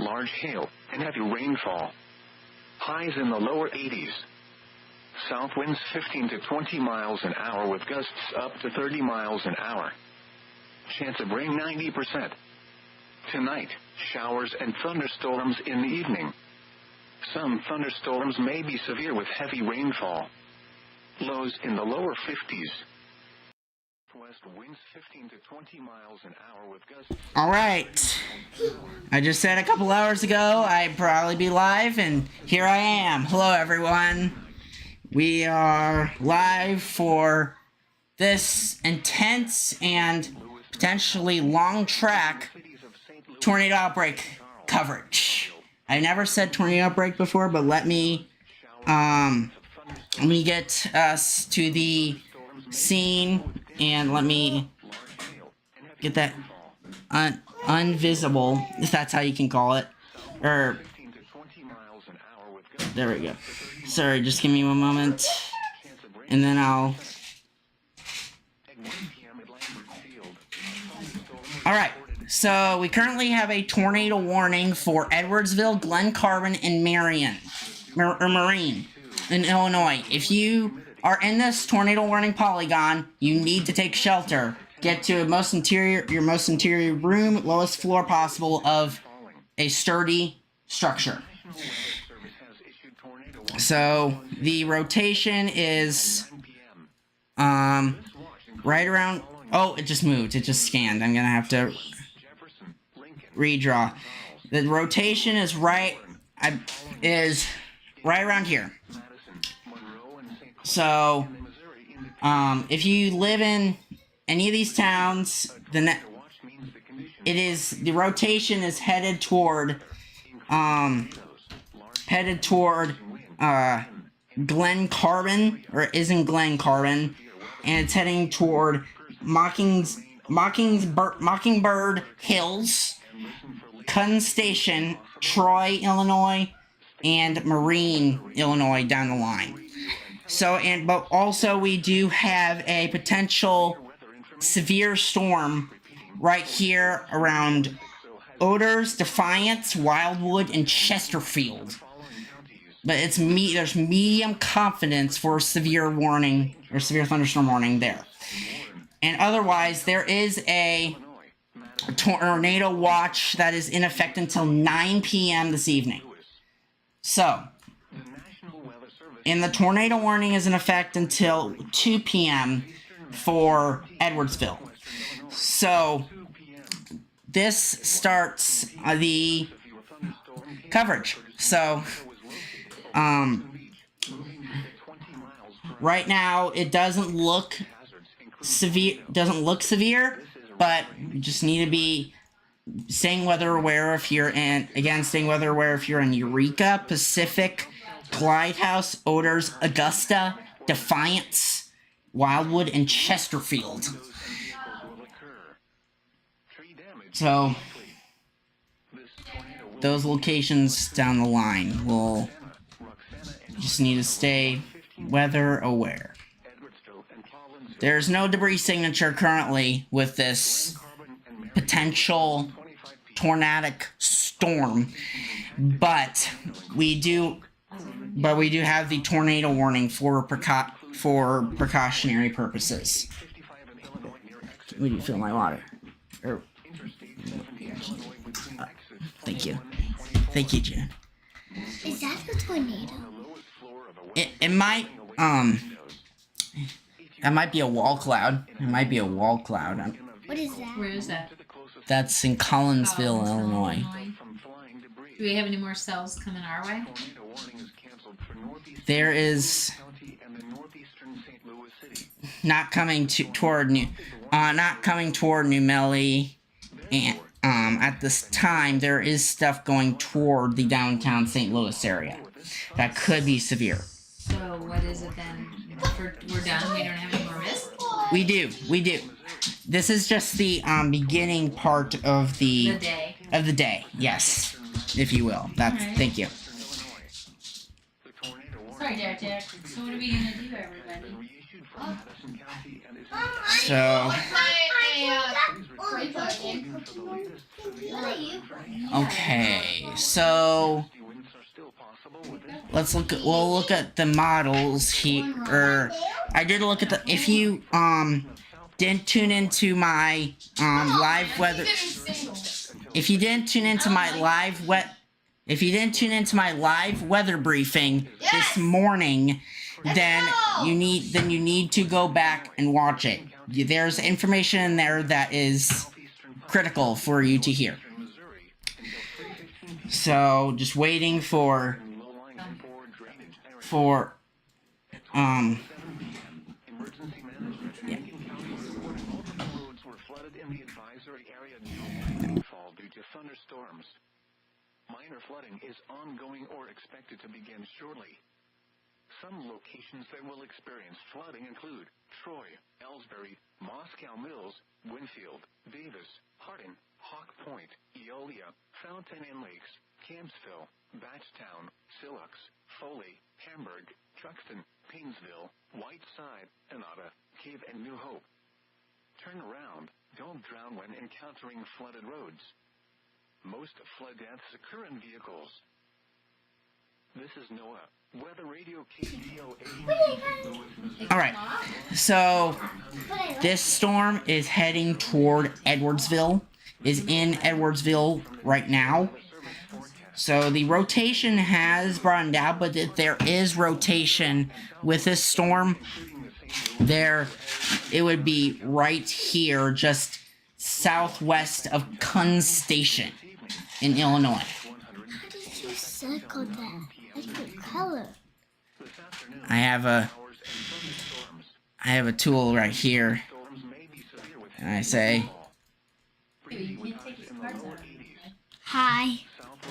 large hail and heavy rainfall. Highs in the lower 80s. South winds 15 to 20 miles an hour with gusts up to 30 miles an hour. Chance of rain 90%. Tonight, showers and thunderstorms in the evening. Some thunderstorms may be severe with heavy rainfall. Lows in the lower 50s. West winds 15 to 20 miles an hour with gusts. All right. I just said a couple hours ago I'd probably be live, and here I am. Hello, everyone. We are live for this intense and potentially long track tornado outbreak coverage. I never said tornado outbreak before, but let me get us to the scene, and let me get that unvisible, if that's how you can call it. Or, there we go. Sorry, just give me one moment, and then I'll... Alright, so we currently have a tornado warning for Edwardsville, Glen Carbon, and Marine in Illinois. If you are in this tornado warning polygon, you need to take shelter. Get to your most interior room, lowest floor possible of a sturdy structure. So the rotation is right around. Oh, it just moved. It just scanned. I'm gonna have to redraw. The rotation is right around here. So, if you live in any of these towns, the rotation is headed toward Glen Carbon, or is in Glen Carbon, and it's heading toward Mockingbird Hills, Cutton Station, Troy, Illinois, and Marine, Illinois down the line. So, but also we do have a potential severe storm right here around Oders, Defiance, Wildwood, and Chesterfield. But there's medium confidence for severe warning, or severe thunderstorm warning there. And otherwise, there is a tornado watch that is in effect until 9 p.m. this evening. So, and the tornado warning is in effect until 2 p.m. for Edwardsville. So, this starts the coverage. So, right now it doesn't look severe, but you just need to be staying weather aware if you're in Eureka, Pacific, Clydehouse, Oders, Augusta, Defiance, Wildwood, and Chesterfield. So, those locations down the line will just need to stay weather aware. There's no debris signature currently with this potential tornadic storm, but we do have the tornado warning for precautionary purposes. We do fill my water. Thank you, Jen. Is that a tornado? It might that might be a wall cloud. What is that? Where is that? That's in Collinsville, Illinois. Do we have any more cells coming our way? There is not coming toward New Melly, and at this time there is stuff going toward the downtown St. Louis area that could be severe. So what is it then? We're done. We don't have any more risk. We do. This is just the beginning part of the day. Yes, if you will. That's right. Thank you. Sorry Sorry, Jack. So what are we gonna do, everybody? So, okay, so we'll look at the models here. I did look at the, if you didn't tune into my live weather, if you didn't tune into my live weather briefing this morning, then you need to go back and watch it. There's information in there that is critical for you to hear. So just waiting for yeah. Due to thunderstorms. Minor flooding is ongoing or expected to begin shortly. Some locations that will experience flooding include Troy, Ellsbury, Moscow Mills, Winfield, Davis, Hardin, Hawk Point, Eolia, Fountain Inn Lakes, Campsville, Batchtown, Silux, Foley, Hamburg, Truxton, Painesville, Whiteside, Anata, Cave, and New Hope. Turn around. Don't drown when encountering flooded roads. Most flood deaths occur in vehicles. This is Noah. Weather Radio KDO. Alright, so this storm is heading toward Edwardsville, is in Edwardsville right now. So the rotation has broadened out, but if there is rotation with this storm, it would be right here, just southwest of Kunz Station in Illinois. How did you circle that? That's good color. I have a tool right here, and I say, Hi.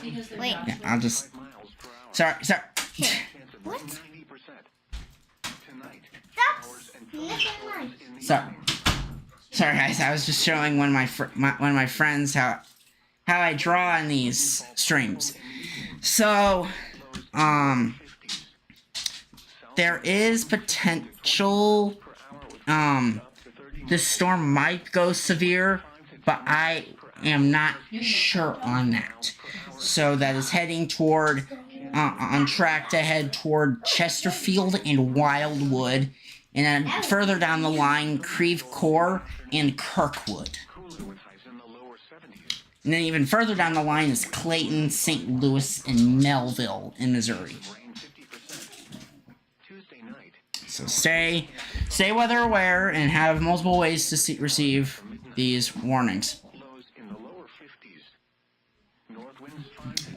Wait. yeah, I'll just, sorry. What? Sorry guys, I was just showing one of my friends how I draw in these streams. So, there is potential, this storm might go severe, but I am not sure on that. So that is heading toward, on track to head toward Chesterfield and Wildwood, and then further down the line, Creve Coeur and Kirkwood. And then even further down the line is Clayton, St. Louis, and Melville in Missouri. So stay weather aware and have multiple ways to receive these warnings.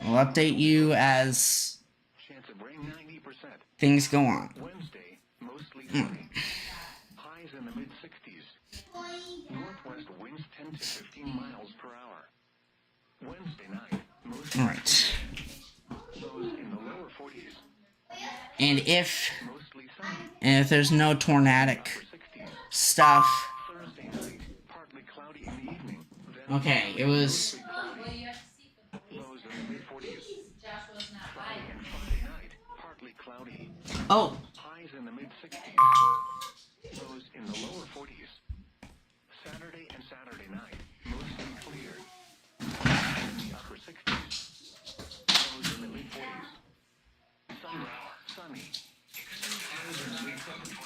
I'll update you as things go on. Highs in the mid-60s. Northwest winds 10 to 15 miles per hour. Wednesday night, mostly Alright. lows in the lower 40s. And if there's no tornadic stuff, Thursday night, partly cloudy in the evening. okay, it was, Lows in the mid-40s. Friday and Friday night, partly cloudy. oh, Highs in the mid-60s. Lows in the lower 40s. Saturday and Saturday night, mostly clear. Highs in the upper 60s. Lows in the mid-40s. Sunny. Highs in the mid-70s.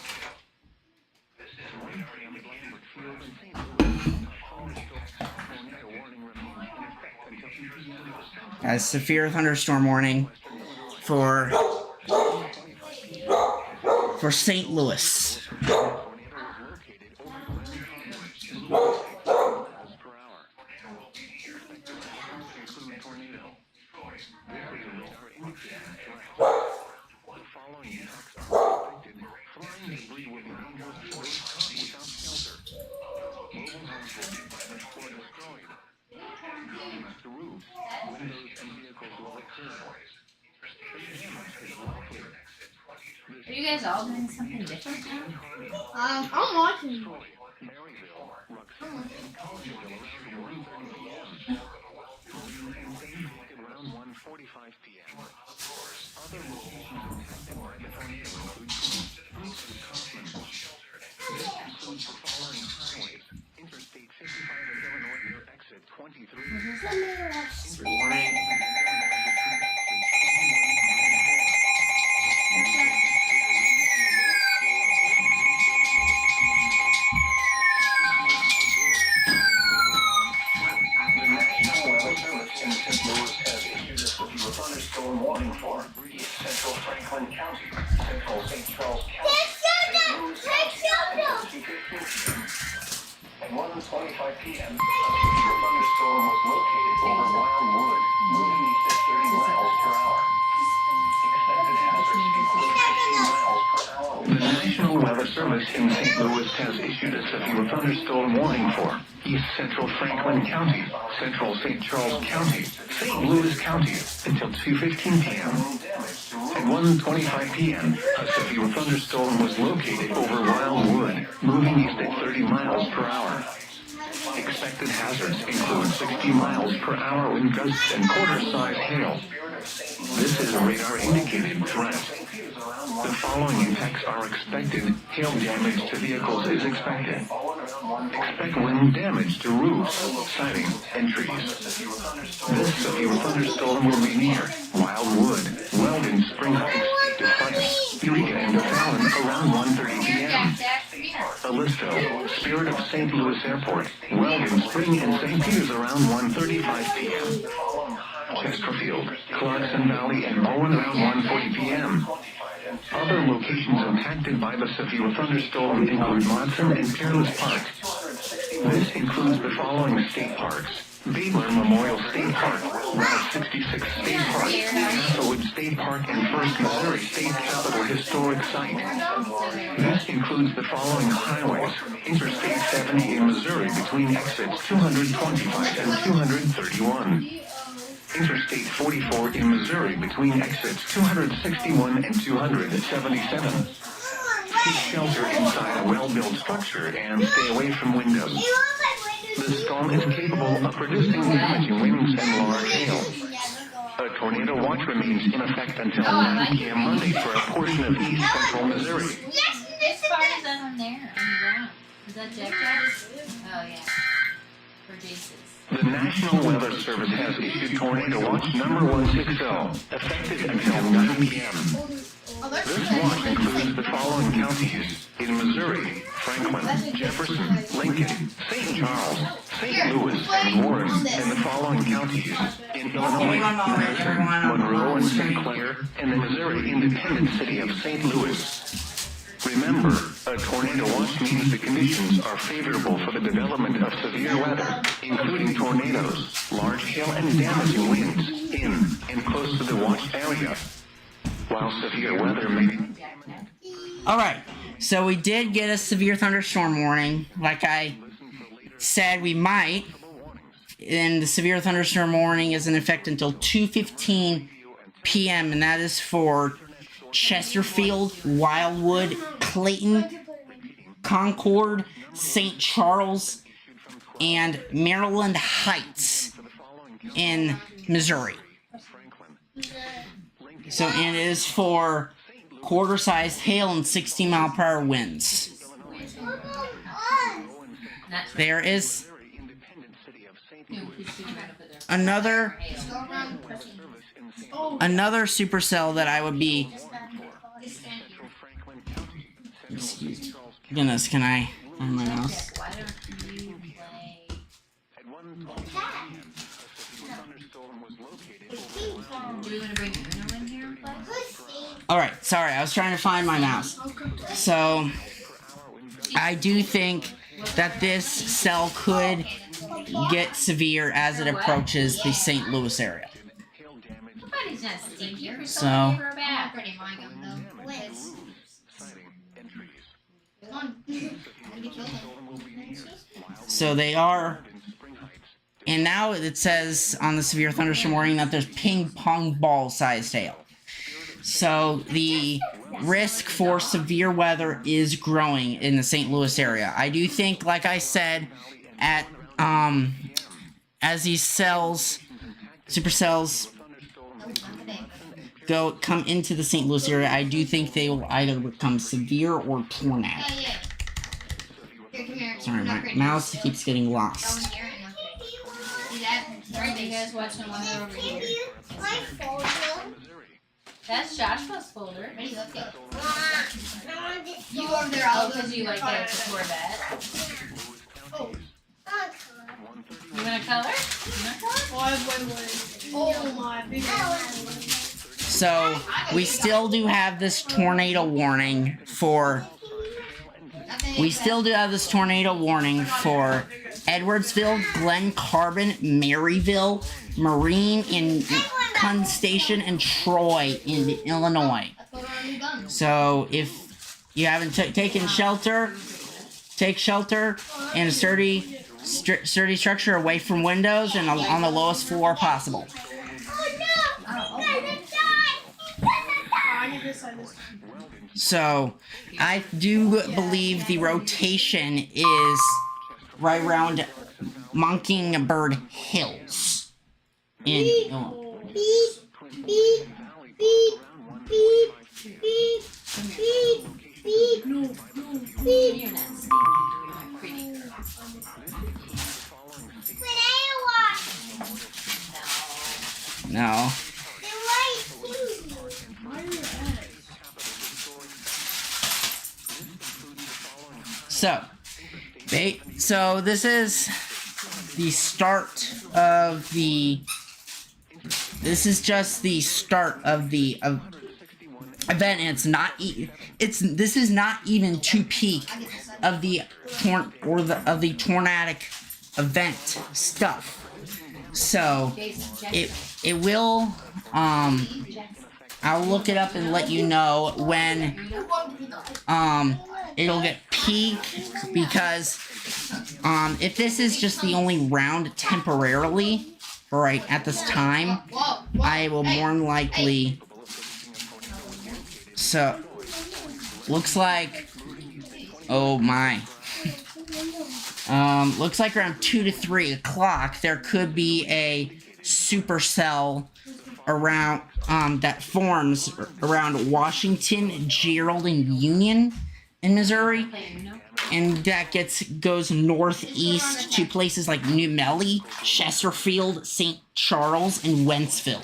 Wednesday on the Blackbird Field in St. Louis. Tornado warning remains in effect until 2 p.m. a severe thunderstorm warning for St. Louis. Tornado is located over the west coast miles per hour. Expected storms include tornado. This is a radar indicator threat. The following attacks are expected. Flying debris will be dangerous to those without shelter. Mobile homes will be damaged or destroyed. Damage to roofs, windows, and vehicles will occur. Damage is likely. Are you guys all doing something different now? I'm watching. Maryville, Ruxton, and Collinsville around 1:30 a.m. Around 1:45 p.m. Interstate 55 in Illinois near exit 23. Let me watch. Warning. Thunderstorm warning for East Central Franklin County, Central St. Charles County. At 1:25 p.m., a thunderstorm was located over Wildwood, moving east at 30 miles per hour. Expected hazards include 15 miles per hour. The National Weather Service in St. Louis has issued a severe thunderstorm warning for East Central Franklin County, Central St. Charles County, St. Louis County until 2:15 p.m. At 1:25 p.m., a severe thunderstorm was located over Wildwood, moving east at 30 miles per hour. Expected hazards include 60 miles per hour wind gusts and quarter-size hail. This is a radar-indicated threat. The following impacts are expected. Hail damage to vehicles is expected. Expect wind damage to roofs, siding, and trees. This severe thunderstorm will be near Wildwood, Weldon, Spring Heights, Defiance, Eureka, and Fallon around 1:30 p.m. Alisto, Spirit of St. Louis Airport, Weldon, Spring, and St. Peter's around 1:35 p.m. Chesterfield, Clarkson Valley, and Bowen around 1:40 p.m. Other locations impacted by the severe thunderstorm include Monson and Peerless Park. This includes the following state parks: Baylor Memorial State Park, Route 66 State Park, Castlewood State Park, and First Missouri State Capitol Historic Site. This includes the following highways: Interstate 70 in Missouri between exits 225 and 231. Interstate 44 in Missouri between exits 261 and 277. Seek shelter inside a well-built structure and stay away from windows. The storm is capable of producing damaging winds and large hail. A tornado watch remains in effect until 9 p.m. Monday for a portion of east central Missouri. Which part is that on there? On the ground? Is that Jack Jack's? Oh, yeah. For Jace's. The National Weather Service has issued Tornado Watch number 160, effective until 9 p.m. This watch includes the following counties: in Missouri, Franklin, Jefferson, Lincoln, St. Charles, St. Louis, and Warren, and the following counties: in Illinois, Madison, Monroe, and St. Clair, and the Missouri independent city of St. Louis. Remember, a tornado watch means the conditions are favorable for the development of severe weather, including tornadoes, large hail, and damaging winds in and close to the watch area. While severe weather may be... Alright, so we did get a severe thunderstorm warning. Like I said, we might. And the severe thunderstorm warning is in effect until 2:15 p.m. And that is for Chesterfield, Wildwood, Clayton, Concord, St. Charles, and Maryland Heights in Missouri. So, and it is for quarter-sized hail and 60-mile-per-hour winds. There is another supercell that I would be... Goodness, can I find my mouse? Why don't you play... Do we want to bring Uno in here and play? Alright, sorry, I was trying to find my mouse. So, I do think that this cell could get severe as it approaches the St. Louis area. Somebody's not stinky. So, so they are, and now it says on the severe thunderstorm warning that there's ping pong ball sized hail. So the risk for severe weather is growing in the St. Louis area. I do think, like I said, at as these cells, supercells, come into the St. Louis area, I do think they will either become severe or tornado. Oh, yeah. Here, come here. Sorry, Not my pretty. mouse keeps getting Go in lost. here and not pretty. See that? Right, you guys watching one over here. My folder. That's Joshua's folder. Ready, let's go. You go over there, Oh, I'll because you like that to Corvette. oh You want to color? You want to color? Oh my goodness. So, we still do have this tornado warning for... We still do have this tornado warning for Edwardsville, Glen Carbon, Maryville, Marine in Kun Station, and Troy in Illinois. So if you haven't taken shelter, take shelter in a sturdy structure away from windows and on the lowest floor possible. So, I do believe the rotation is right around Mockingbird Hills in Illinois. Beep, beep, beep, beep, beep, beep, beep, beep. You're not Stevie. You're not pretty girl. No. So this is the start of the. This is just the start of the event, and it's not. This is not even to peak of the tornadic event stuff. So it will. I'll look it up and let you know when it'll get peak, because if this is just the only round temporarily right at this time, I will more than likely. So looks like, oh my, looks like around 2 to 3 o'clock there could be a supercell around that forms around Washington, Gerald, and Union in Missouri, and that goes northeast to places like New Melly, Chesterfield, St. Charles, and Wentzville.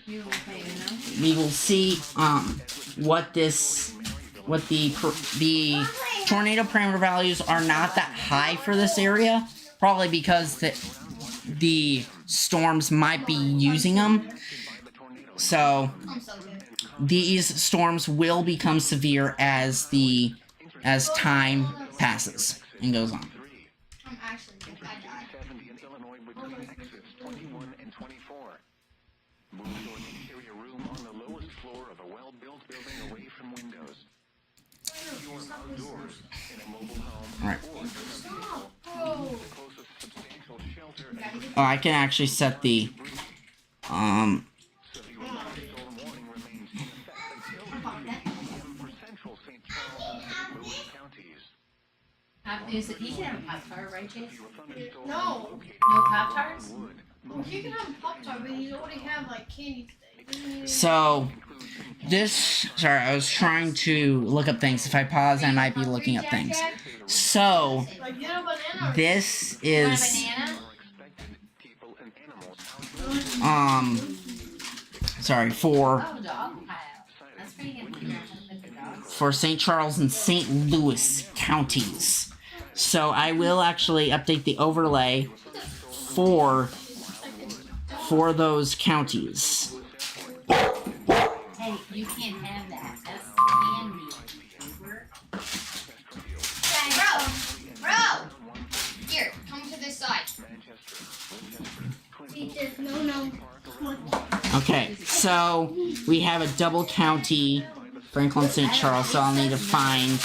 We will see what the tornado parameter values are not that high for this area, probably because the storms might be using them. So these storms will become severe as time passes and goes on. I'm actually good. I died. Alright. Oh, I can actually set the He can have a Pop-Tart, right, Chase? No. No Pop-Tarts? You can have a Pop-Tart, but you already have like candy today. So sorry, I was trying to look up things. If I pause, I might be looking up things. So Like, get a banana. this You want a is banana? sorry, for Oh, dog pile. That's pretty good. for St. Charles and St. Louis counties. So I will actually update the overlay for those counties. Hey, you can't have that. That's candy. Bro! Here, come to this side. No. Okay, so we have a double county, Franklin, St. Charles, so I'll need to find.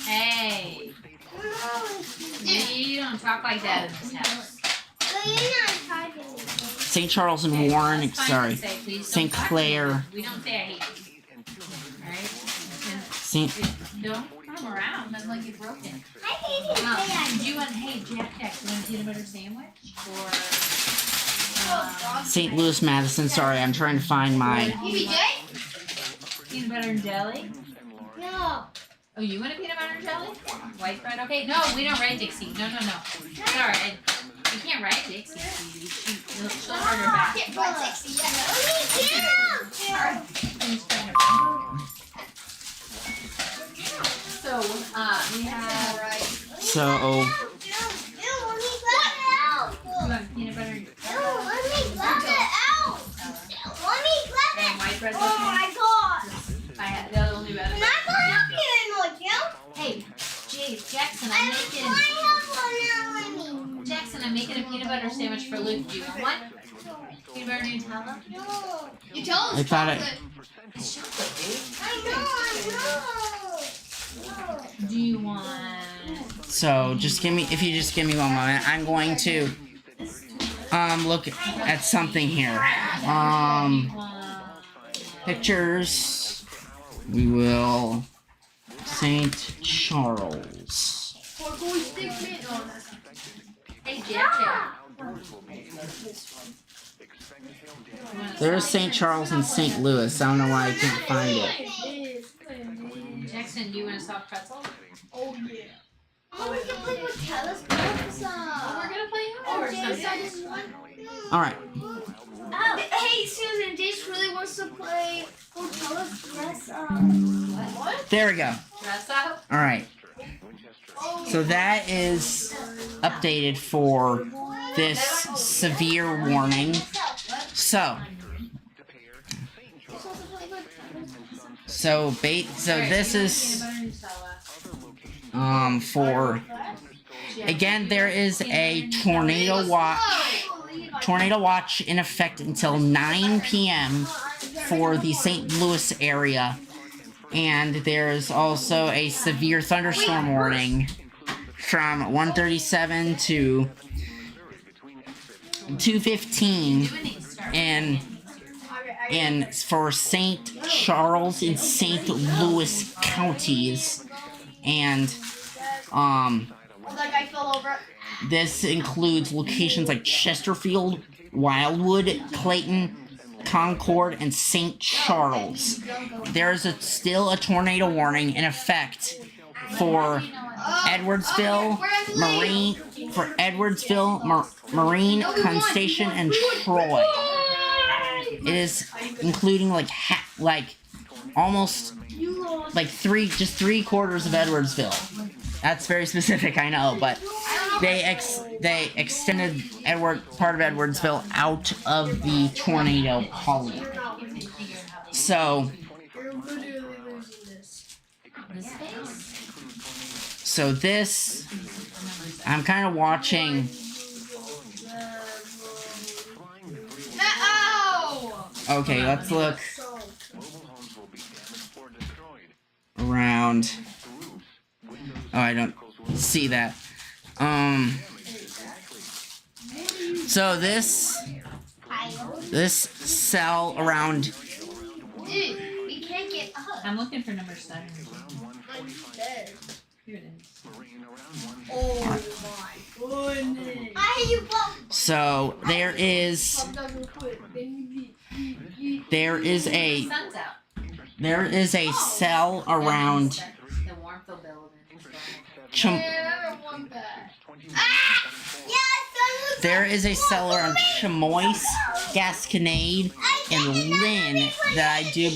Hey, you don't talk like that in this house. St. Charles and Warren, That's fine sorry, to say, please don't St. talk to Clair, me. We don't say I hate you. Alright? St. Don't come around. That's like you're broken. I hate you. Do you want, hey, Jack, you want a peanut butter sandwich? Or, St. Louis, Madison. Sorry, I'm trying to find my. PBJ? peanut butter and jelly? No. Oh, you want a peanut butter and jelly? White bread? Okay, no, we don't write Dixie. No. Sorry, you can't write Dixie. She'll hurt her back. Can't put 60 yet. So, we have. So, You want peanut butter and white bread? Oh my god! I had the only bread. I'm not going to Hey, Jackson, I'm making a peanut butter sandwich for Luke. Do you want one? Peanut butter Nutella? No. You tell us I thought chocolate. It's chocolate, dude. I know. Do you want? so just give me, if you just give me one moment, I'm going to, look at something here. Pictures. We will. St. Charles. Hey, Jack. There's St. Charles and St. Louis. I don't know why I can't find it. Jackson, do you want a soft pretzel? Oh yeah. Oh, we can play with telescopes. We're gonna play yours. Alright. Hey Susan, Jace really wants to play. Oh, tell us dress up. What? There we go. Dress up. Alright. So that is updated for this severe warning. So this is for, again, there is a tornado watch in effect until 9 p.m. for the St. Louis area, and there's also a severe thunderstorm warning from 1:37 to 2:15 in for St. Charles and St. Louis counties, and That guy fell over. this includes locations like Chesterfield, Wildwood, Clayton, Concord, and St. Charles. There's still a tornado warning in effect for Edwardsville, Marine, Conn Station, and Troy. It is including almost just 3/4 of Edwardsville. That's very specific, I know, but they extended part of Edwardsville out of the tornado column. So this, I'm kind of watching. Okay, let's look around. Oh, I don't see that. So this cell around. Dude, we can't get up. I'm looking for number 7. Here it is. Oh my goodness. I hate you both. So there is a cell around The warmth will build there is a cell around Chamois, Gasconade, and Lynn that I do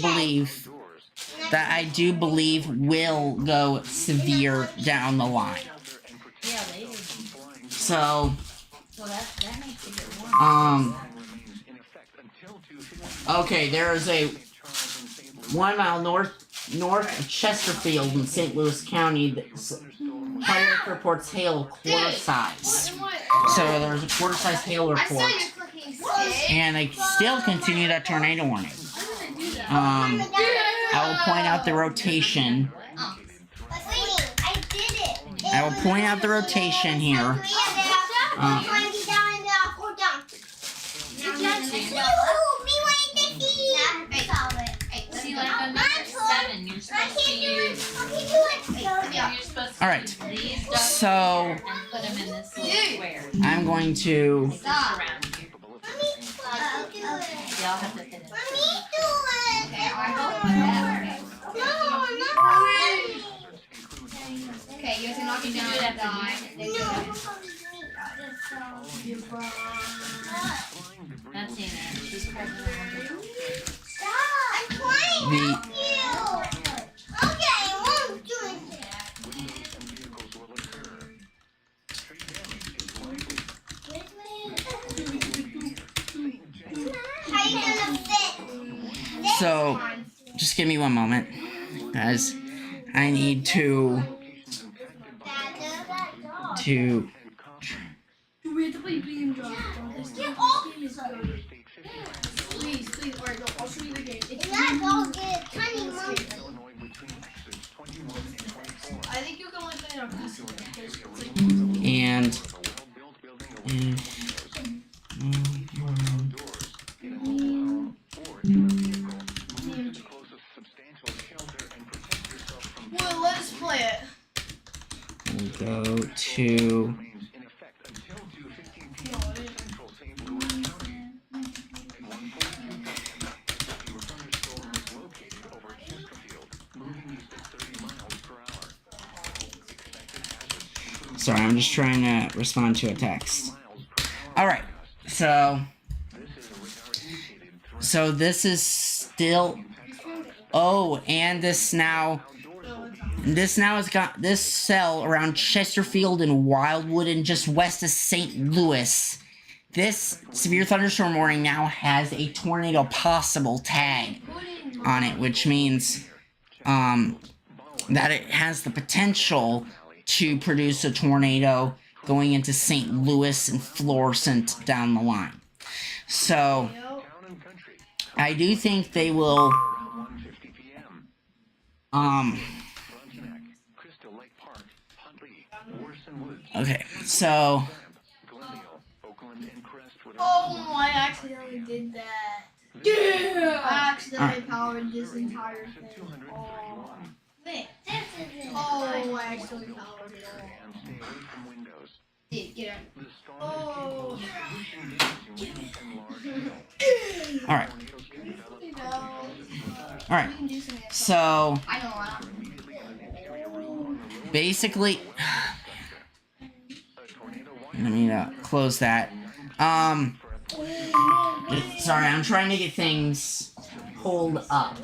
believe will go severe down the line. Yeah, later. So That makes it get warm. Okay, there is a 1 mile north of Chesterfield in St. Louis County. Fire reports hail quarter size. So there's a quarter size hail report, and they still continue that tornado warning. I will point out the rotation. I will point out the rotation here. See, like on number 7, you're supposed to use. You're supposed to Alright, These ducks so and put them in this little square. I'm going to Stop. Around here. They all have to fit in. Okay, I hope okay, you have to knock it down and die. Not seeing it. She's pregnant. I'm playing with you. Okay, I won't do it. How you gonna fit? So, just give me one moment, guys. I need to Do we have to play beam drop? Get off! Please, alright, no, I'll show you the game. It's not get tiny monkey. I think you can only play it on PC. and Well, let's play it. we'll go to sorry, I'm just trying to respond to a text. Alright, so this is still and this now has got this cell around Chesterfield and Wildwood and just west of St. Louis. This severe thunderstorm warning now has a tornado possible tag on it, which means that it has the potential to produce a tornado going into St. Louis and Florissant down the line. So I do think they will okay, so Oh, I accidentally did that. Yeah! I accidentally powered this entire thing. Oh. Oh, I accidentally powered it all. Dude, get out. Oh. alright. Alright. So I know. basically let me close that. Sorry, I'm trying to get things pulled up.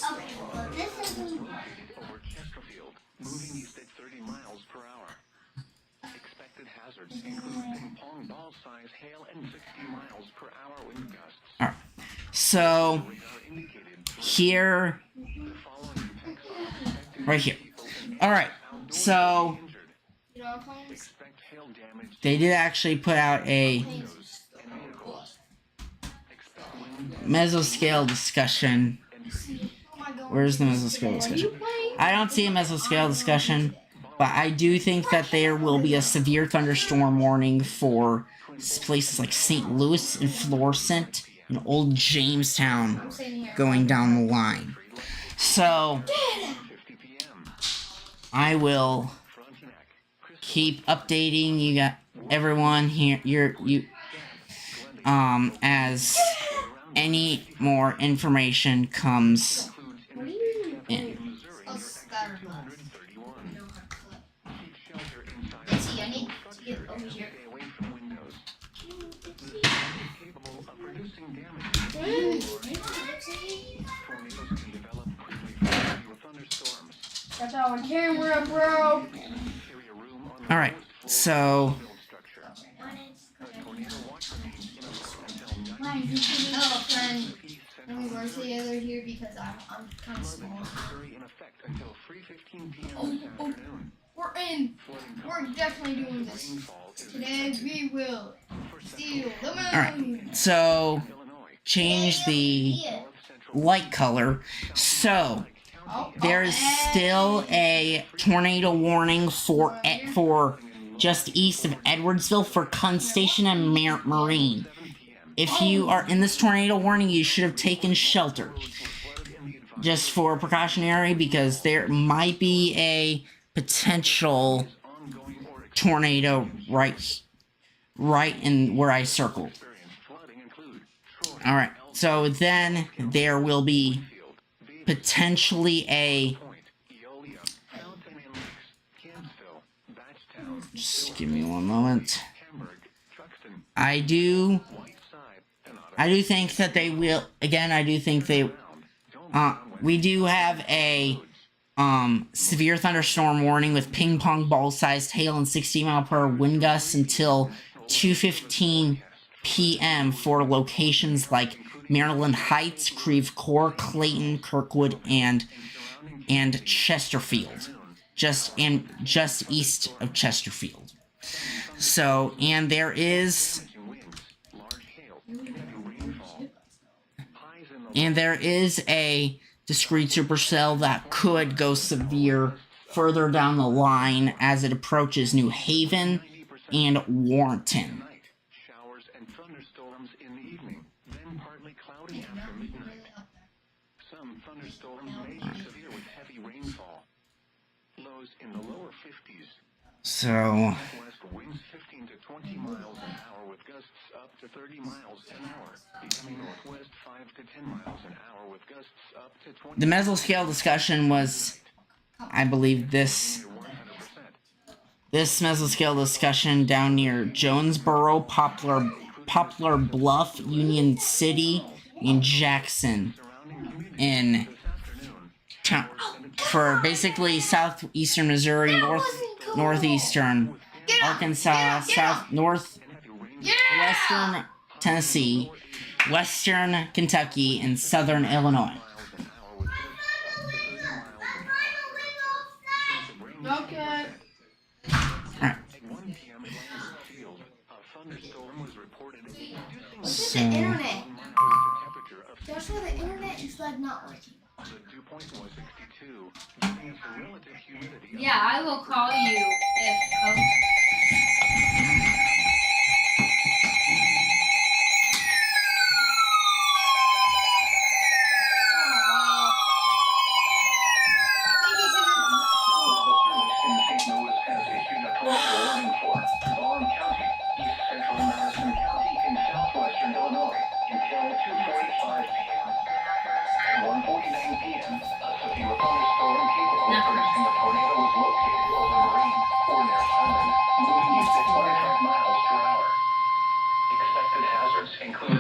Okay, well, this isn't... Over Chesterfield, moving east at 30 miles per hour. Expected hazards include ping-pong ball-size hail and 60 miles per hour wind gusts. Alright, so here, right here. Alright, so they did actually put out a mesoscale discussion. Where's the mesoscale discussion? I don't see a mesoscale discussion, but I do think that there will be a severe thunderstorm warning for places like St. Louis and Florissant and Old Jamestown going down the line. So I will keep updating you got everyone here as any more information comes in. See, I need to get over here. Got that on camera, bro. Alright, so Oh, friend. Let me work together here because I'm kind of small. Oh, we're in. We're definitely doing this. Today we will steal the moon. alright, so change the light color. So there is still a tornado warning for just east of Edwardsville for Kun Station and Marine. if you are in this tornado warning, you should have taken shelter. Just for precautionary, because there might be a potential tornado right in where I circled. Alright, so then there will be potentially a... Just give me one moment. I do think that they will... Again, I do think they... we do have a severe thunderstorm warning with ping-pong ball-sized hail and 60-mile-per-hour wind gusts until 2:15 p.m. for locations like Maryland Heights, Creve Coeur, Clayton, Kirkwood, and Chesterfield, just east of Chesterfield. So, and there is a discrete supercell that could go severe further down the line as it approaches New Haven and Warrenton. Showers and thunderstorms in the evening, then partly cloudy after midnight. Some thunderstorms may be severe with heavy rainfall. Lows in the lower 50s. So, Northwest winds 15 to 20 miles an hour with gusts up to 30 miles an hour. Becoming northwest 5 to 10 miles an hour with gusts up to 20. the mesoscale discussion was, I believe, this mesoscale discussion down near Jonesboro, Poplar Bluff, Union City, and Jackson in town, for basically southeastern Missouri, northeastern Arkansas, northwestern Tennessee, western Kentucky, and southern Illinois. Okay. Alright. What's the internet? That's why the internet is like not working. Yeah, I will call you if.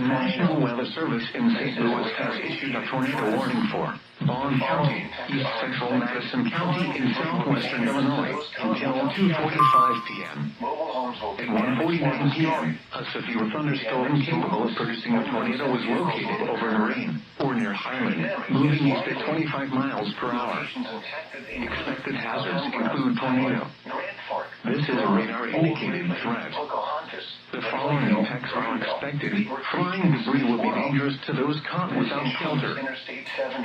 National Weather Service in St. Louis has issued a tornado warning for Bond County, East Central Madison County, in southwestern Illinois until 2:45 p.m. At 1:49 p.m., a severe thunderstorm capable of producing a tornado was located over Marine or near Highland, moving east at 25 miles per hour. Expected hazards include tornado. This is a radar-indicated threat. The following impacts are expected. Flying debris will be dangerous to those caught without shelter.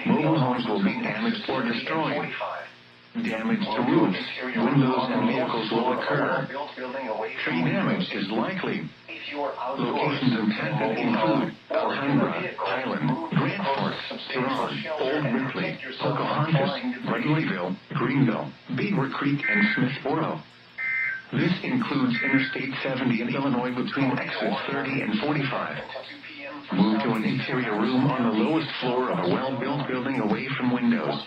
Mobile homes will be damaged or destroyed. Damage to roofs, windows, and vehicles will occur. Tree damage is likely. Locations impacted include Alhambra, Highland, Grand Forks, Tehran, Old Ripley, Pocahontas, Wrigleyville, Greenville, Beaver Creek, and Smithboro. This includes Interstate 70 in Illinois between exits 30 and 45. Move to an interior room on the lowest floor of a well-built building away from windows.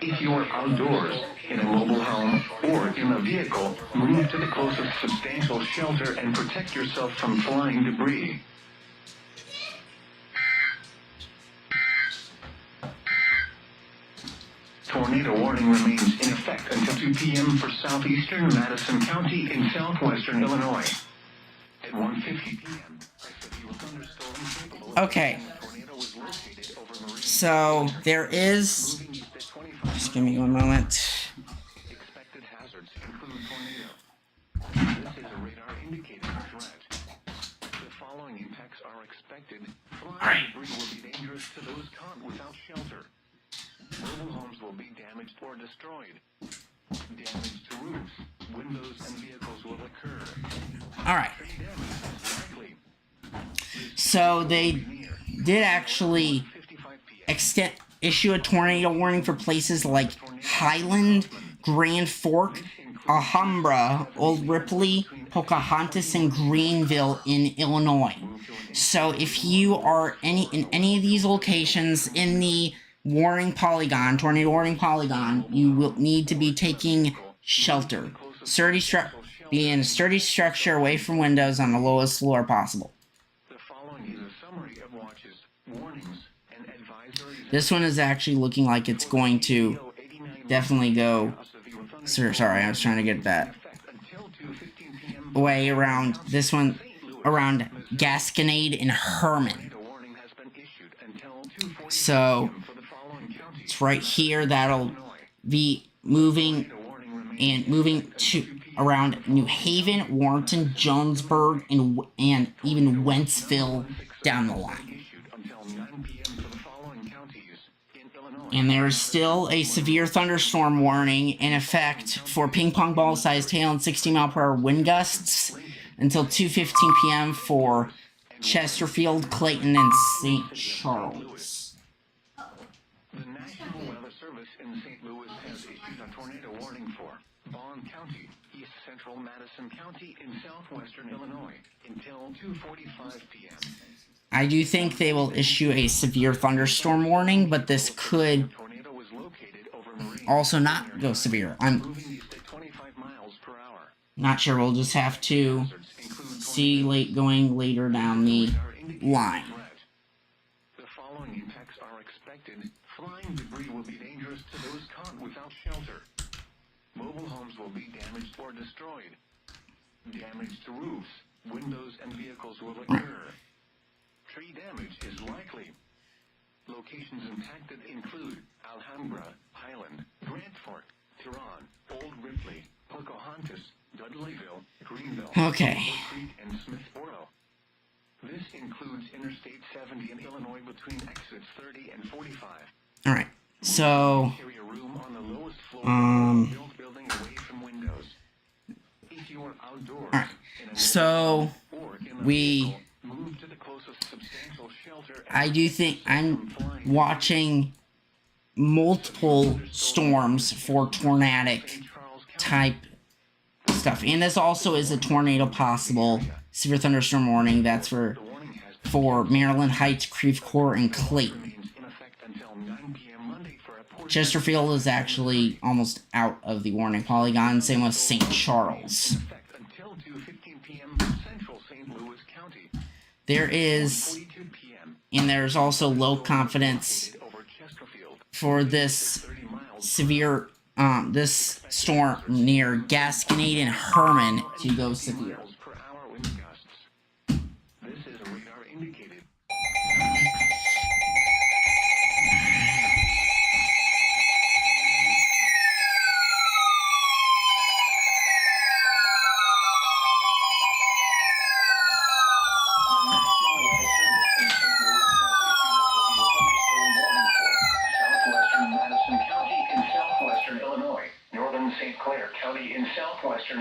If you are outdoors, in a mobile home, or in a vehicle, move to the closest substantial shelter and protect yourself from flying debris. Tornado warning remains in effect until 2 p.m. for southeastern Madison County in southwestern Illinois. At 1:50 p.m., okay. So there is. Just give me one moment. Expected hazards include tornado. This is a radar-indicated threat. The following impacts are expected. Flying debris will be dangerous to those caught without shelter. Mobile homes will be damaged or destroyed. Damage to roofs, windows, and vehicles will occur. All right. Tree damage is likely. So they did actually issue a tornado warning for places like Highland, Grand Fork, Alhambra, Old Ripley, Pocahontas, and Greenville in Illinois. So if you are in any of these locations in the tornado warning polygon, you will need to be taking shelter. Be in a sturdy structure away from windows on the lowest floor possible. This one is actually looking like it's going to definitely go... Sorry, I was trying to get that way around this one, around Gasconade and Herman. So it's right here that'll be moving to around New Haven, Warrenton, Jonesburg, and even Wentzville down the line. And there is still a severe thunderstorm warning in effect for ping-pong ball-sized hail and 60-mile-per-hour wind gusts until 2:15 p.m. for Chesterfield, Clayton, and St. Charles. The National Weather Service in St. Louis has issued a tornado warning for Bond County, East Central Madison County, in southwestern Illinois until 2:45 p.m. I do think they will issue a severe thunderstorm warning, but this could also not go severe. I'm not sure. We'll just have to see going later down the line. The following impacts are expected. Flying debris will be dangerous to those caught without shelter. Mobile homes will be damaged or destroyed. Damage to roofs, windows, and vehicles will occur. Tree damage is likely. Locations impacted include Alhambra, Highland, Grand Fork, Tehran, Old Ripley, Pocahontas, Dudleyville, Greenville, Okay. Creek, and Smithboro. This includes Interstate 70 in Illinois between exits 30 and 45. All right. So, Carry a room on the lowest floor of the building away from windows. If you are outdoors, all right. So we. move to the closest substantial shelter. I do think I'm watching multiple storms for tornadic type stuff. And this also is a tornado possible severe thunderstorm warning. That's for Maryland Heights, Creve Coeur, and Clayton. Chesterfield is actually almost out of the warning polygon. Same with St. Charles. There is, and there's also low confidence for this severe, this storm near Gasconade and Herman to go severe.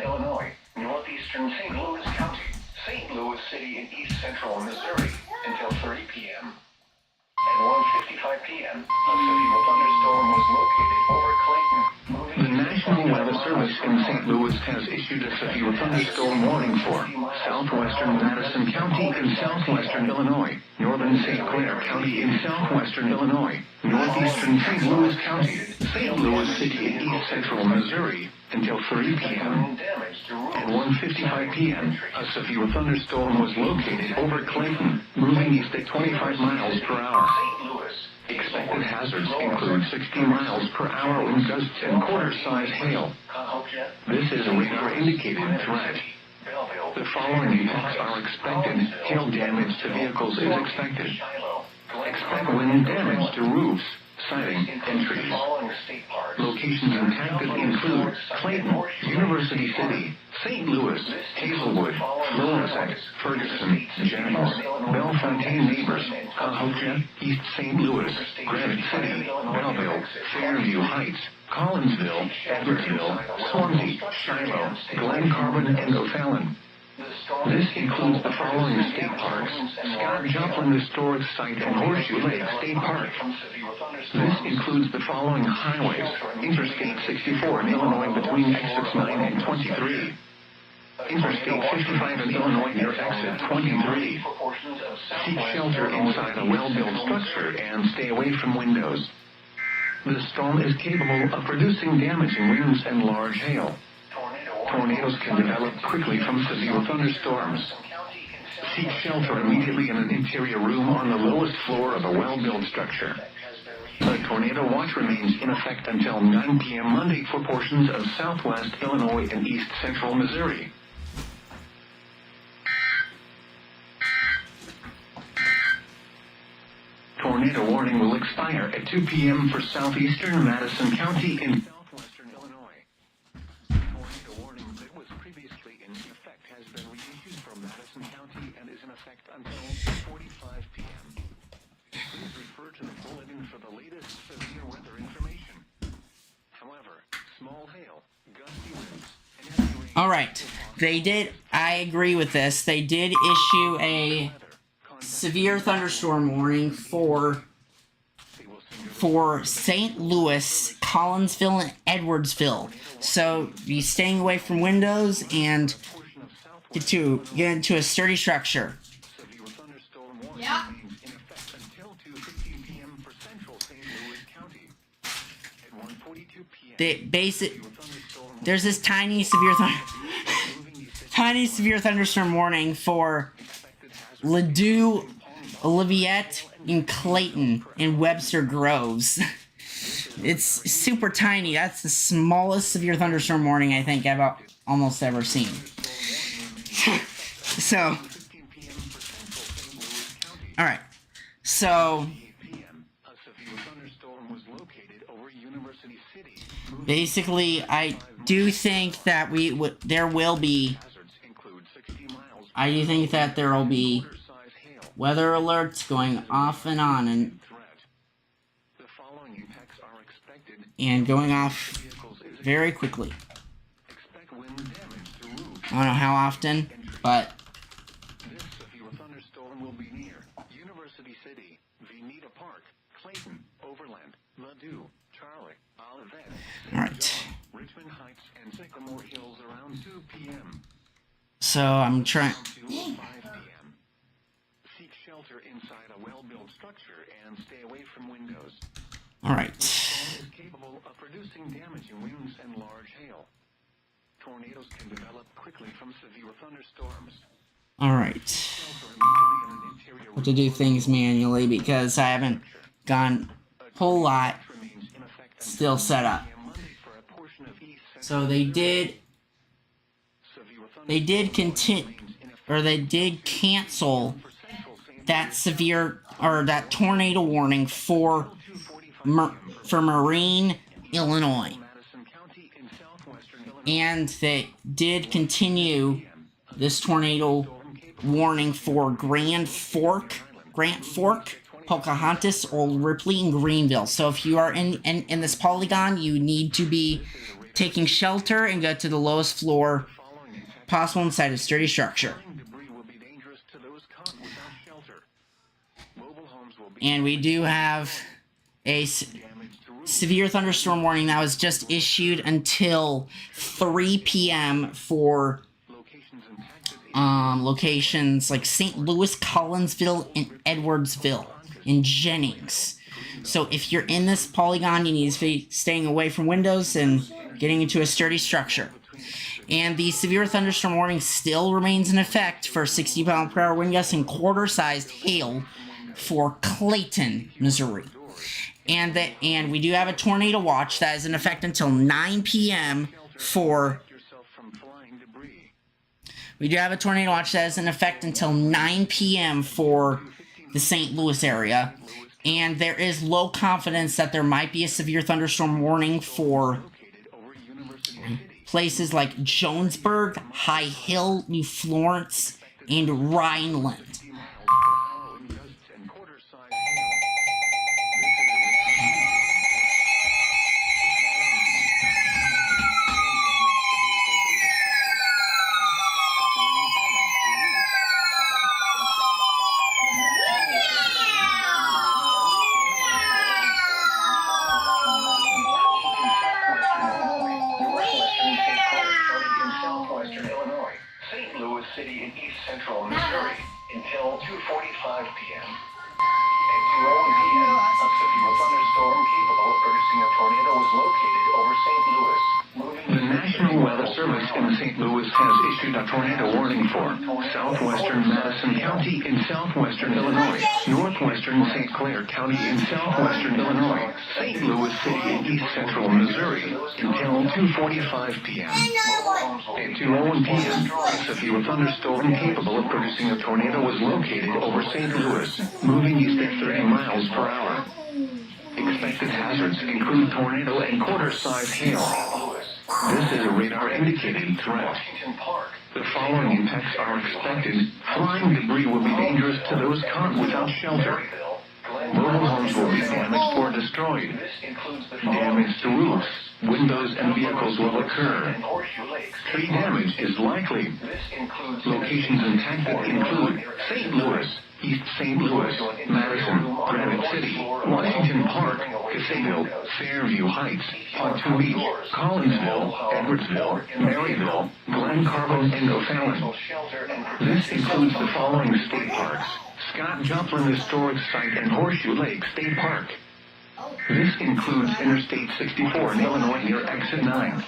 Illinois, northeastern St. Louis County, St. Louis City in east central Missouri until 30 p.m. At 1:55 p.m., a severe thunderstorm was located over Clayton. The National Weather Service in St. Louis has issued a severe thunderstorm warning for southwestern Madison County in southwestern Illinois, northern St. Clair County in southwestern Illinois, northeastern St. Louis County, St. Louis City in east central Missouri until 30 p.m. At 1:55 p.m., a severe thunderstorm was located over Clayton, moving east at 25 miles per hour. Expected hazards include 60 miles per hour wind gusts and quarter-size hail. This is a radar-indicated threat. The following impacts are expected. Hail damage to vehicles is expected. Expect wind damage to roofs, siding, and trees. Locations impacted include Clayton, University City, St. Louis, Hazelwood, Florissant, Ferguson, Janice, Bellefontaine Neighbors, Cahokia, East St. Louis, Granite City, Belleville, Fairview Heights, Collinsville, Edwardsville, Swansea, Shiloh, Glen Carbon, and O'Fallon. This includes the following state parks: Scott Joplin Historic Site and Horseshoe Lake State Park. This includes the following highways: Interstate 64 in Illinois between exits 9 and 23. Interstate 55 in Illinois near exit 23. Seek shelter inside a well-built structure and stay away from windows. The storm is capable of producing damaging winds and large hail. Tornadoes can develop quickly from severe thunderstorms. Seek shelter immediately in an interior room on the lowest floor of a well-built structure. A tornado watch remains in effect until 9 p.m. Monday for portions of southwest Illinois and east central Missouri. Tornado warning will expire at 2 p.m. for southeastern Madison County in southwestern Illinois. Tornado warning that was previously in effect has been reissued for Madison County and is in effect until 2:45 p.m. Please refer to the bulletin for the latest severe weather information. However, small hail, gusty winds, and heavy rain... Alright, I agree with this. They did issue a severe thunderstorm warning for St. Louis, Collinsville, and Edwardsville. So be staying away from windows and get into a sturdy structure. Yeah. There's this tiny severe thunderstorm warning for Ladue, Olivet, and Clayton, and Webster Groves. It's super tiny. That's the smallest severe thunderstorm warning I think I've almost ever seen. So, alright. So, basically, I do think that there will be weather alerts going off and on and going off very quickly. I don't know how often, but this severe thunderstorm will be near University City, Veneta Park, Clayton, Overland, Ladue, Charlie, Olivet, alright. Richmond Heights, and Sycamore Hills around 2 p.m. So I'm trying. 5 p.m. Seek shelter inside a well-built structure and stay away from windows. Alright. Is capable of producing damaging winds and large hail. Tornadoes can develop quickly from severe thunderstorms. Alright. I have to do things manually because I haven't gone a whole lot still set up. So they did cancel that tornado warning for Marine, Illinois. And they did continue this tornado warning for Grant Fork, Pocahontas, Old Ripley, and Greenville. So if you are in this polygon, you need to be taking shelter and go to the lowest floor possible inside a sturdy structure. And we do have a severe thunderstorm warning that was just issued until 3 p.m. for locations like St. Louis, Collinsville, and Edwardsville, and Jennings. So if you're in this polygon, you need to be staying away from windows and getting into a sturdy structure. And the severe thunderstorm warning still remains in effect for 60-mile-per-hour wind gusts and quarter-sized hail for Clayton, Missouri. And we do have a tornado watch that is in effect until 9 p.m. for... We do have a tornado watch that is in effect until 9 p.m. for the St. Louis area. And there is low confidence that there might be a severe thunderstorm warning for places like Jonesburg, High Hill, New Florence, and Rhineland. City in east central Missouri until 2:45 p.m. At 2:01 p.m., a severe thunderstorm capable of producing a tornado was located over St. Louis. The National Weather Service in St. Louis has issued a tornado warning for southwestern Madison County in southwestern Illinois, northwestern St. Clair County in southwestern Illinois, St. Louis City in east central Missouri until 2:45 p.m. At 2:01 p.m., a severe thunderstorm capable of producing a tornado was located over St. Louis, moving east at 30 miles per hour. Expected hazards include tornado and quarter-size hail. This is a radar-indicated threat. The following impacts are expected. Flying debris will be dangerous to those caught without shelter. Mobile homes will be damaged or destroyed. Damage to roofs, windows, and vehicles will occur. Tree damage is likely. Locations impacted include St. Louis, East St. Louis, Madison, Granite City, Washington Park, Casino, Fairview Heights, Pontoon Beach, Collinsville, Edwardsville, Maryville, Glen Carbon, and O'Fallon. This includes the following state parks: Scott Joplin Historic Site and Horseshoe Lake State Park. This includes Interstate 64 in Illinois near Exit 9.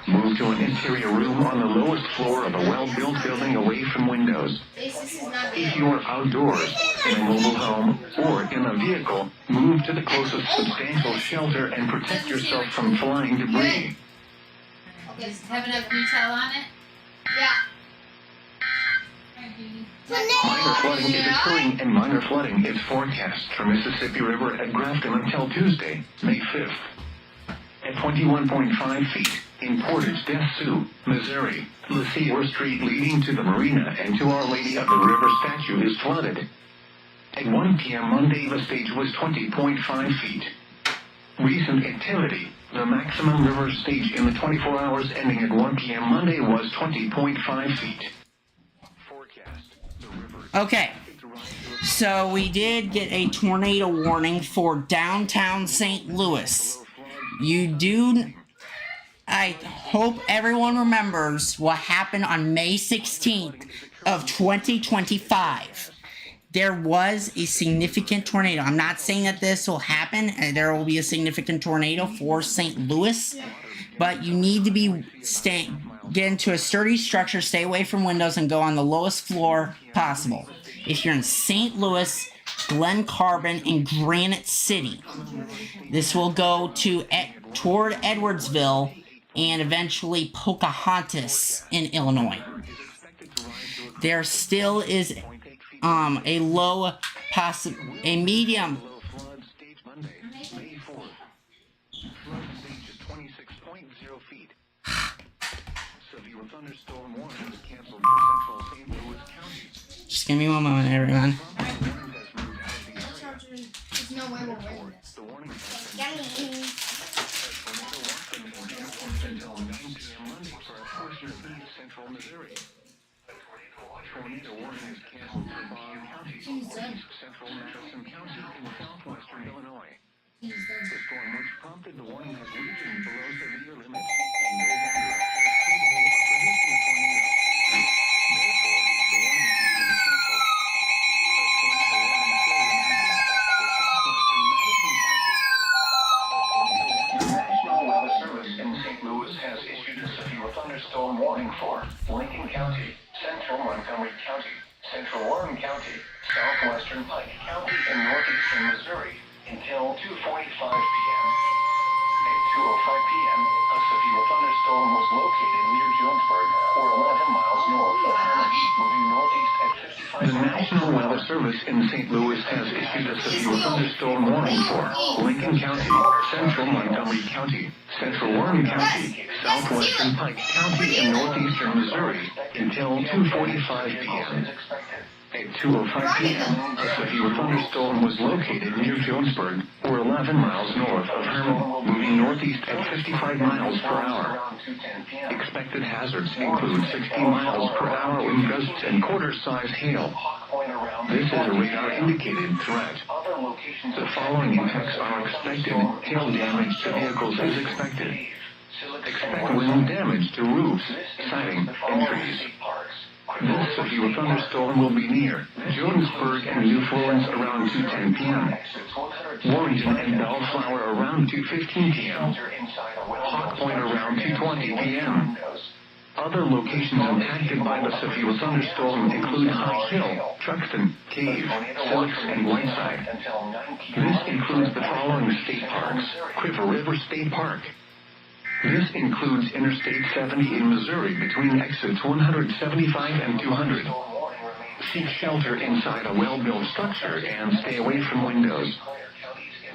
Move to an interior room on the lowest floor of a well-built building away from windows. If you are outdoors, in a mobile home, or in a vehicle, move to the closest substantial shelter and protect yourself from flying debris. Does it have enough detail on it? Minor flooding is occurring, and minor flooding is forecast from Mississippi River at Grafton until Tuesday, May 5th. At 21.5 feet, in Portage des Sioux, Missouri, LaCier Street leading to the marina and to Our Lady of the River statue is flooded. At 1 p.m. Monday, the stage was 20.5 feet. Recent activity: the maximum river stage in the 24 hours ending at 1 p.m. Monday was 20.5 feet. Okay, so we did get a tornado warning for downtown St. Louis. I hope everyone remembers what happened on May 16th of 2025. There was a significant tornado. I'm not saying that this will happen, and there will be a significant tornado for St. Louis, but you need to get into a sturdy structure, stay away from windows, and go on the lowest floor possible. If you're in St. Louis, Glen Carbon, and Granite City, this will go toward Edwardsville and eventually Pocahontas in Illinois. There still is a medium. Just give me one moment, everyone. There's no way we'll win this. Tornado warning is canceled for Bond County, central Madison County, in southwestern Illinois. The storm which prompted the warning has weakened below severe limits and no longer appears capable of producing a tornado. Therefore, the warning has been canceled. A tornado warning still remains for southwestern Madison County. The National Weather Service in St. Louis has issued a severe thunderstorm warning for Lincoln County, Central Montgomery County, Central Warren County, Southwestern Pike County, and Northeastern Missouri until 2:45 p.m. At 2:05 p.m., a severe thunderstorm was located near Jonesburg, or 11 miles north of Herman, moving northeast at 55 miles. The National Weather Service in St. Louis has issued a severe thunderstorm warning for Lincoln County, Central Montgomery County, Central Warren County, Southwestern Pike County, and Northeastern Missouri until 2:45 p.m. At 2:05 p.m., a severe thunderstorm was located near Jonesburg, or 11 miles north of Herman, moving northeast at 55 miles per hour. Expected hazards include 60 miles per hour wind gusts and quarter-size hail. This is a radar-indicated threat. The following impacts are expected. Hail damage to vehicles is expected. Expect wind damage to roofs, siding, and trees. This severe thunderstorm will be near Jonesburg and New Florence around 2:10 p.m. Warrington and Bellflower around 2:15 p.m. Hawk Point around 2:20 p.m. Other locations impacted by the severe thunderstorm include High Hill, Truxton, Cave, Silks, and Whiteside. This includes the following state parks: Criver River State Park. This includes Interstate 70 in Missouri between exits 175 and 200. Seek shelter inside a well-built structure and stay away from windows.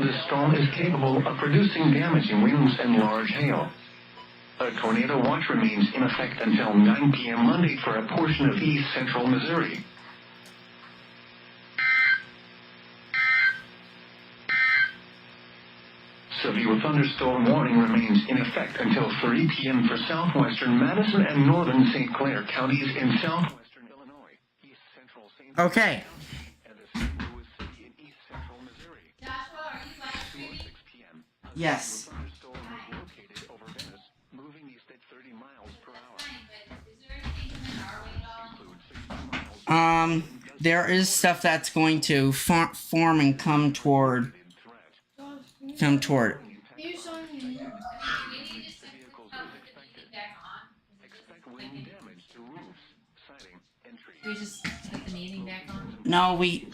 The storm is capable of producing damaging winds and large hail. A tornado watch remains in effect until 9 p.m. Monday for a portion of east central Missouri. Severe thunderstorm warning remains in effect until 3 p.m. for southwestern Madison and northern St. Clair counties in southwestern Illinois, east central St. Okay. and the St. Louis City in east central Missouri. Joshua, are you live streaming? 6 p.m. Yes. Thunderstorm is located over Venice, moving east at 30 miles per hour. Fine, but is there anything coming our way at all? Includes 60 miles There is stuff that's going to form and come toward. You saw me. We need to just put the meeting back on. expect wind damage to roofs, siding, and trees. We just put the meeting back on. No, we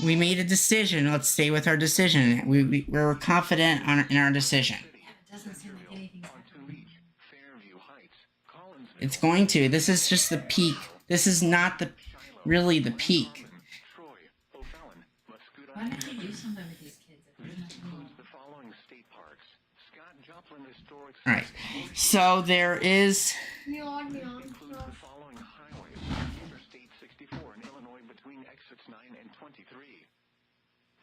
made a decision. Let's stay with our decision. We're confident in our decision. Yeah, it doesn't seem like anything's Pontoon Beach, Fairview Heights, Collinsville, It's going to. This is just the peak. This is not really the peak. Troy, O'Fallon, Muscoda. Why don't you do something with these kids? If they're not doing The following state parks: Scott Joplin Historic. All right. So there is. You log me on. Includes the following highways: Interstate 64 in Illinois between exits 9 and 23.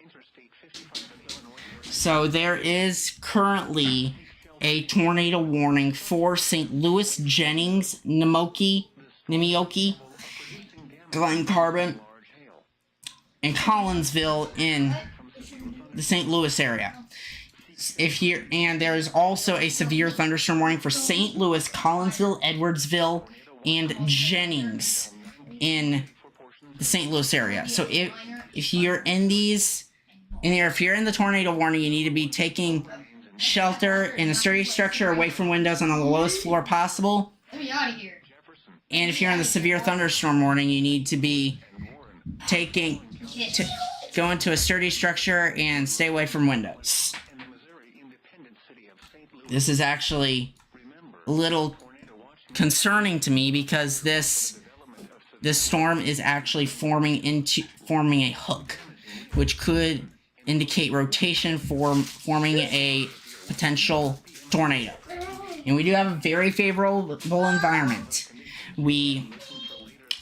Interstate 55 in Illinois. So there is currently a tornado warning for St. Louis, Jennings, Nimioki, Glen Carbon, Large hail. and Collinsville in the St. Louis area. And there is also a severe thunderstorm warning for St. Louis, Collinsville, Edwardsville, and Jennings in the St. Louis area. So if you're in if you're in the tornado warning, you need to be taking shelter in a sturdy structure away from windows on the lowest floor possible. Let me out of here. And if you're in the severe thunderstorm warning, you need to be go into a sturdy structure and stay away from windows. In the Missouri independent city of St. Louis. This is actually Remember, a little tornado watch concerning to me because this storm is actually forming a hook, which could indicate rotation forming a potential tornado. And we do have a very favorable environment. We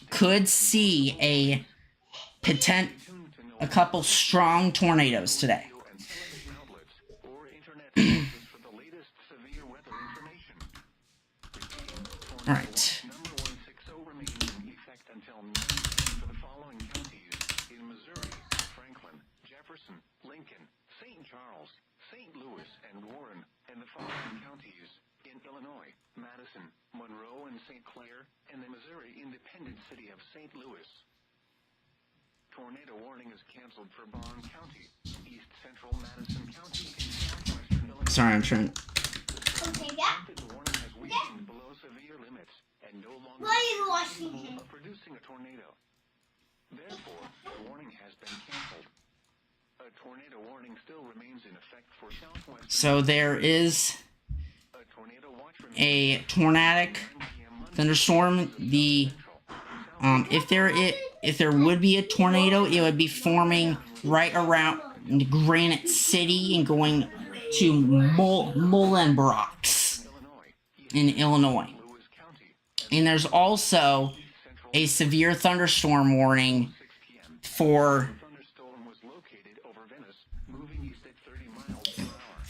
could see a couple strong tornadoes today. and television outlets or internet sources for the latest severe weather information. All right. Number 160 remains in effect until 9 p.m. for the following counties in Missouri: Franklin, Jefferson, Lincoln, St. Charles, St. Louis, and Warren, and the following counties in Illinois: Madison, Monroe, and St. Clair, and the Missouri independent city of St. Louis. Tornado warning is canceled for Bond County, east central Madison County, and southwestern Illinois. Sorry, I'm trying. Okay, yeah. The warning has weakened below severe limits and no longer Why are you watching capable him? of producing a tornado. Therefore, the warning has been canceled. A tornado warning still remains in effect for southwestern. So there is A tornado watch a remains tornadic 9 p.m. Monday. thunderstorm. If there would be a tornado, it would be forming right around Granite City and going to Muhlenbrock in Illinois. Lewis County, And there's also a severe thunderstorm warning 6 p.m. for Thunderstorm was located over Venice, moving east at 30 miles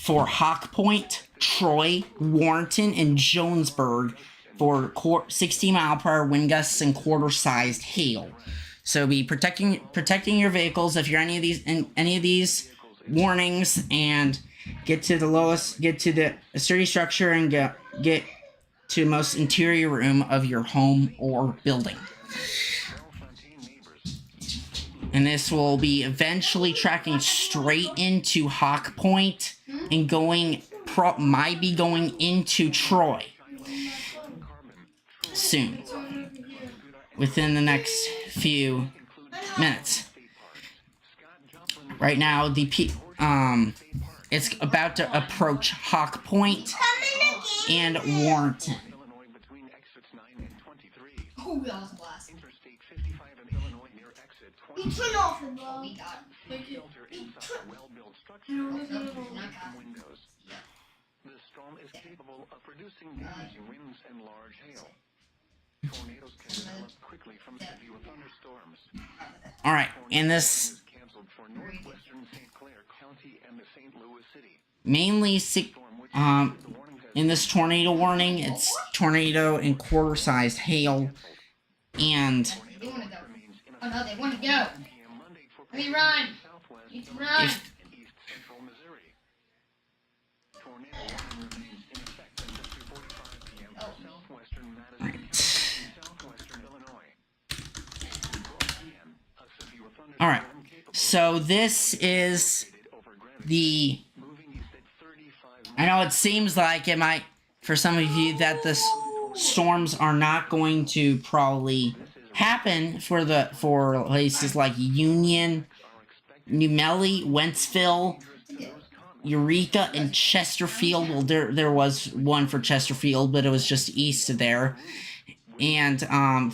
per hour. Hawk Point, Troy, Warrenton, and Jonesburg for 60-mile-per-hour wind gusts and quarter-sized hail. So be protecting your vehicles if you're any of these warnings, and get to the sturdy structure and get to the most interior room of your home or building. And this will be eventually tracking straight into Hawk Point and might be going into Troy soon, within the next few minutes. Right now, it's about to approach Hawk Point and Warrenton. Oh, that was a blast. You turn off the ball. We got it. The storm is capable of producing damaging winds and large hail. Tornadoes can develop quickly from severe thunderstorms. All right, and this Canceled for northwestern St. Clair County and the St. Louis City. mainly in this tornado warning, it's tornado and quarter-sized hail, and They want to go. Oh no, they want to go. Let me run. You can run. if East central Missouri. Tornado warning remains in effect until 2:45 p.m. for southwestern Madison southwestern Illinois. 12 p.m. A severe thunderstorm all right, so this is the. I know it seems like it might, for some of you, that the storms are not going to probably happen for places like Union, New Melly, Wentzville, Eureka, and Chesterfield. Well, there was one for Chesterfield, but it was just east of there. And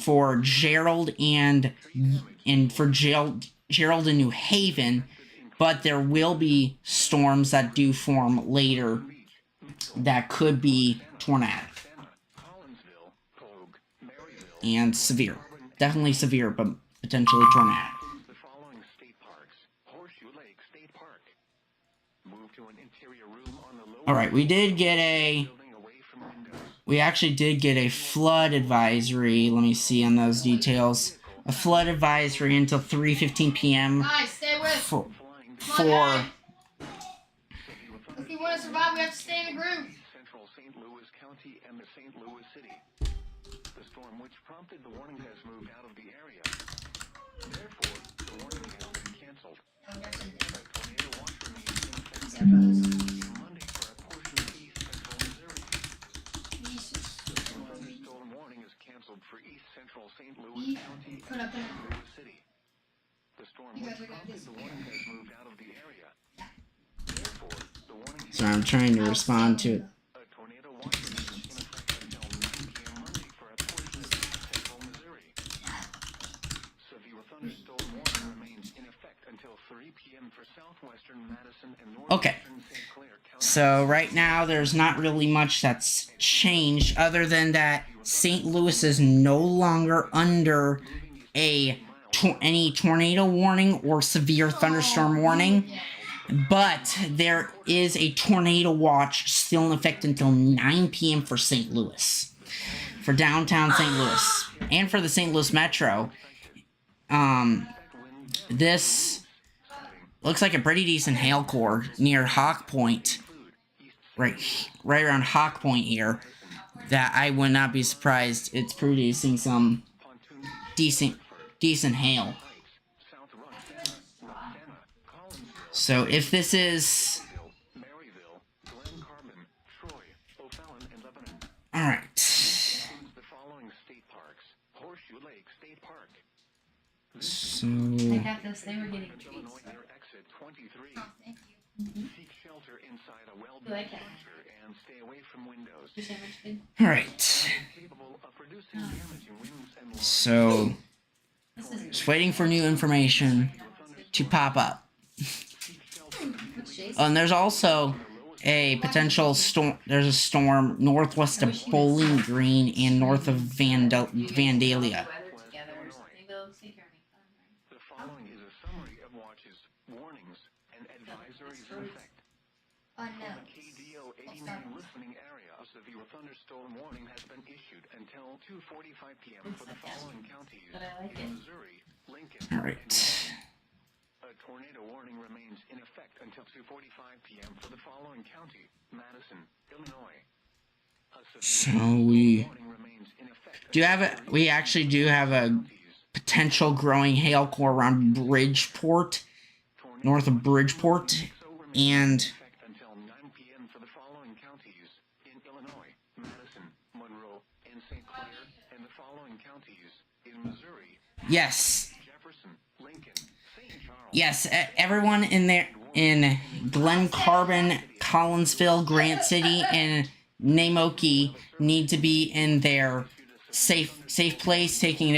for Gerald and for Gerald and New Haven, but there will be storms that do form later that could be tornadic and severe. Definitely severe, but potentially tornadic. The following state parks: Horseshoe Lake State Park. Move to an interior room on the lower All right, we actually did get a flood advisory. Let me see on those details. A flood advisory until 3:15 p.m. Guys, stay with. for If we want to survive, we have to stay in a group. Central St. Louis County and the St. Louis City. The storm which prompted the warning has moved out of the area. Therefore, the warning has been canceled. Tornado watch remains in effect until Monday for a portion of east central Missouri. The thunderstorm warning is canceled for east central St. Louis County and St. Louis City. The storm which prompted the warning has moved out of the area. Therefore, the warning has So I'm trying to respond to it. a tornado watch remains in effect until 9 p.m. Monday for a portion of east central Missouri. Severe thunderstorm warning remains in effect until 3 p.m. for southwestern Madison and Okay. northwestern St. Clair County. So right now, there's not really much that's changed other than that St. Louis is no longer under any tornado warning or severe thunderstorm warning, but there is a tornado watch still in effect until 9 p.m. for St. Louis, for downtown St. Louis, and for the St. Louis Metro. This looks like a pretty decent hail core near Hawk Point, right around Hawk Point here, that I would not be surprised it's producing some decent hail. So if this is all right, The following state parks: Horseshoe Lake State Park. so I got this. They were getting treats. Illinois near exit 23. Oh, thank you. Seek shelter inside a well-built You like it? structure and stay away from windows. Your sandwich good? all right, Capable of producing damaging winds and large so This is just waiting for new information to pop up. what's Jason? Oh, and there's also a potential storm. There's a storm northwest of Bowling Green and north of Vandalia. Weather together or something. They'll take care of me. The following is a summary of watches, warnings, and advisories in effect. No. KDO 89 listening area, a severe thunderstorm warning has been issued until 2:45 p.m. for the following counties: But I like it. Missouri, Lincoln, All right. A tornado warning remains in effect until 2:45 p.m. for the following county: Madison, Illinois. So we actually do have a potential growing hail core around Bridgeport, north of Bridgeport, and yes, everyone in Glen Carbon, Collinsville, Grant City, and Namoki need to be in their safe place, taking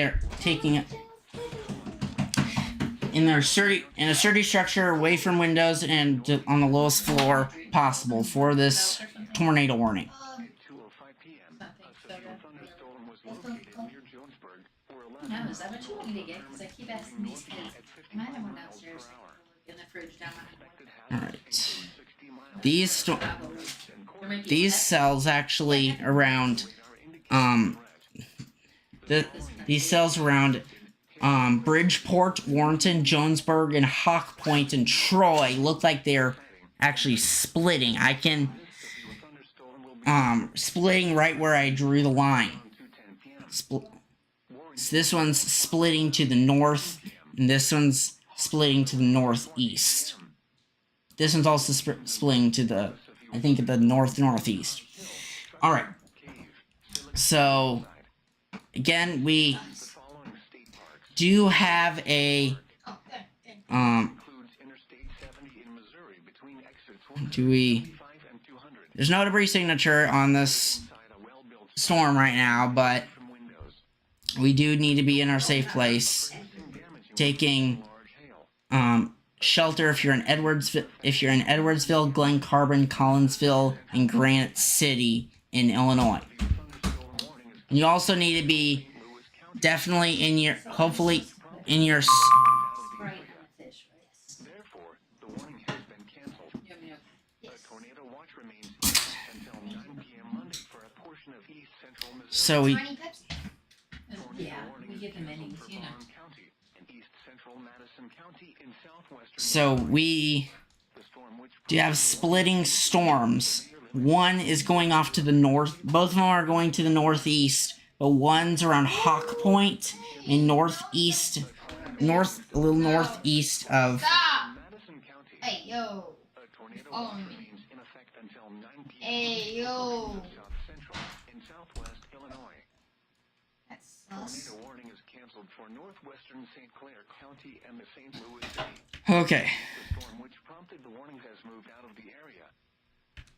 in a sturdy structure away from windows and on the lowest floor possible for this tornado warning. No, is that what you want me to get? Because I keep asking these kids. I might have one downstairs in the fridge down my hallway. Alright. These cells actually around these cells around Bridgeport, Warrenton, Jonesburg, and Hawk Point and Troy look like they're actually splitting. I can splitting right where I drew the line. So this one's splitting to the north, and this one's splitting to the northeast. This one's also splitting to the, I think, the northeast. Alright. So, again, we do have a, there's no debris signature on this storm right now, but we do need to be in our safe place, taking shelter if you're in Edwardsville, Glen Carbon, Collinsville, and Granite City in Illinois. And you also need to be definitely in your, hopefully in your so we get the minis, you know. So we do have splitting storms. One is going off to the north. Both of them are going to the northeast, but one's around Hawk Point and a little northeast of. Stop! Hey, yo. Follow me. Hey, yo. Okay.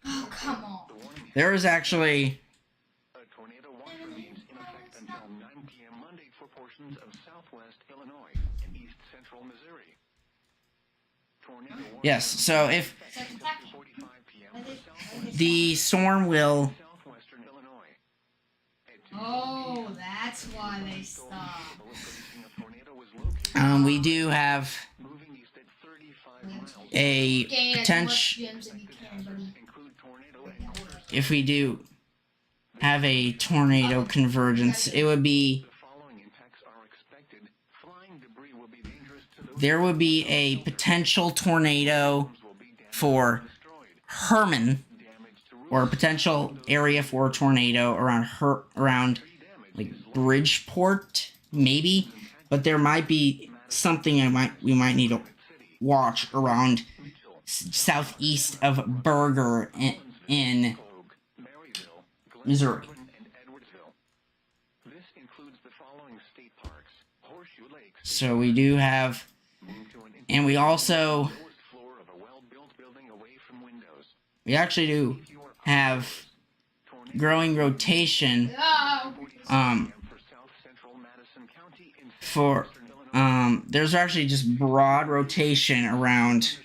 Oh, come on. There is actually a tornado watch remains in effect until 9 p.m. Monday for portions of southwest Illinois and east central Missouri. Yes, so if the storm will. Oh, that's why they stopped. We do have a potential. If we do have a tornado convergence, it would be. There would be a potential tornado for Herman, or a potential area for a tornado around like Bridgeport, maybe, but there might be something we might need to watch around southeast of Berger in Missouri. So we do have, and we also, we actually do have growing rotation for there's actually just broad rotation around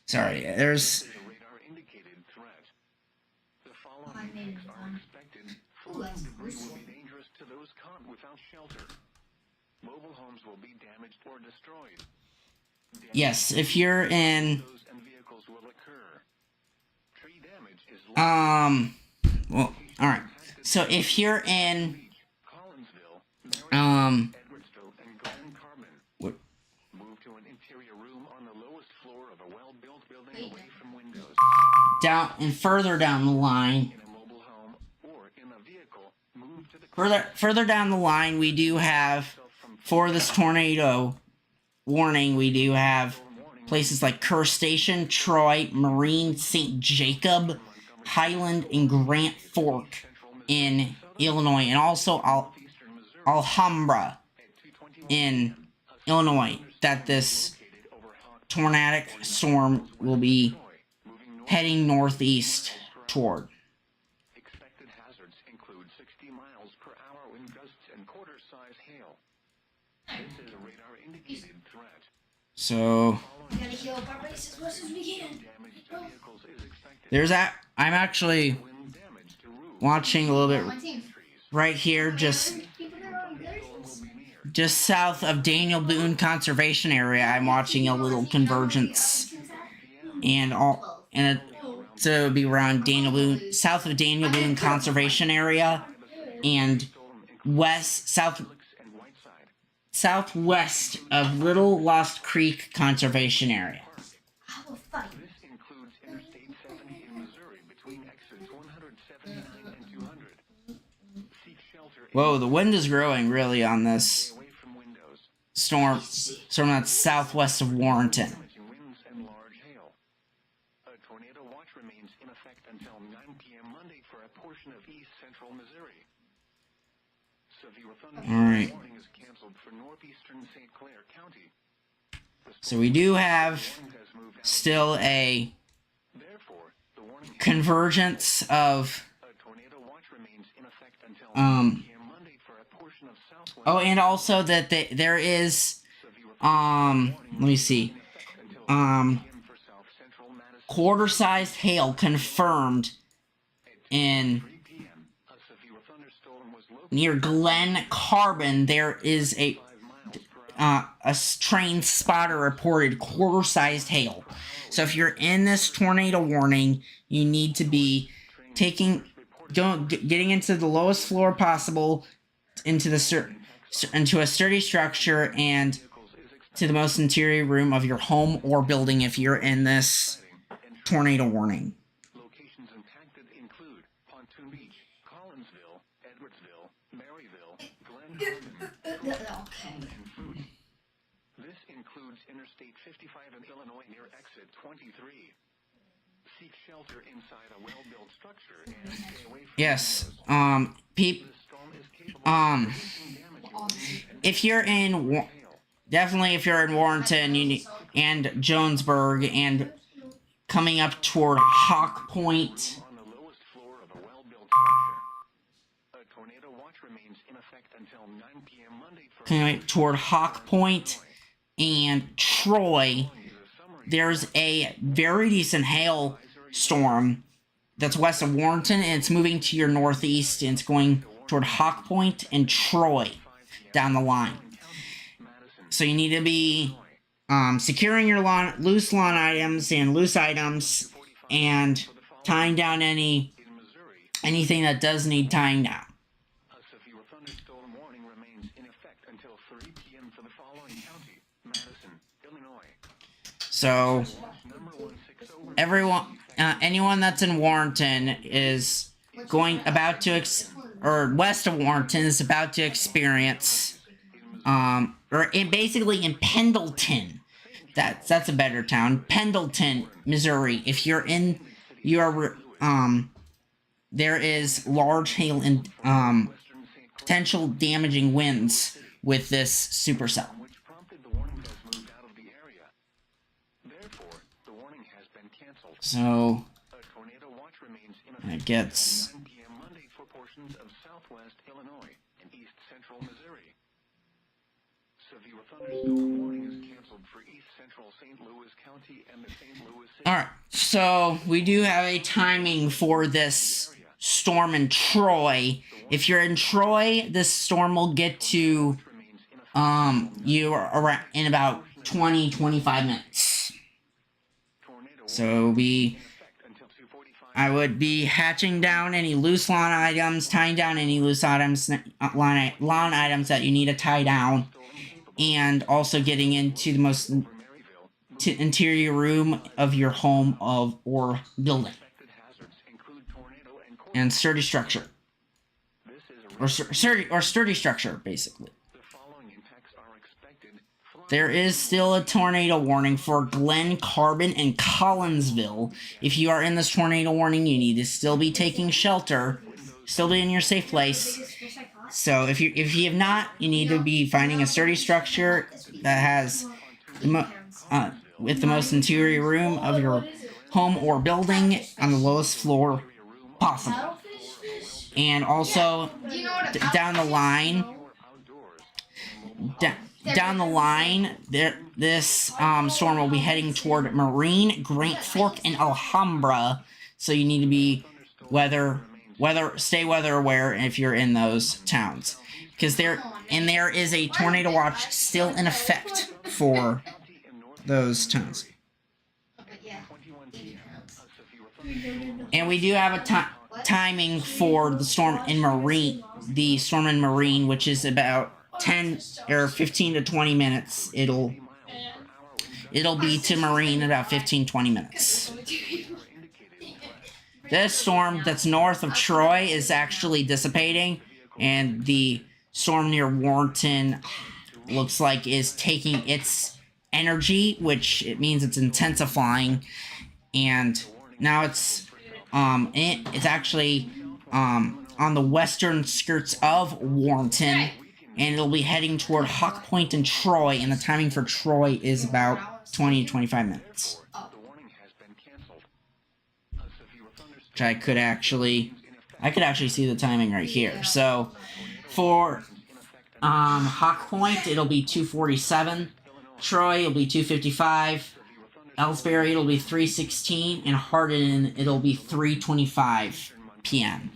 sorry, there's yes, if you're in well, alright. So if you're in further down the line. Further down the line, we do have, for this tornado warning, we do have places like Kerr Station, Troy, Marine, St. Jacob, Highland, and Grant Fork in Illinois, and also Alhambra in Illinois, that this tornadic storm will be heading northeast toward. Expected hazards include 60 miles per hour wind gusts and quarter-size hail. This is a radar-indicated threat. So We gotta heal up our base as much as we can. there's that. I'm actually watching a little bit right here, just south of Daniel Boone Conservation Area. I'm watching a little convergence, so it would be around Daniel Boone, south of Daniel Boone Conservation Area, and southwest of Little Lost Creek Conservation Area. I will fight. This includes Interstate 70 in Missouri between exits 179 and 200. Seek shelter. Whoa, the wind is growing really on this Away from windows. storm that's southwest of Warrenton. Damaging winds and large hail. A tornado watch remains in effect until 9 p.m. Monday for a portion of east central Missouri. Severe thunderstorm All right. warning is canceled for northeastern St. Clair County. So we do have still a Therefore, the warning convergence of a tornado watch remains in effect until 9 p.m. Monday for a portion of southwest. oh, and also that there is let me see, for south central Madison. quarter-sized hail confirmed in 3 p.m. A severe thunderstorm was located near Glen Carbon. There is a train spotter reported quarter-sized hail. So if you're in this tornado warning, you need to be getting into the lowest floor possible, into a sturdy structure, and to the most interior room of your home or building if you're in this tornado warning. Locations impacted include Pontoon Beach, Collinsville, Edwardsville, Maryville, Glen Harbin, Okay. and Fruit. This includes Interstate 55 in Illinois near exit 23. Seek shelter inside a well-built structure and stay away from Yes, the storm is capable if you're in, definitely if you're in Warrenton and Jonesburg and coming up toward Hawk Point, on the lowest floor of a well-built structure. A tornado watch remains in effect until 9 p.m. Monday for coming up toward Hawk Point and Troy, there's a very decent hail storm that's west of Warrenton, and it's moving to your northeast, and it's going toward Hawk Point and Troy down the line. So you need to be securing your loose lawn items and loose items, and tying down anything that does need tying down. a severe thunderstorm warning remains in effect until 3 p.m. for the following county: Madison, Illinois. So Number 160 anyone that's in Warrenton is west of Warrenton is about to experience, basically in Pendleton. That's a better town. Pendleton, Missouri. If you're in there is large hail and potential damaging winds with this supercell. which prompted the warning has moved out of the area. Therefore, the warning has been canceled. So A tornado watch remains in effect it gets until 9 p.m. Monday for portions of southwest Illinois and east central Missouri. Severe thunderstorm warning is canceled for east central St. Louis County and the St. Louis City. all right. So we do have a timing for this storm in Troy. If you're in Troy, this storm will get to Remains in effect. you are around in about 20-25 minutes. Tornado So effect until 2:45. I would be hatching down any loose lawn items, tying down any loose items, lawn items that you need to tie down, and also getting into the most interior room of your home or building. and sturdy structure. Or sturdy structure, basically. There is still a tornado warning for Glen, Carbon, and Collinsville. If you are in this tornado warning, you need to still be taking shelter, still be in your safe place. So if you have not, you need to be finding a sturdy structure that has with the most interior room of your home or building on the lowest floor possible. And also down the line. Down the line, this storm will be heading toward Marine, Great Fork, and Alhambra. So you need to be stay weather aware if you're in those towns, because there is a tornado watch still in effect for those towns. And we do have a timing for the storm in Marine. The storm in Marine, which is about 10 or 15 to 20 minutes. It'll be to Marine in about 15-20 minutes. This storm that's north of Troy is actually dissipating, and the storm near Warrenton looks like is taking its energy, which it means it's intensifying, and now it's actually on the western skirts of Warrenton. And it'll be heading toward Hawk Point and Troy, and the timing for Troy is about 20 to 25 minutes. Which I could actually see the timing right here. So, for Hawk Point, it'll be 2:47. Troy, it'll be 2:55. Ellsbury, it'll be 3:16. And Hardin, it'll be 3:25 p.m.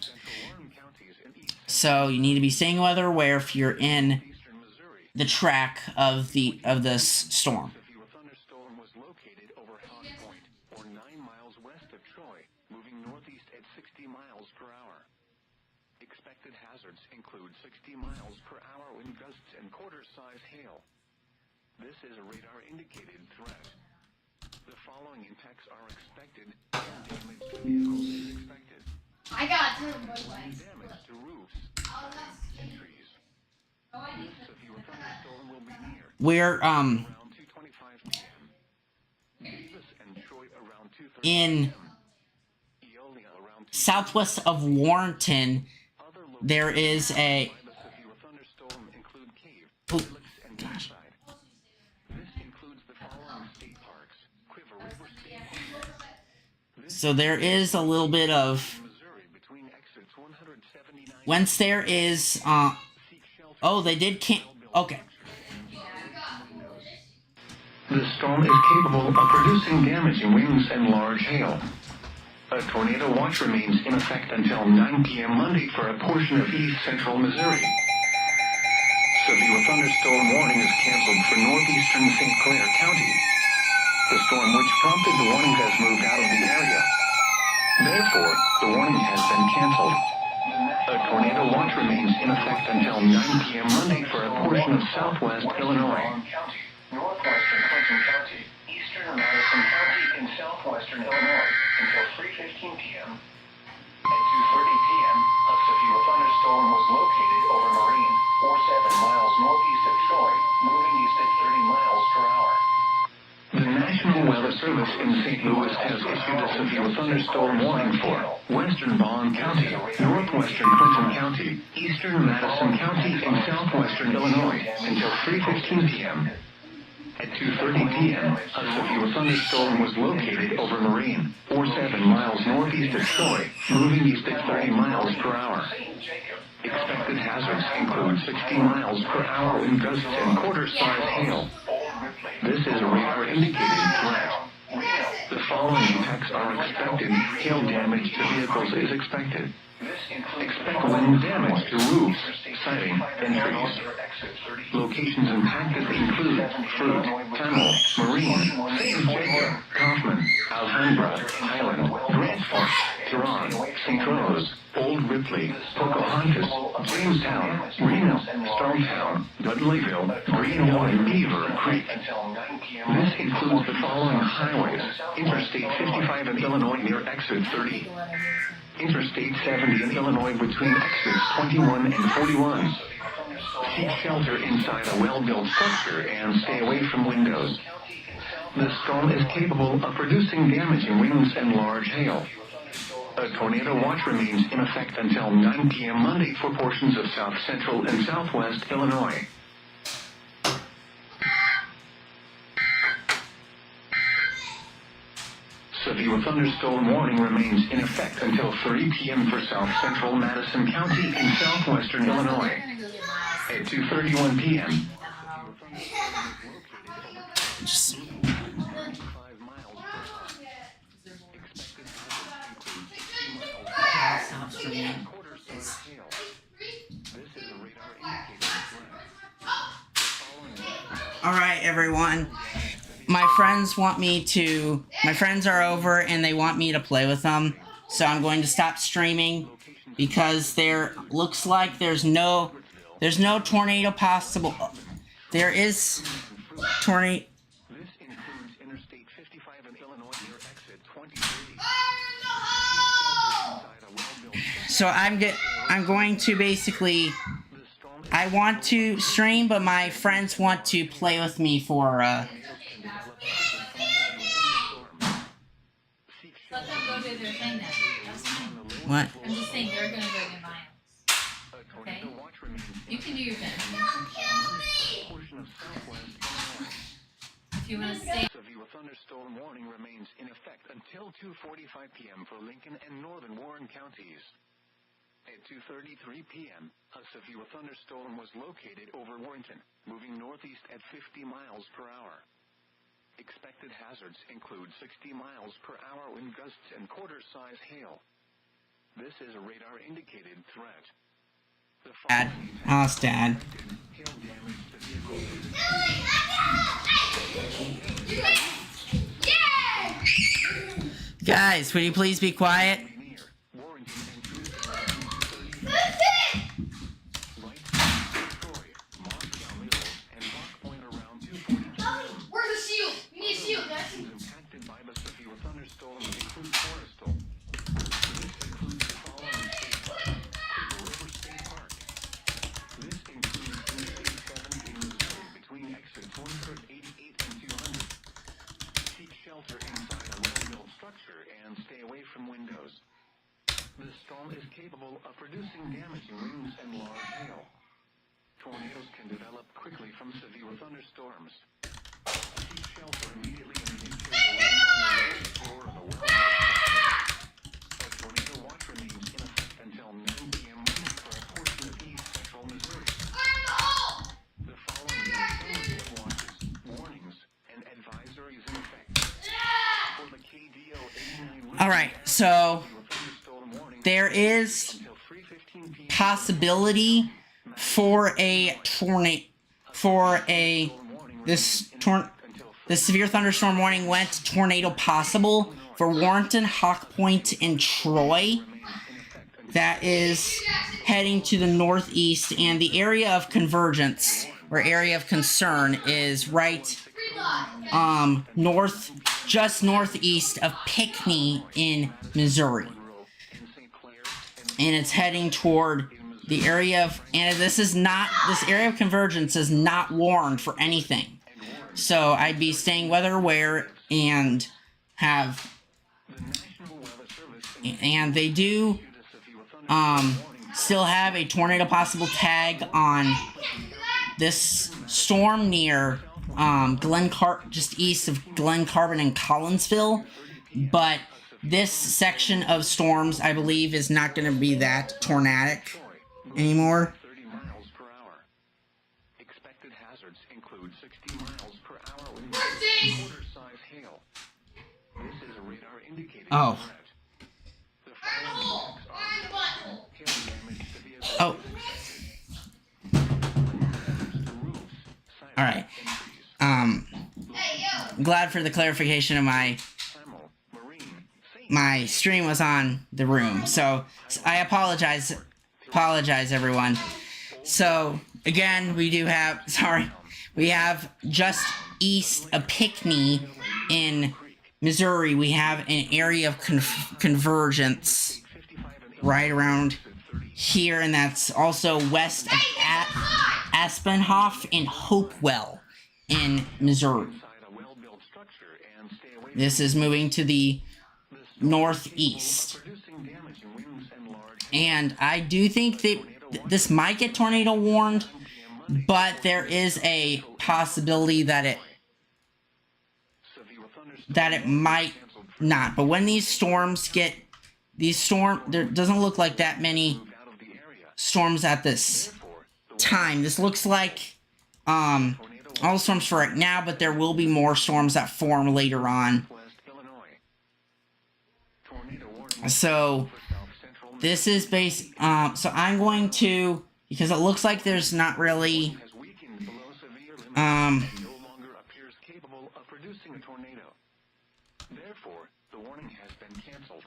So you need to be staying weather aware if you're in the track of this storm. Expected hazards include 60 miles per hour wind gusts and quarter-size hail. This is a radar-indicated threat. The following impacts are expected. Damage to vehicles is expected. I got two, by the way. Damage to roofs and trees. Severe thunderstorm will be near. We're Around 2:25 p.m. Davis and Troy around 2:30 in Eolia around southwest of Warrenton. There is a gosh. So there is a little bit of once there is oh, they did okay. The storm is capable of producing damaging winds and large hail. A tornado watch remains in effect until 9 p.m. Monday for a portion of east-central Missouri. Severe thunderstorm warning is canceled for northeastern St. Clair County. The storm which prompted the warning has moved out of the area. Therefore, the warning has been canceled. A tornado watch remains in effect until 9 p.m. Monday for a portion of southwest Illinois. Northwestern Clinton County, eastern Madison County, and southwestern Illinois until 3:15 p.m. At 2:30 p.m., a severe thunderstorm was located over Marine, or 7 miles northeast of Troy, moving east at 30 miles per hour. The National Weather Service in St. Louis has issued a severe thunderstorm warning for western Bond County, northwestern Clinton County, eastern Madison County, and southwestern Illinois until 3:15 p.m. At 2:30 p.m., a severe thunderstorm was located over Marine, or 7 miles northeast of Troy, moving east at 30 miles per hour. Expected hazards include 60 miles per hour wind gusts and quarter-size hail. This is a radar-indicated threat. The following impacts are expected. Hail damage to vehicles is expected. Expect wind damage to roofs, siding, and trees. Locations impacted include Fruit, Tamil, Marine, St. Jacob, Kaufman, Alhambra, Highland, Grand Forks, Tehran, St. Rose, Old Ripley, Pocahontas, Jamestown, Reno, Startown, Dudleyville, Greenwood, and Beaver Creek. This includes the following highways: Interstate 55 in Illinois near exit 30. Interstate 70 in Illinois between exits 21 and 41. Seek shelter inside a well-built structure and stay away from windows. The storm is capable of producing damaging winds and large hail. A tornado watch remains in effect until 9 p.m. Monday for portions of south central and southwest Illinois. Severe thunderstorm warning remains in effect until 3 p.m. for south central Madison County in southwestern Illinois. At 2:31 p.m. Alright, everyone. My friends are over and they want me to play with them. So I'm going to stop streaming because there looks like there's no tornado possible. There is tornado. This includes Interstate 55 in Illinois near exit 23. So I'm going to basically, I want to stream, but my friends want to play with me for Let them go do their thing then. That's fine. what? I'm just saying they're gonna go get violence. Okay? You can do your thing. If you wanna stay. Severe thunderstorm warning remains in effect until 2:45 p.m. for Lincoln and northern Warren counties. At 2:33 p.m., a severe thunderstorm was located over Warrenton, moving northeast at 50 miles per hour. Expected hazards include 60 miles per hour wind gusts and quarter-size hail. This is a radar-indicated threat. Dad. Oh, it's Dad. Hail damage to vehicles. Guys, would you please be quiet? The storm is capable of producing damaging winds and large hail. Tornadoes can develop quickly from severe thunderstorms. Seek shelter immediately in the interior room on the floor of a well-built structure. A tornado watch remains in effect until 9 p.m. Monday for a portion of east central Missouri. The following are tornado watches, warnings, and advisories in effect. For the KDO 89. Alright, so there is possibility for a tornado, this severe thunderstorm warning went to tornado possible for Warrenton, Hawk Point, and Troy. That is heading to the northeast, and the area of convergence, or area of concern, is right just northeast of Pinckney in Missouri. And it's heading toward the area of, and this area of convergence is not warned for anything. So I'd be staying weather aware and they do still have a tornado possible tag on this storm near just east of Glen Carbon and Collinsville, but this section of storms, I believe, is not going to be that tornadic anymore. 30 miles per hour. Expected hazards include 60 miles per hour wind and quarter-size hail. This is a radar-indicated Oh. threat. The following effects are hail damage to vehicles. Oh. All right. Glad for the clarification of my stream was on the room. So I apologize, everyone. So again, we have just east of Pinckney in Missouri. We have an area of convergence right around here, and that's also west of Aspenhoff and Hopewell in Missouri. This is moving to the northeast. And I do think that this might get tornado warned, but there is a possibility that it might not. But when these storms there doesn't look like that many storms at this time. This looks like all the storms for right now, but there will be more storms that form later on. So this is so I'm going to, because it looks like there's not really Therefore, the warning has been canceled.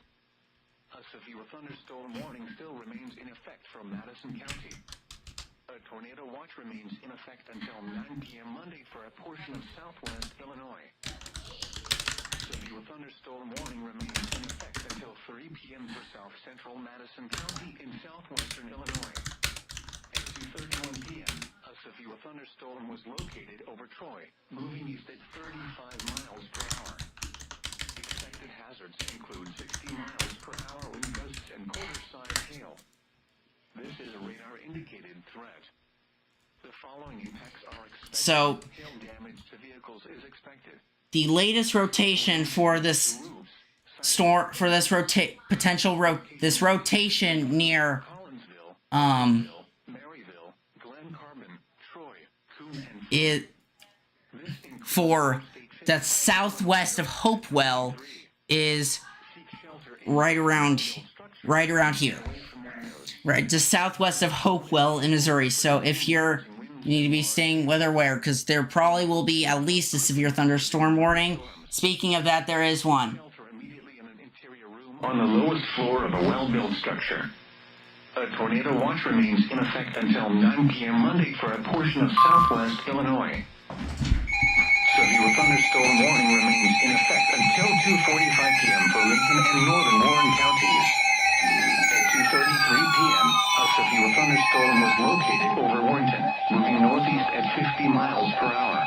A severe thunderstorm warning still remains in effect from Madison County. A tornado watch remains in effect until 9 p.m. Monday for a portion of southwest Illinois. Severe thunderstorm warning remains in effect until 3 p.m. for south central Madison County in southwestern Illinois. At 2:31 p.m., a severe thunderstorm was located over Troy, moving east at 35 miles per hour. Expected hazards include 60 miles per hour wind gusts and quarter-sized hail. This is a radar-indicated threat. The following impacts are expected. So, Hail damage to vehicles is expected. The latest rotation for this storm, for this this rotation near Maryville, Glen Carbon, Troy, Coon, and for the southwest of Hopewell is right around here. Right, just southwest of Hopewell in Missouri. So if you need to be staying weather aware, because there probably will be at least a severe thunderstorm warning. Speaking of that, there is one. On the lowest floor of a well-built structure. A tornado watch remains in effect until 9 p.m. Monday for a portion of southwest Illinois. Severe thunderstorm warning remains in effect until 2:45 p.m. for Lincoln and northern Warren counties. At 2:33 p.m., a severe thunderstorm was located over Warrenton, moving northeast at 50 miles per hour.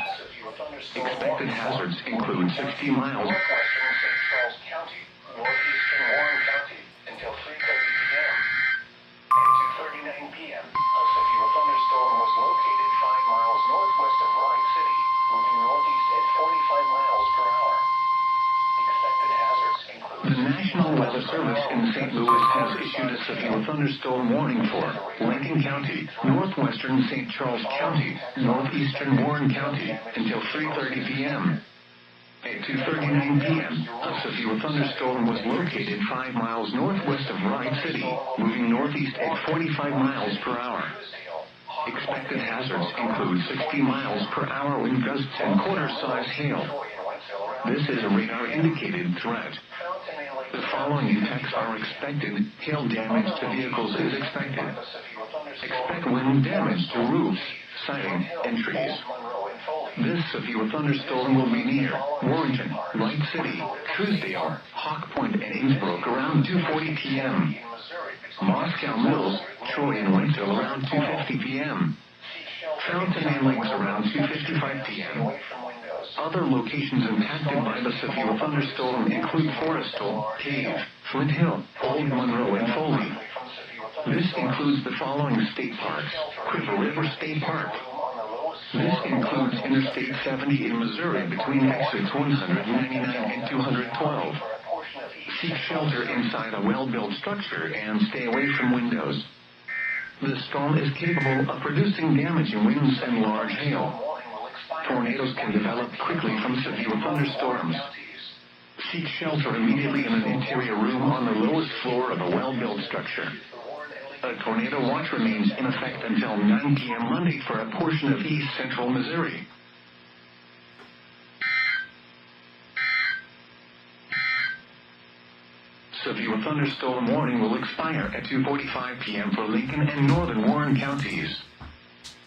Expected hazards include 60 miles northwestern St. Charles County, northeastern Warren County, until 3:30 p.m. At 2:39 p.m., a severe thunderstorm was located 5 miles northwest of Wright City, moving northeast at 45 miles per hour. Expected hazards include... The National Weather Service in St. Louis has issued a severe thunderstorm warning for Lincoln County, northwestern St. Charles County, northeastern Warren County, until 3:30 p.m. At 2:39 p.m., a severe thunderstorm was located 5 miles northwest of Wright City, moving northeast at 45 miles per hour. Expected hazards include 60 miles per hour wind gusts and quarter-sized hail. This is a radar-indicated threat. The following impacts are expected. Hail damage to vehicles is expected. Expect wind damage to roofs, siding, and trees. This severe thunderstorm will be near Warrenton, Wright City, Truesdale, Hawk Point, and Innsbrook around 2:40 p.m. Moscow Mills, Troy, and Whiteville around 2:50 p.m. Fountain and Lakes around 2:55 p.m. Other locations impacted by the severe thunderstorm include Forestal, Cave, Flint Hill, Old Monroe, and Foley. This includes the following state parks: Quiver River State Park. This includes Interstate 70 in Missouri between exits 199 and 212. Seek shelter inside a well-built structure and stay away from windows. The storm is capable of producing damaging winds and large hail. Tornadoes can develop quickly from severe thunderstorms. Seek shelter immediately in an interior room on the lowest floor of a well-built structure. A tornado watch remains in effect until 9 p.m. Monday for a portion of east central Missouri. Severe thunderstorm warning will expire at 2:45 p.m. for Lincoln and northern Warren counties.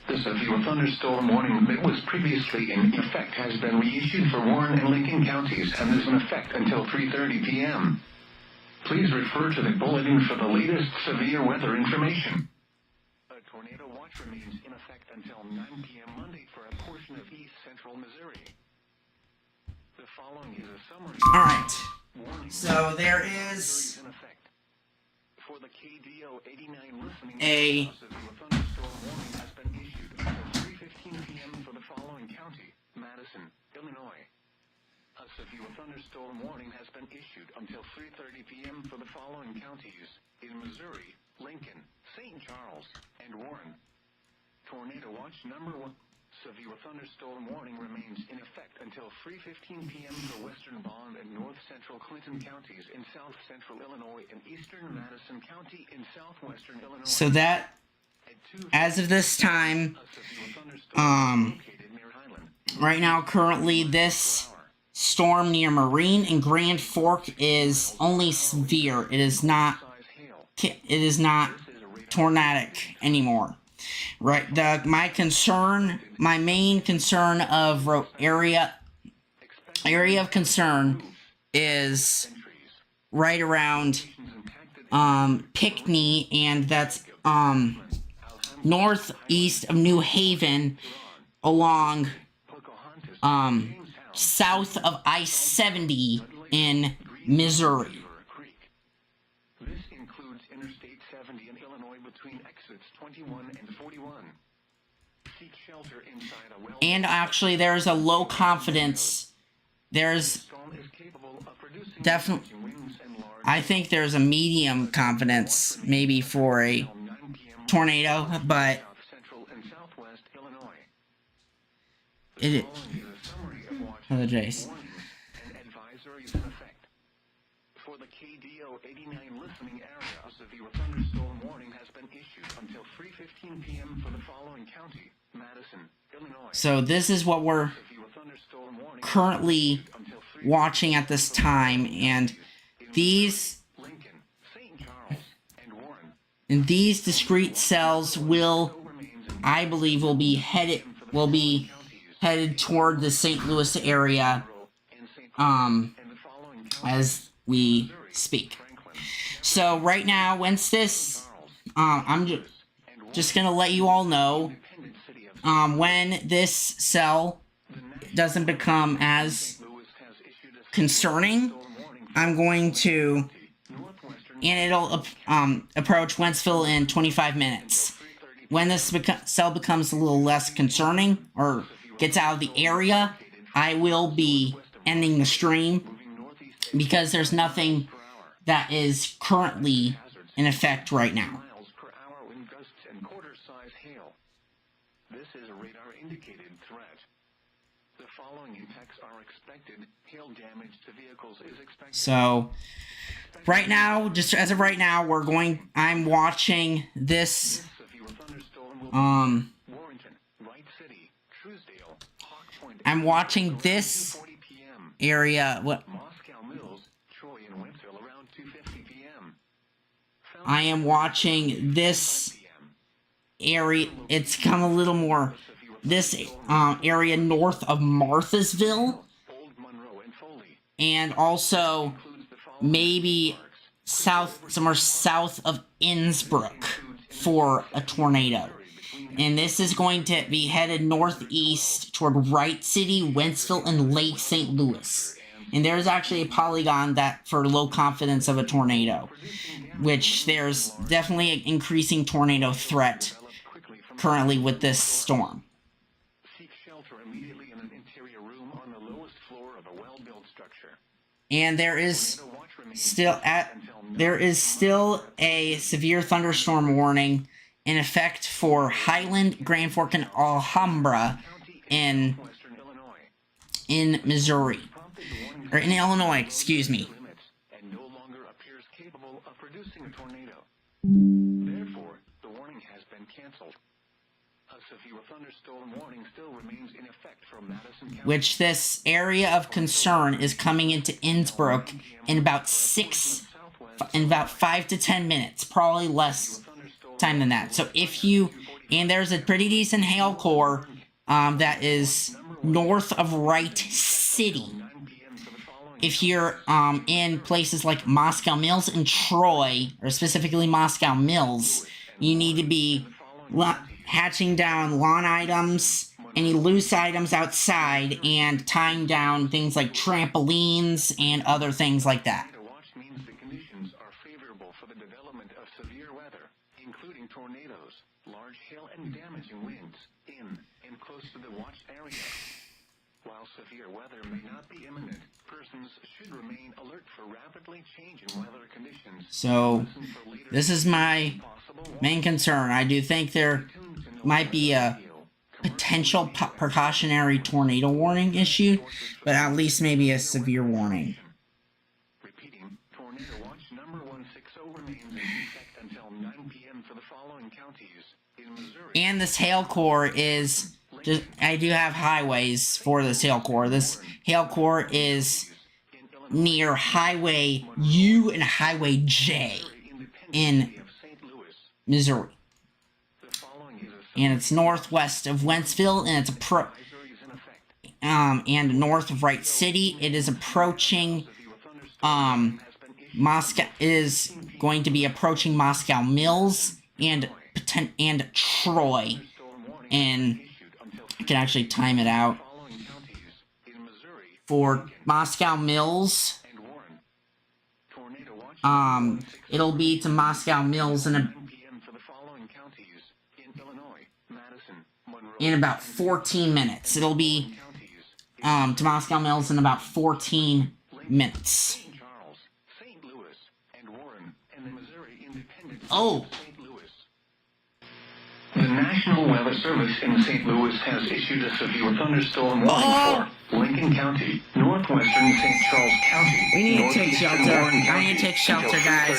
The severe thunderstorm warning that was previously in effect has been reissued for Warren and Lincoln counties and is in effect until 3:30 p.m. Please refer to the bulletin for the latest severe weather information. A tornado watch remains in effect until 9 p.m. Monday for a portion of east central Missouri. The following is a summary. All right. So there is for the KDO 89 listening a severe thunderstorm warning has been issued until 3:15 p.m. for the following county: Madison, Illinois. A severe thunderstorm warning has been issued until 3:30 p.m. for the following counties in Missouri: Lincoln, St. Charles, and Warren. Tornado watch number 1. Severe thunderstorm warning remains in effect until 3:15 p.m. for western Bond and north central Clinton counties in south central Illinois and eastern Madison County in southwestern Illinois. so that as of this time, right now, currently, this storm near Marine and Grand Fork is only severe. It is not tornadic anymore. Right. My main concern of area of concern is right around Pinckney, and that's northeast of New Haven, along south of I-70 in Missouri. This includes Interstate 70 in Illinois between exits 21 and 41. Seek shelter inside a well. And actually, there's a low confidence. There's definitely, I think there's a medium confidence maybe for a tornado, but it. Oh, Jace. Advisories in effect. For the KDO 89 listening area, a severe thunderstorm warning has been issued until 3:15 p.m. for the following county: Madison, Illinois. So this is what we're currently watching at this time, and these discrete cells will, I believe, will be headed toward the St. Louis area as we speak. So right now, once this, I'm just gonna let you all know, when this cell doesn't become as concerning, I'm going to, and it'll approach Wentzville in 25 minutes. When this cell becomes a little less concerning, or gets out of the area, I will be ending the stream, because there's nothing that is currently in effect right now. This is a radar indicated threat. The following impacts are expected. Hail damage to vehicles is expected. So right now, just as of right now, I'm watching this I'm watching this area. I am watching this area. It's come a little more. This area north of Marthasville, and also maybe somewhere south of Innsbruck for a tornado. And this is going to be headed northeast toward Wright City, Wentzville, and Lake St. Louis. And there's actually a polygon that for low confidence of a tornado, which there's definitely an increasing tornado threat currently with this storm. And there is still a severe thunderstorm warning in effect for Highland, Grand Fork, and Alhambra in Missouri. Or in Illinois, excuse me. And no longer appears capable of producing a tornado. Therefore, the warning has been canceled. A severe thunderstorm warning still remains in effect from Madison County. Which this area of concern is coming into Innsbruck in about 6 in about 5 to 10 minutes, probably less time than that. So if you, and there's a pretty decent hail core that is north of Wright City. If you're in places like Moscow Mills and Troy, or specifically Moscow Mills, you need to be hatching down lawn items, any loose items outside, and tying down things like trampolines and other things like that. Means the conditions are favorable for the development of severe weather, including tornadoes, large hail, and damaging winds in and close to the watched area. While severe weather may not be imminent, persons should remain alert for rapidly changing weather conditions. So, this is my main concern. I do think there might be a potential precautionary tornado warning issued, but at least maybe a severe warning. Repeating, tornado watch number 160 remains in effect until 9 p.m. for the following counties in Missouri. And this hail core is just, I do have highways for this hail core. This hail core is near Highway U and Highway J in Missouri. And it's northwest of Wentzville, and it's and north of Wright City. It is approaching Moscow. Is going to be approaching Moscow Mills and Troy, and I can actually time it out. For Moscow Mills, it'll be to Moscow Mills in about 14 minutes. It'll be to Moscow Mills in about 14 minutes. Oh! The National Weather Service in St. Louis has issued a severe thunderstorm warning for Lincoln County, northwestern St. Charles County. We need to take shelter. I need to take shelter, guys. At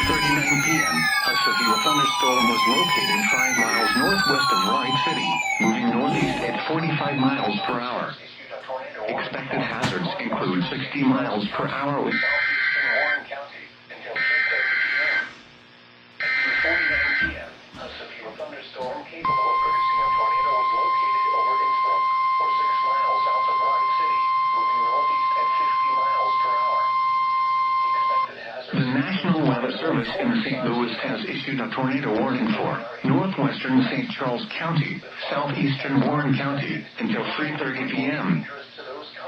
2:39 p.m., a severe thunderstorm was located 5 miles northwest of Wright City, moving northeast at 45 miles per hour. Expected hazards include 60 miles per hour with Service in St. Louis has issued a tornado warning for northwestern St. Charles County, southeastern Warren County until 3:30 p.m.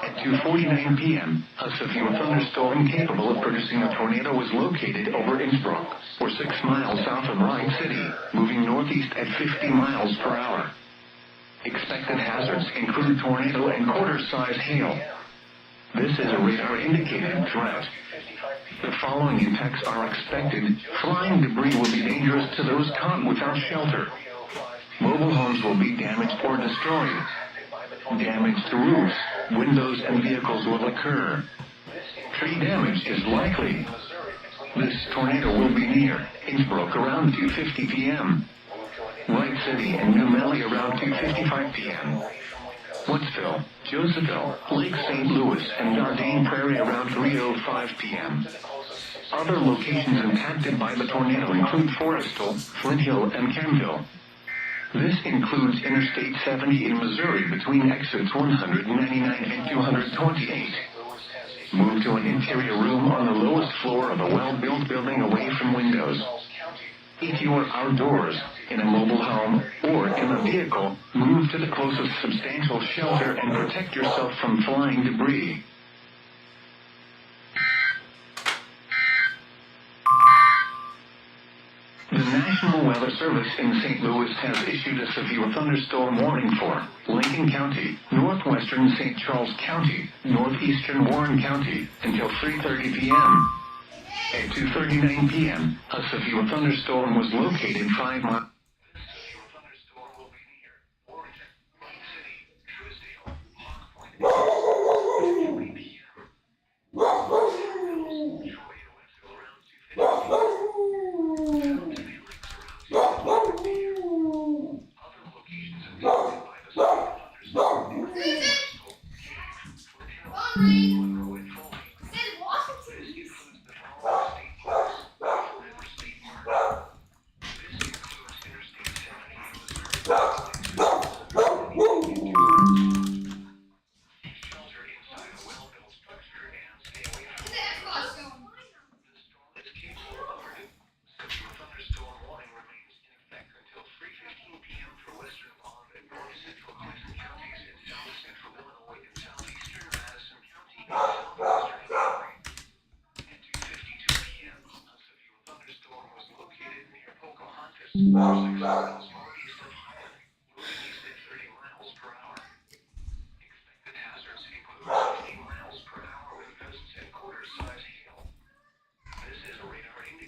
At 2:49 p.m., a severe thunderstorm capable of producing a tornado was located over Innsbruck, or 6 miles south of Wright City, moving northeast at 50 miles per hour. Expected hazards include tornado and quarter-size hail. This is a radar-indicated threat. The following impacts are expected. Flying debris will be dangerous to those caught without shelter. Mobile homes will be damaged or destroyed. Damage to roofs, windows, and vehicles will occur. Tree damage is likely. This tornado will be near Innsbruck around 2:50 p.m. Wright City and New Melle around 2:55 p.m. Woodsville, Josephville, Lake St. Louis, and Garden Prairie around 3:05 p.m. Other locations impacted by the tornado include Forestville, Flint Hill, and Camville. This includes Interstate 70 in Missouri between exits 199 and 228. Move to an interior room on the lowest floor of a well-built building away from windows. If you are outdoors, in a mobile home, or in a vehicle, move to the closest substantial shelter and protect yourself from flying debris. The National Weather Service in St. Louis has issued a severe thunderstorm warning for Lincoln County, northwestern St. Charles County, northeastern Warren County until 3:30 p.m. At 2:39 p.m., a severe thunderstorm was located 5 miles.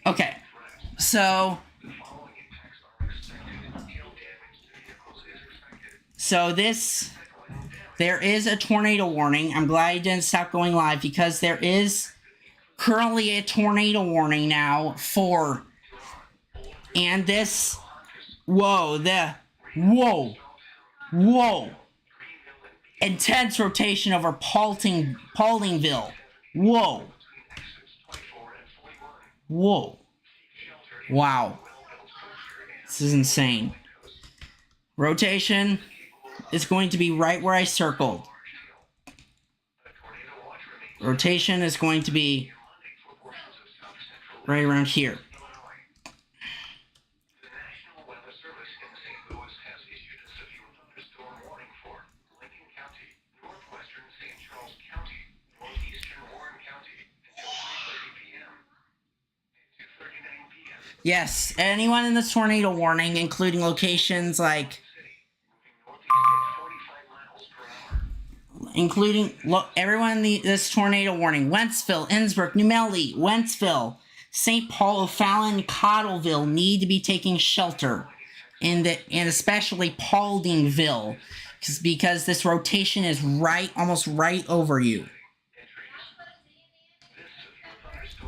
Okay, so there is a tornado warning. I'm glad I didn't stop going live because there is currently a tornado warning now for, and this, whoa, intense rotation over Pauldingville. Whoa. Wow. This is insane. Rotation is going to be right where I circled. Rotation is going to be right around here. Yes, anyone in this tornado warning, including locations like, everyone in this tornado warning: Wentzville, Innsbruck, New Melly, Wentzville, St. Paul, O'Fallon, Cottleville need to be taking shelter, and especially Pauldingville, because this rotation is almost right over you.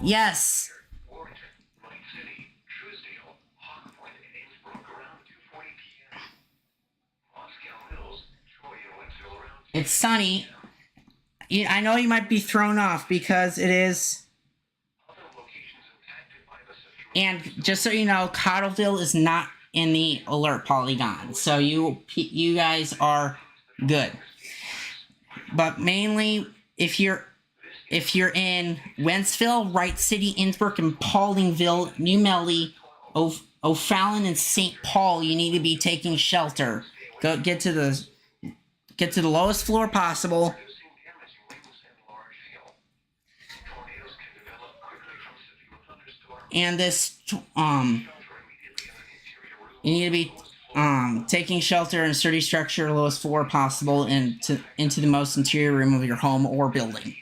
Yes. It's sunny. I know you might be thrown off because it is. And just so you know, Cottleville is not in the alert polygon, so you guys are good. But mainly, if you're in Wentzville, Wright City, Innsbruck, and Pauldingville, New Melly, O'Fallon, and St. Paul, you need to be taking shelter. Go get to the lowest floor possible. And this, you need to be taking shelter in a sturdy structure, lowest floor possible, into the most interior room of your home or building.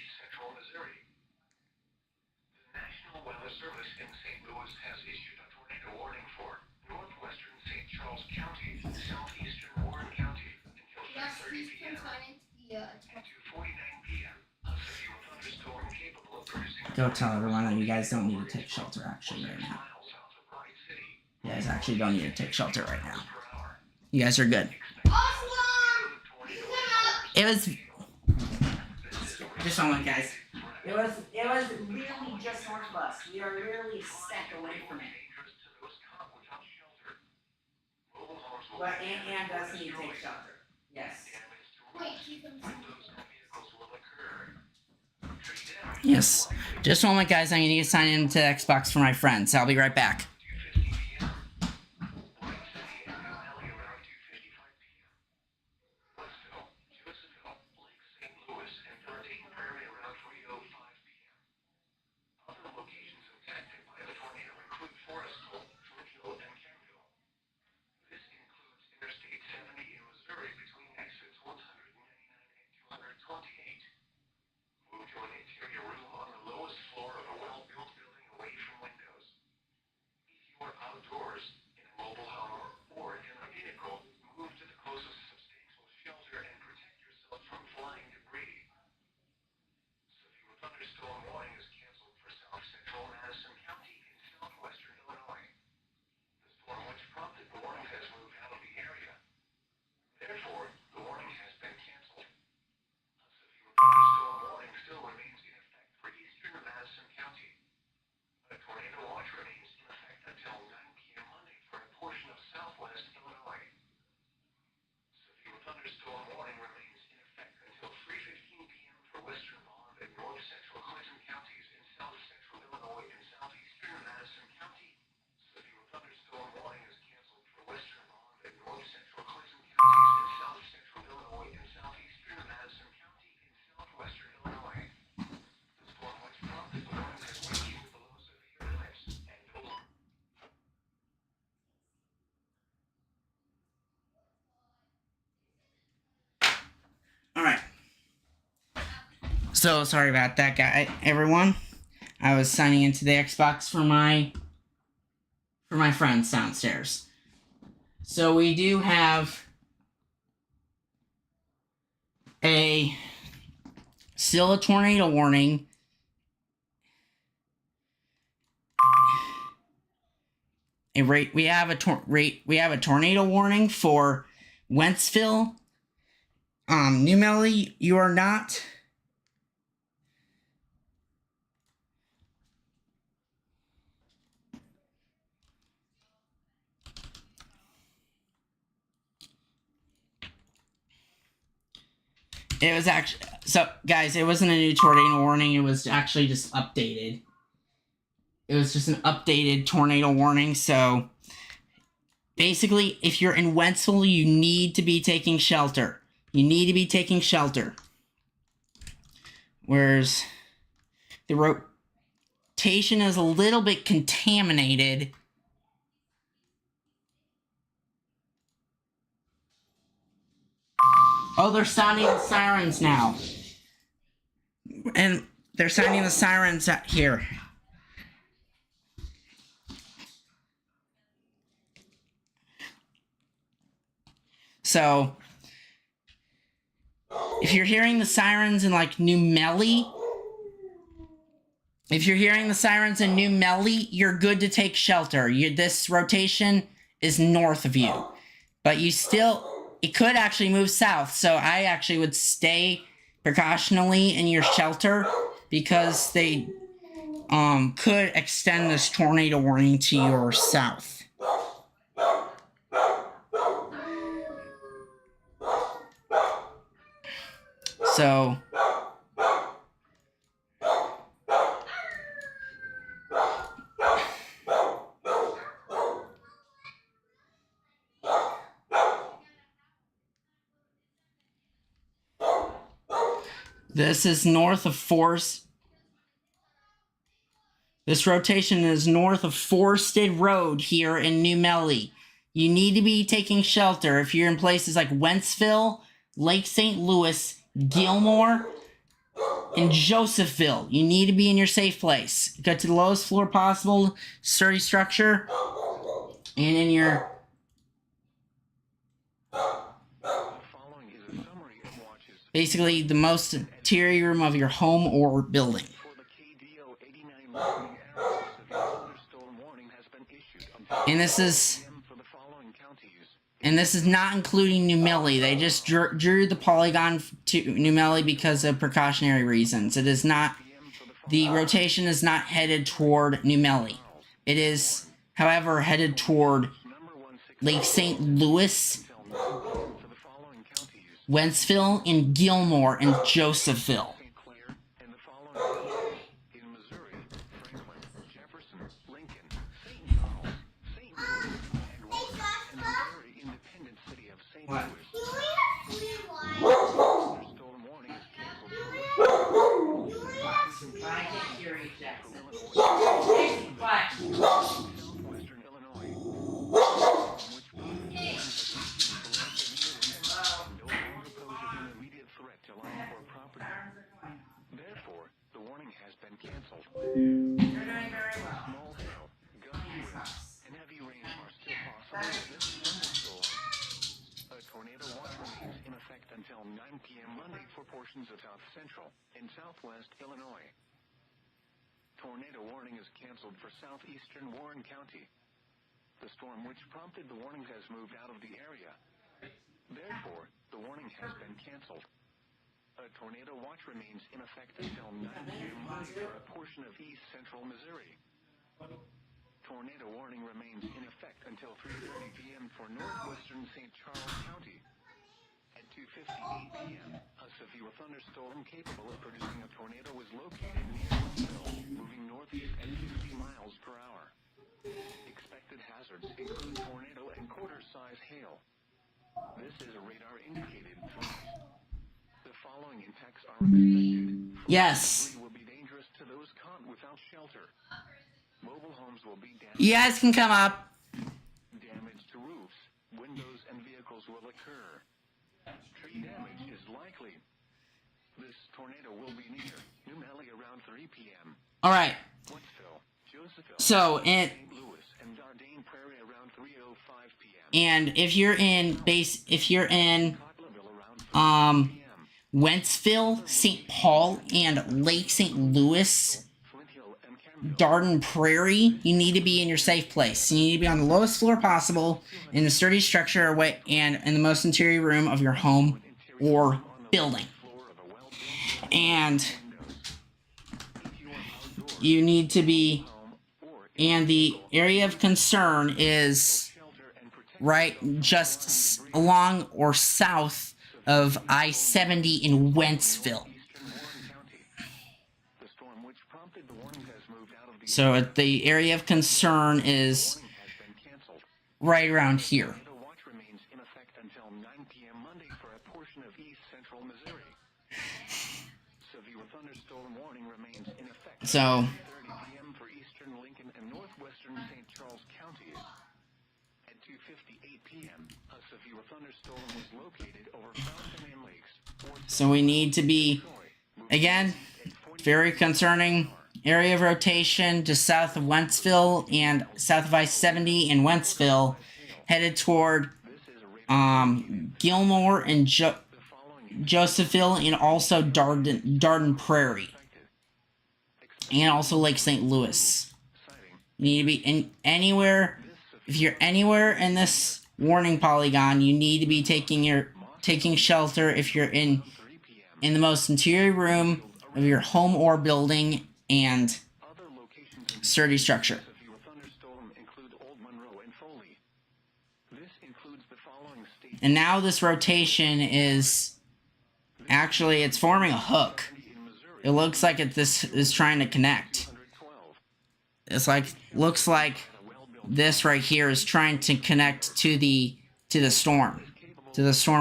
Go tell everyone that you guys don't need to take shelter actually right now. You guys actually don't need to take shelter right now. You guys are good. It was just a moment, guys. It was really just north of us. We are literally a step away from it. But Anne does need to take shelter. Yes. Yes. Just a moment, guys. I need to sign into Xbox for my friends. I'll be right back. So sorry about that, everyone. I was signing into the Xbox for my friends downstairs. So we do have still a tornado warning. We have a tornado warning for Wentzville. New Melly, you are not. It was actually, so guys, it wasn't a new tornado warning, it was actually just updated. It was just an updated tornado warning, so basically, if you're in Wentzville, you need to be taking shelter. You need to be taking shelter. Whereas the rotation is a little bit contaminated. Oh, they're sounding the sirens now. And they're sounding the sirens out here. So, if you're hearing the sirens in like New Melly, you're good to take shelter. This rotation is north of you. But it could actually move south. So I actually would stay precautionally in your shelter because they could extend this tornado warning to your south. So this is north of Forest. This rotation is north of Forested Road here in New Melly. You need to be taking shelter if you're in places like Wentzville, Lake St. Louis, Gilmore, and Josephville. You need to be in your safe place. Go to the lowest floor possible, sturdy structure, and in your... basically the most interior room of your home or building. And this is not including New Melly. They just drew the polygon to New Melly because of precautionary reasons. It is not, the rotation is not headed toward New Melly. It is, however, headed toward Lake St. Louis, Wentzville, and Gilmore, and Josephville. What? I can't hear you, Jackson. What? Therefore, the warning has been canceled. You're doing very well. Small hail, gusts, and heavy rain are still possible in this thunderstorm. A tornado watch remains in effect until 9 p.m. Monday for portions of South Central and Southwest Illinois. Tornado warning is canceled for southeastern Warren County. The storm which prompted the warning has moved out of the area. Therefore, the warning has been canceled. A tornado watch remains in effect until 9 p.m. Monday for a portion of east central Missouri. Tornado warning remains in effect until 3:30 p.m. for northwestern St. Charles County. At 2:58 p.m., a severe thunderstorm capable of producing a tornado was located near Wentzville, moving northeast at 50 miles per hour. Expected hazards include tornado and quarter-size hail. This is a radar-indicated threat. The following impacts are expected. Yes. Will be dangerous to those caught without shelter. Mobile homes will be damaged. You guys can come up. Damage to roofs, windows, and vehicles will occur. Tree damage is likely. This tornado will be near New Meli around 3 p.m. All right. Wentzville, Josephville, So, St. Louis, and Dardenne Prairie around 3:05 p.m. and if you're in Cottonville around 4 p.m. Wentzville, St. Paul, and Lake St. Louis, Flint Hill and Camden Dardenne Prairie, you need to be in your safe place. You need to be on the lowest floor possible in a sturdy structure away and in the most interior room of your home or building. floor of a well-built And if you are outdoors, you need to be, home, or and the area of concern is shelter and protect right just along or south of I-70 in Wentzville. eastern Warren County. The storm which prompted the warning has moved out of the So the area of concern is warning has been canceled. right around here. The watch remains in effect until 9 p.m. Monday for a portion of east central Missouri. Severe thunderstorm warning remains in effect So 30 p.m. for eastern Lincoln and northwestern St. Charles counties. At 2:58 p.m., a severe thunderstorm was located over Fountain and Lakes. so we need to be, again, very concerning area of rotation just south of Wentzville and south of I-70 in Wentzville, headed toward Gilmore and Josephville, and also Dardenne Prairie, and also Lake St. Louis. You need to be in anywhere. If you're anywhere in this warning polygon, you need to be taking shelter if you're in the most interior room of your home or building and Other locations in sturdy structure. severe thunderstorm include Old Monroe and Foley. This includes the following states And now this rotation is actually, it's forming a hook. in Missouri: It looks like this is trying to connect. 112, It's like, looks like this right here is trying to connect to the storm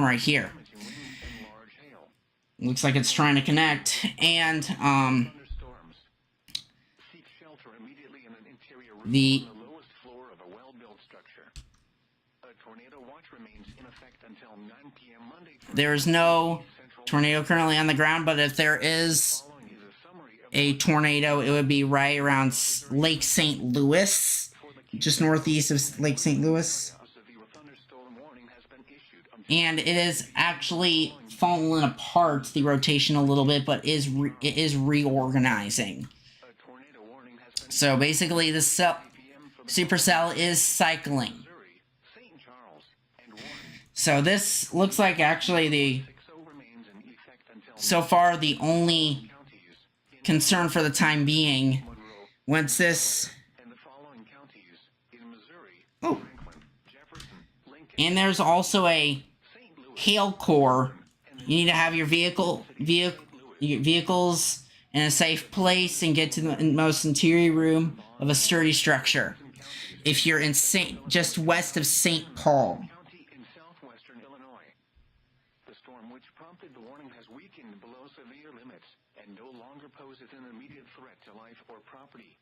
right here. wind and large hail. Looks like it's trying to connect, and Thunderstorms. Seek shelter immediately in an interior room The- on the lowest floor of a well-built structure. A tornado watch remains in effect until 9 p.m. Monday. there's no tornado currently on the ground, but if there is Following is a summary of a tornado, it would be right around Lake St. Louis, just northeast of Lake St. Louis. a severe thunderstorm warning has been issued until And it is actually falling apart, the rotation a little bit, but it is reorganizing. a tornado warning has been So basically, the p.m. for supercell is cycling. Missouri, St. Charles, and Warren. So this looks like actually the 60 remains in effect until so far the only counties in concern for the time being. Monroe Once this, and the following counties in Missouri: oh, Franklin, Jefferson, Lincoln, and there's also a St. Louis, hail core. You need to have your vehicles in a safe place and get to the most interior room of a sturdy structure. If you're in just west of St. Paul. County in southwestern Illinois. The storm which prompted the warning has weakened below severe limits and no longer poses an immediate threat to life or property.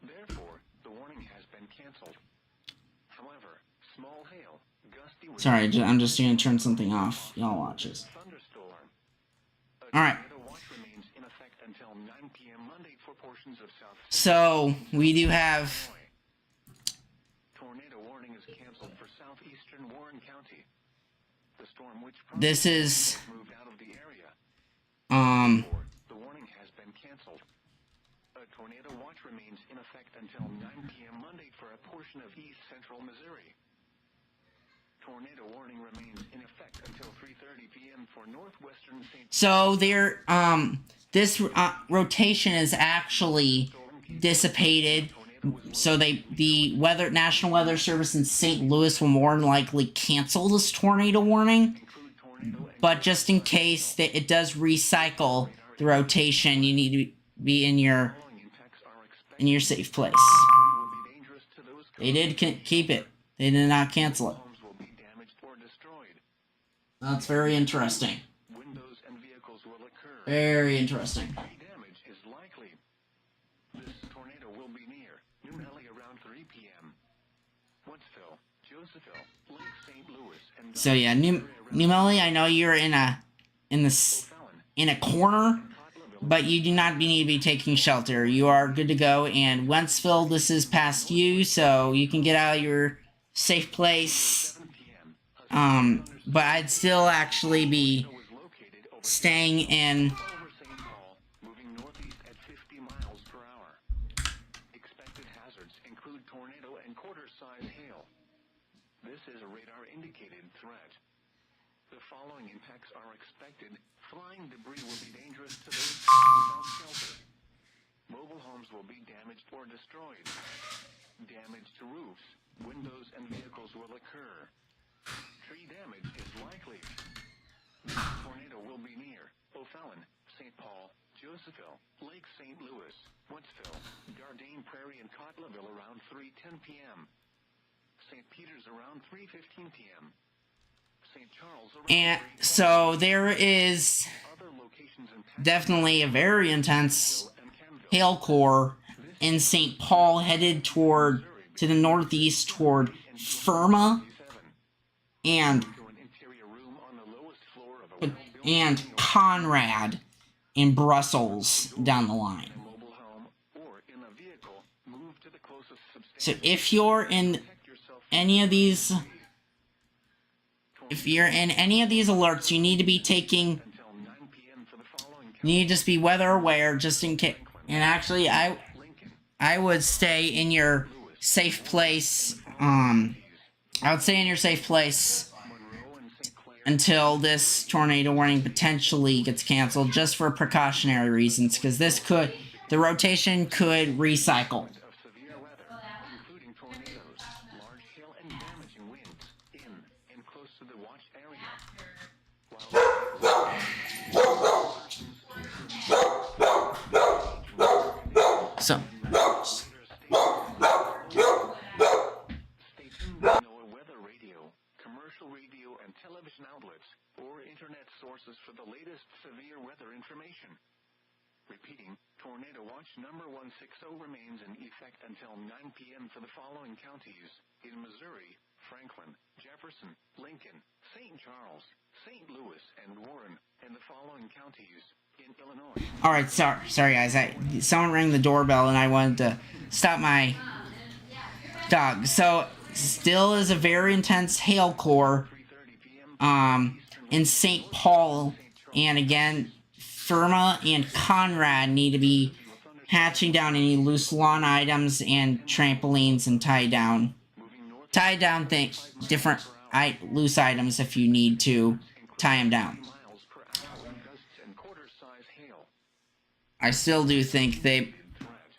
Therefore, the warning has been canceled. However, small hail, gusty winds, Sorry, I'm just going to turn something off. Y'all watch this. thunderstorm. All right. Tornado watch remains in effect until 9 p.m. Monday for portions of South. So we do have Tornado warning is canceled for southeastern Warren County. The storm which this is moved out of the area. The warning has been canceled. A tornado watch remains in effect until 9 p.m. Monday for a portion of east central Missouri. Tornado warning remains in effect until 3:30 p.m. for northwestern St. so there this rotation is actually dissipated. So the National Weather Service in St. Louis will more than likely cancel this tornado warning. Include tornado and But just in case that it does recycle the rotation, you need to be in your falling impacts are expected. safe place. Will be dangerous to those They did keep it. They did not cancel it. homes will be damaged or destroyed. That's very interesting. Windows and vehicles will occur. Very interesting. Damage is likely. This tornado will be near New Meli around 3 p.m. Wentzville, Josephville, Lake St. Louis, and So yeah, New Meli, I know you're in the Fallon, in a corner, but you do not need to be taking shelter. You are good to go. And Wentzville, this is past you, so you can get out of your safe place. But I'd still actually be staying in. Over St. Paul, moving northeast at 50 miles per hour. Expected hazards include tornado and quarter-size hail. This is a radar-indicated threat. The following impacts are expected. Flying debris will be dangerous to those without shelter. Mobile homes will be damaged or destroyed. Damage to roofs, windows, and vehicles will occur. Tree damage is likely. Tornado will be near O'Fallon, St. Paul, Josephville, Lake St. Louis, Woodsville, Dardane Prairie, and Cotlerville around 3:10 p.m. St. Peter's around 3:15 p.m. St. Charles around And so there is other locations in definitely a very intense hail core in St. Paul headed toward to the northeast toward Firma and to an interior room on the lowest floor of a and Conrad in Brussels down the line. mobile home or in a vehicle. Move to the closest So substantial. if you're in Protect yourself any of these alerts, you need to be taking until 9 p.m. for the following you need to just be weather aware just in case. And actually I would stay in your safe place. I would stay in your safe place Monroe and St. Clair. until this tornado warning potentially gets canceled, just for precautionary reasons, because the rotation could recycle. Of severe weather, including tornadoes, large hail, and damaging winds in and close to the watch area. So Stay tuned to NOAA weather radio, commercial radio and television outlets, or internet sources for the latest severe weather information. Repeating, Tornado Watch number 160 remains in effect until 9 p.m. for the following counties: in Missouri, Franklin, Jefferson, Lincoln, St. Charles, St. Louis, and Warren, and the following counties in Illinois. alright, sorry guys, someone rang the doorbell and I wanted to stop my dog. So still is a very intense hail core 3:30 p.m. in St. Paul, and again Firma and Conrad need to be hatching down any loose lawn items and trampolines and tie down different loose items if you need to tie them down. miles per hour, gusts and quarter-size hail. I still do think they Threat.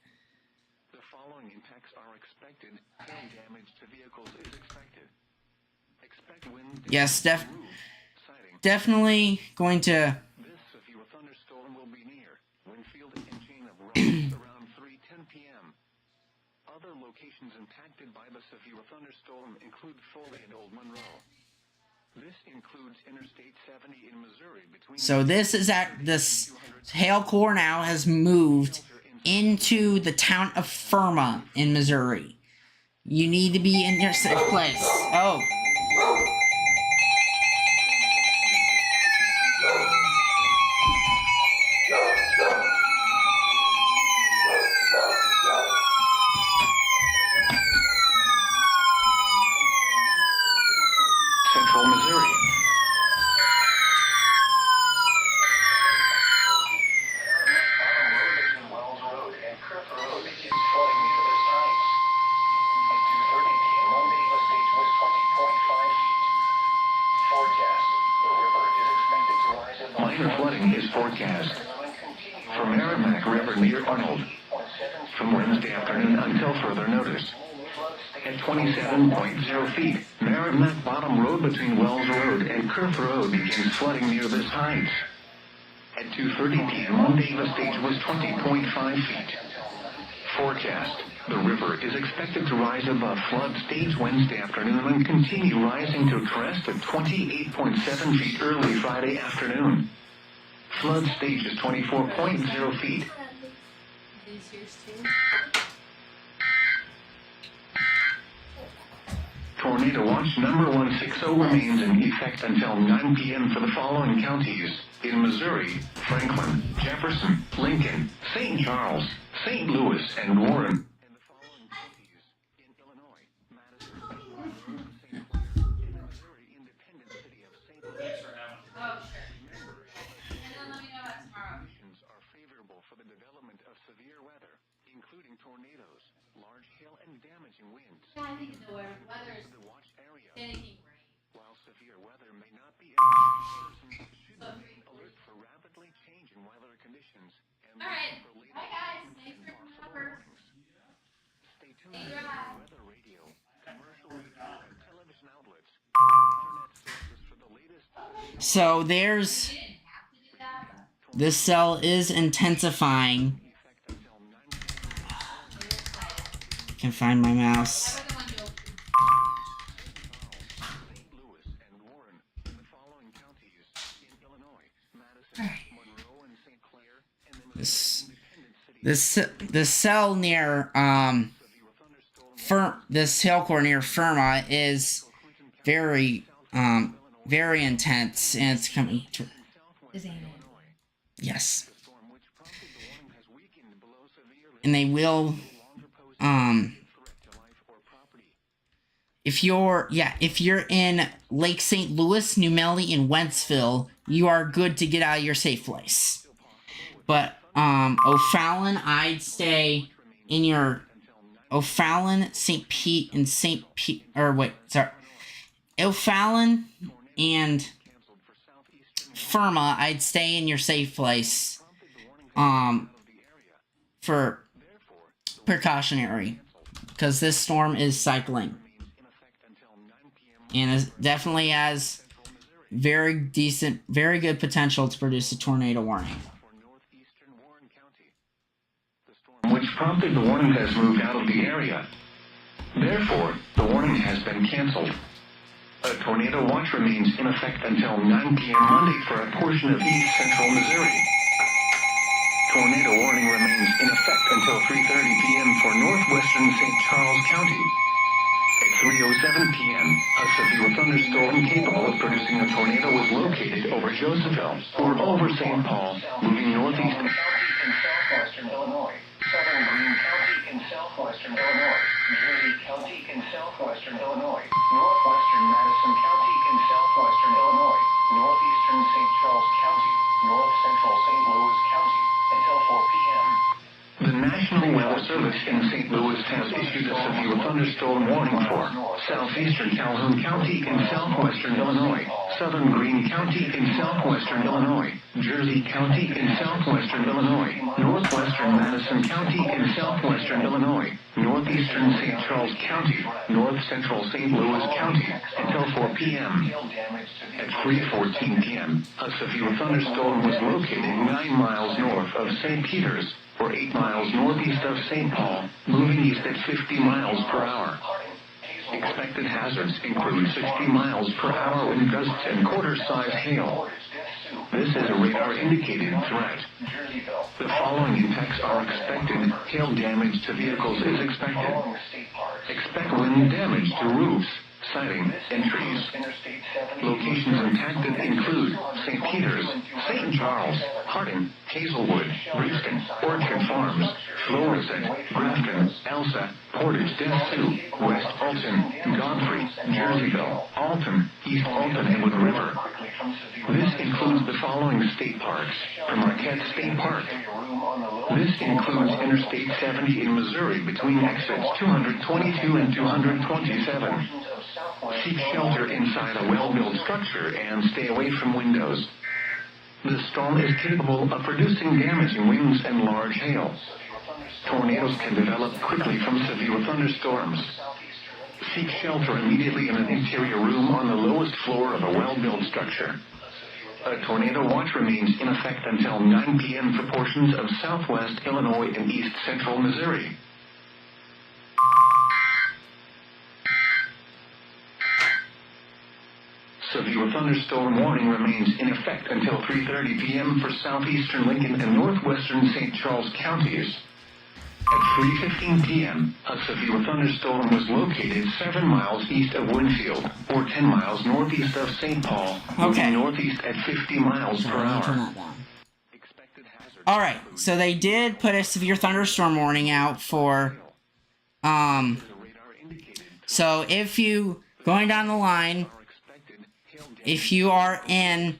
The following impacts are expected. Hail damage to vehicles is expected. Expect wind. yes Sighting. definitely going to This severe thunderstorm will be near Winfield and chain of roads around 3:10 p.m. Other locations impacted by the severe thunderstorm include Foley and Old Monroe. This includes Interstate 70 in Missouri between. so this hail core now has moved into the town of Firma in Missouri. You need to be in your safe place. Oh, Central Missouri. Wells Road and Kirk Road is flooding near this time. At 2:30 p.m. Monday, the stage was 20.5 feet. Forecast: the river is expected to rise above. Minor flooding is forecast from Merrimack River near Arnold from Wednesday afternoon until further notice. At 27.0 feet, Merrimack Bottom Road between Wells Road and Kirk Road begins flooding near this height. At 2:30 p.m. Monday, the stage was 20.5 feet. Forecast: the river is expected to rise above flood stage Wednesday afternoon and continue rising to crest at 28.7 feet early Friday afternoon. Flood stage is 24.0 feet. Is yours too? Tornado Watch number 160 remains in effect until 9 p.m. for the following counties: in Missouri, Franklin, Jefferson, Lincoln, St. Charles, St. Louis, and Warren. And the following counties: in Illinois, Madison, St. Clair, and in Missouri, independent city of St. Louis. Oh, sure. And then let me know about tomorrow. Conditions are favorable for the development of severe weather, including tornadoes, large hail, and damaging winds. Yeah, I think the weather is The watch area. anything rain. While severe weather may not be persons should remain alert for rapidly changing weather conditions and All right. for later Bye, guys. Thanks for possible coming over. warnings. Stay tuned Stay to dry. weather radio, commercial radio, and television outlets, internet sources for the latest. So there's You didn't have to do that, but this cell is intensifying. Effect until 9 p.m. we're excited. I can find my mouse. That was the one you opened. St. Louis and Warren, and the following counties: in Illinois, Madison, Monroe, and St. Clair, and then This independent city. this cell near this hill core near Firma is very very intense, and it's coming to, Is Amy? yes, Storm which prompted the warning has weakened below severe and they will longer pose threat to life or property. if you're in Lake St. Louis, New Melly, and Wentzville, you are good to get out of your safe place. But O'Fallon, I'd stay in your O'Fallon, St. Pete, and O'Fallon and Firma, I'd stay in your safe place. For precautionary, because this storm is cycling, and it definitely has very good potential to produce a tornado warning. For northeastern Warren County, the storm which prompted the warning has moved out of the area. Therefore, the warning has been canceled. A tornado watch remains in effect until 9 p.m. Monday for a portion of east central Missouri. Tornado warning remains in effect until 3:30 p.m. for northwestern St. Charles County. At 3:07 p.m., a severe thunderstorm capable of producing a tornado was located over Josephville or over St. Paul, moving northeast. County in southwestern Illinois, Southern Greene County in southwestern Illinois, Jersey County in southwestern Illinois, northwestern Madison County in southwestern Illinois, northeastern St. Charles County, north central St. Louis County, until 4 p.m. The National Weather Service in St. Louis has issued a severe thunderstorm warning for southeastern Calhoun County in southwestern Illinois, southern Greene County in southwestern Illinois, Jersey County in southwestern Illinois, northwestern Madison County in southwestern Illinois, northeastern St. Charles County, north central St. Louis County, until 4 p.m. At 3:14 p.m., a severe thunderstorm was located 9 miles north of St. Peters, or 8 miles northeast of St. Paul, moving east at 50 miles per hour. Expected hazards include 60 miles per hour wind gusts and quarter-size hail. This is a radar-indicated threat. The following impacts are expected. Hail damage to vehicles is expected. Expect wind damage to roofs, siding, and trees. Locations impacted include St. Peters, St. Charles, Harding, Hazelwood, Brewston, Orchard Farms, Florissant, Grafton, Elsa, Portage des Sioux, West Alton, Godfrey, Jerseyville, Alton, East Alton, and Wood River. This includes the following state parks: Marquette State Park. This includes Interstate 70 in Missouri between exits 222 and 227. Seek shelter inside a well-built structure and stay away from windows. The storm is capable of producing damaging winds and large hail. Tornadoes can develop quickly from severe thunderstorms. Seek shelter immediately in an interior room on the lowest floor of a well-built structure. A tornado watch remains in effect until 9 p.m. for portions of southwest Illinois and east central Missouri. Severe thunderstorm warning remains in effect until 3:30 p.m. for southeastern Lincoln and northwestern St. Charles counties. At 3:15 p.m., a severe thunderstorm was located 7 miles east of Winfield, or 10 miles northeast of St. Paul, moving northeast at 50 miles per Turn hour. that down. Alright, so they did put a severe thunderstorm warning out for, so if you, going down the line, if you are in,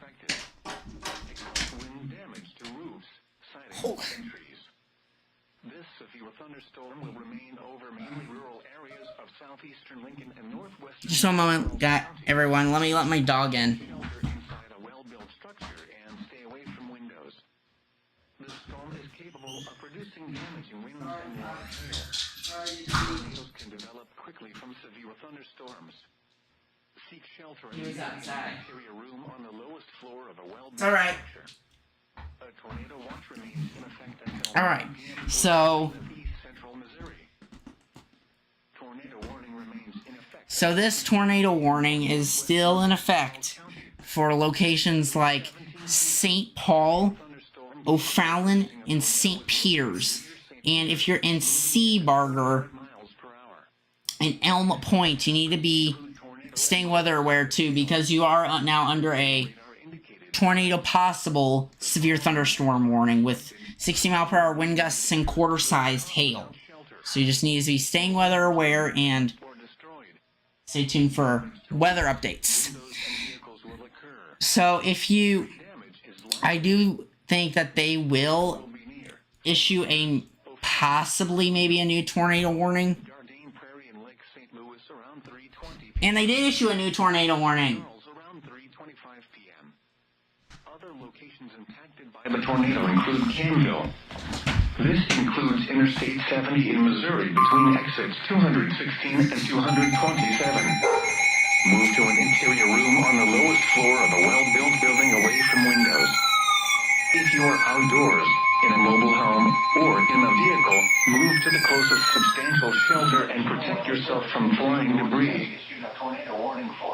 This severe thunderstorm will remain over mainly rural areas of southeastern Lincoln and northwestern. just one moment, everyone, let me let my dog in. Shelter inside a well-built structure and stay away from windows. The storm is capable of producing damaging winds and large hail. Tornadoes can develop quickly from severe thunderstorms. Seek shelter in the interior room on the lowest floor of a well-built Alright. structure. A tornado watch remains in effect until Alright, so, central Missouri. Tornado warning remains in effect. so this tornado warning is still in effect for locations like St. Paul, O'Fallon, and St. Peters. And if you're in Seabarger and Elm Point, you need to be staying weather aware too, because you are now under a tornado possible severe thunderstorm warning with 60-mile-per-hour wind gusts and quarter-sized hail. So you just need to be staying weather aware and stay tuned for weather updates. So if you, I do think that they will issue a possibly maybe a new tornado warning. And they did issue a new tornado warning. The tornado includes Camville. This includes Interstate 70 in Missouri between exits 216 and 227. Move to an interior room on the lowest floor of a well-built building away from windows. If you are outdoors, in a mobile home, or in a vehicle, move to the closest substantial shelter and protect yourself from flying debris.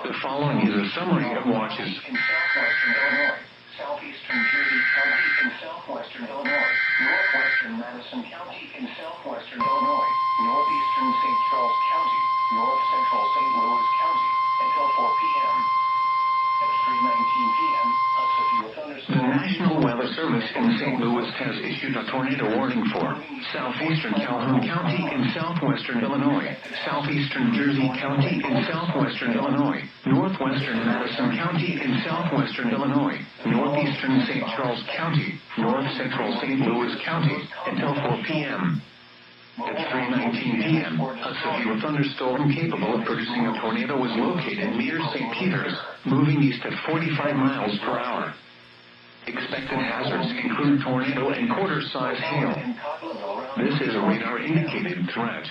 The following is a summary of watches. In southwestern Illinois, southeastern Jersey County in southwestern Illinois, northwestern Madison County in southwestern Illinois, northeastern St. Charles County, north central St. Louis County, until 4 p.m. At 3:19 p.m., a severe The thunderstorm. National Weather Service in St. Louis has issued a tornado warning for southeastern Calhoun County in southwestern Illinois, southeastern Jersey County in southwestern Illinois, northwestern Madison County in southwestern Illinois, northeastern St. Charles County, north central St. Louis County, until 4 p.m. At 3:19 p.m., a severe thunderstorm capable of producing a tornado was located near St. Peters, moving east at 45 miles per hour. Expected hazards include tornado and quarter-size hail. This is a radar-indicated threat.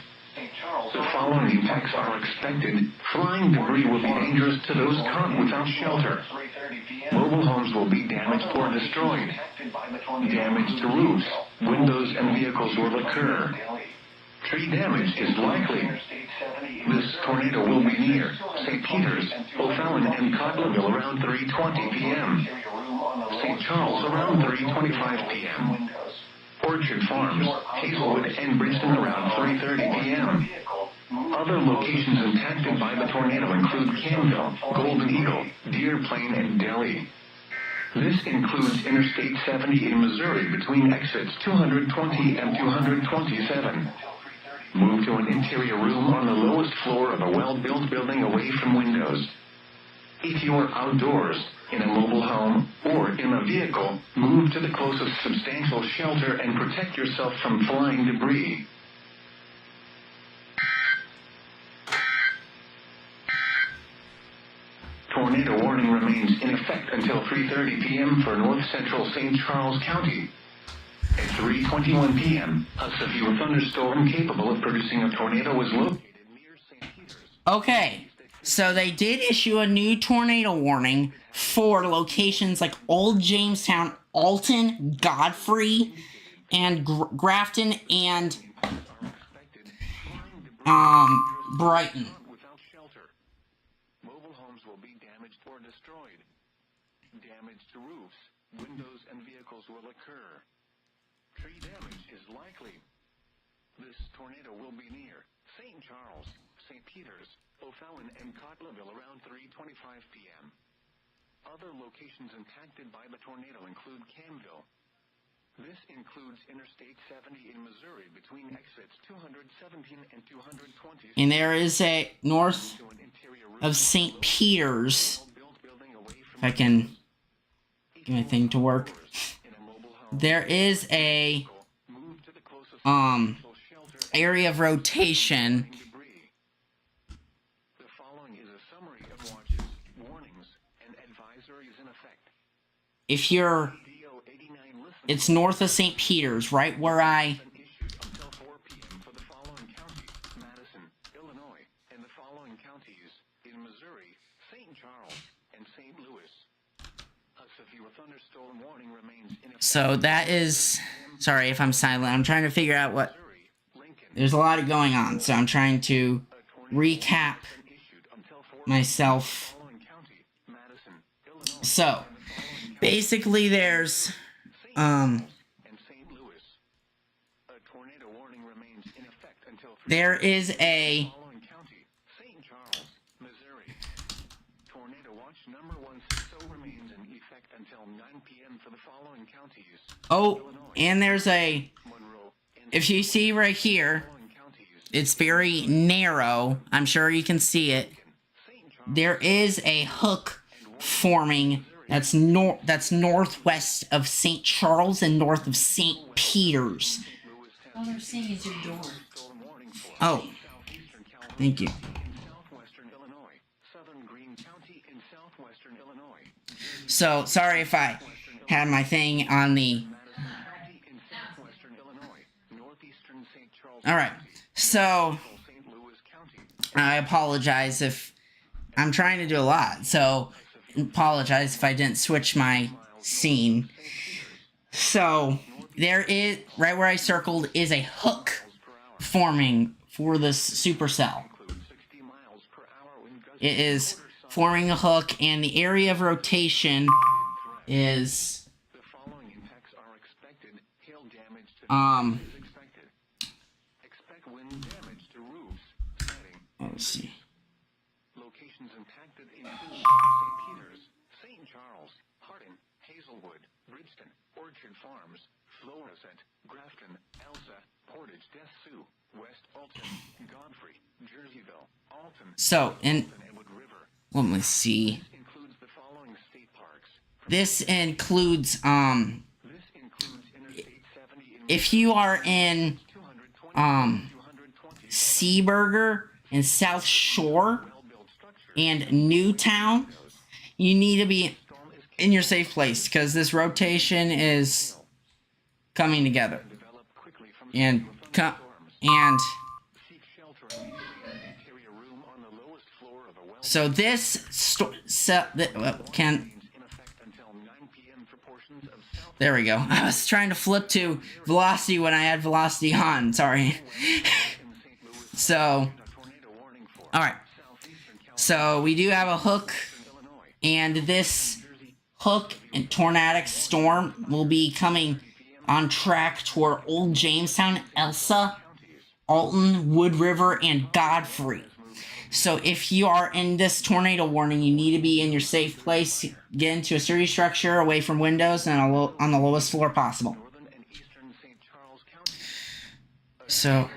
The following impacts are expected. Flying debris will be dangerous to those caught without shelter. Mobile homes will be damaged or destroyed. Damage to roofs, windows, and vehicles will occur. Tree damage is likely. This tornado will be near St. Peters, O'Fallon, and Cottonville around 3:20 p.m. St. Charles around 3:25 p.m. Orchard Farms, Hazelwood, and Bridgeton around 3:30 p.m. Other locations impacted by the tornado include Camville, Golden Eagle, Deer Plain, and Delhi. This includes Interstate 70 in Missouri between exits 220 and 227. Move to an interior room on the lowest floor of a well-built building away from windows. If you are outdoors, in a mobile home, or in a vehicle, move to the closest substantial shelter and protect yourself from flying debris. Tornado warning remains in effect until 3:30 p.m. for north central St. Charles County. At 3:21 p.m., a severe thunderstorm capable of producing a tornado was located near St. Peters. Okay, so they did issue a new tornado warning for locations like Old Jamestown, Alton, Godfrey, and Grafton, and Brighton. Without shelter, mobile homes will be damaged or destroyed. Damage to roofs, windows, and vehicles will occur. Tree damage is likely. This tornado will be near St. Charles, St. Peters, O'Fallon, and Cotlerville around 3:25 p.m. Other locations impacted by the tornado include Camville. This includes Interstate 70 in Missouri between exits 217 and 220. And there is a north of St. Peters. If I can get my thing to work. There is a area of rotation. The following is a summary of watches, warnings, and advisories in effect. If you're, it's north of St. Peters, right where I. Until 4 p.m. for the following counties: Madison, Illinois, and the following counties in Missouri: St. Charles and St. Louis. A severe thunderstorm warning remains in effect. So that is, sorry if I'm silent. I'm trying to figure out what. There's a lot going on, so I'm trying to recap myself. So basically, there's there is a oh, and there's a, if you see right here, it's very narrow. I'm sure you can see it. There is a hook forming that's northwest of St. Charles and north of St. Peters. All they're seeing is your door. Oh, thank you. So, sorry if I had my thing on the... Alright, so I apologize if I'm trying to do a lot, so apologize if I didn't switch my scene. So there is, right where I circled, is a hook forming for this supercell. It is forming a hook, and the area of rotation is let's see. Locations impacted include St. Peters, St. Charles, Hardin, Hazelwood, Bridgeton, Orchard Farms, Florissant, Grafton, Elsa, Portage, Des Sioux, West Alton, Godfrey, Jerseyville, Alton. So, let me see. This includes the following state parks. This includes if you are in Seaburger and South Shore and Newtown, you need to be in your safe place because this rotation is coming together. And so this there we go. I was trying to flip to velocity when I had velocity on. Sorry. So, alright. So, we do have a hook, and this hook and tornadic storm will be coming on track toward Old Jamestown, Elsa, Alton, Wood River, and Godfrey. So, if you are in this tornado warning, you need to be in your safe place, get into a sturdy structure away from windows and on the lowest floor possible. So,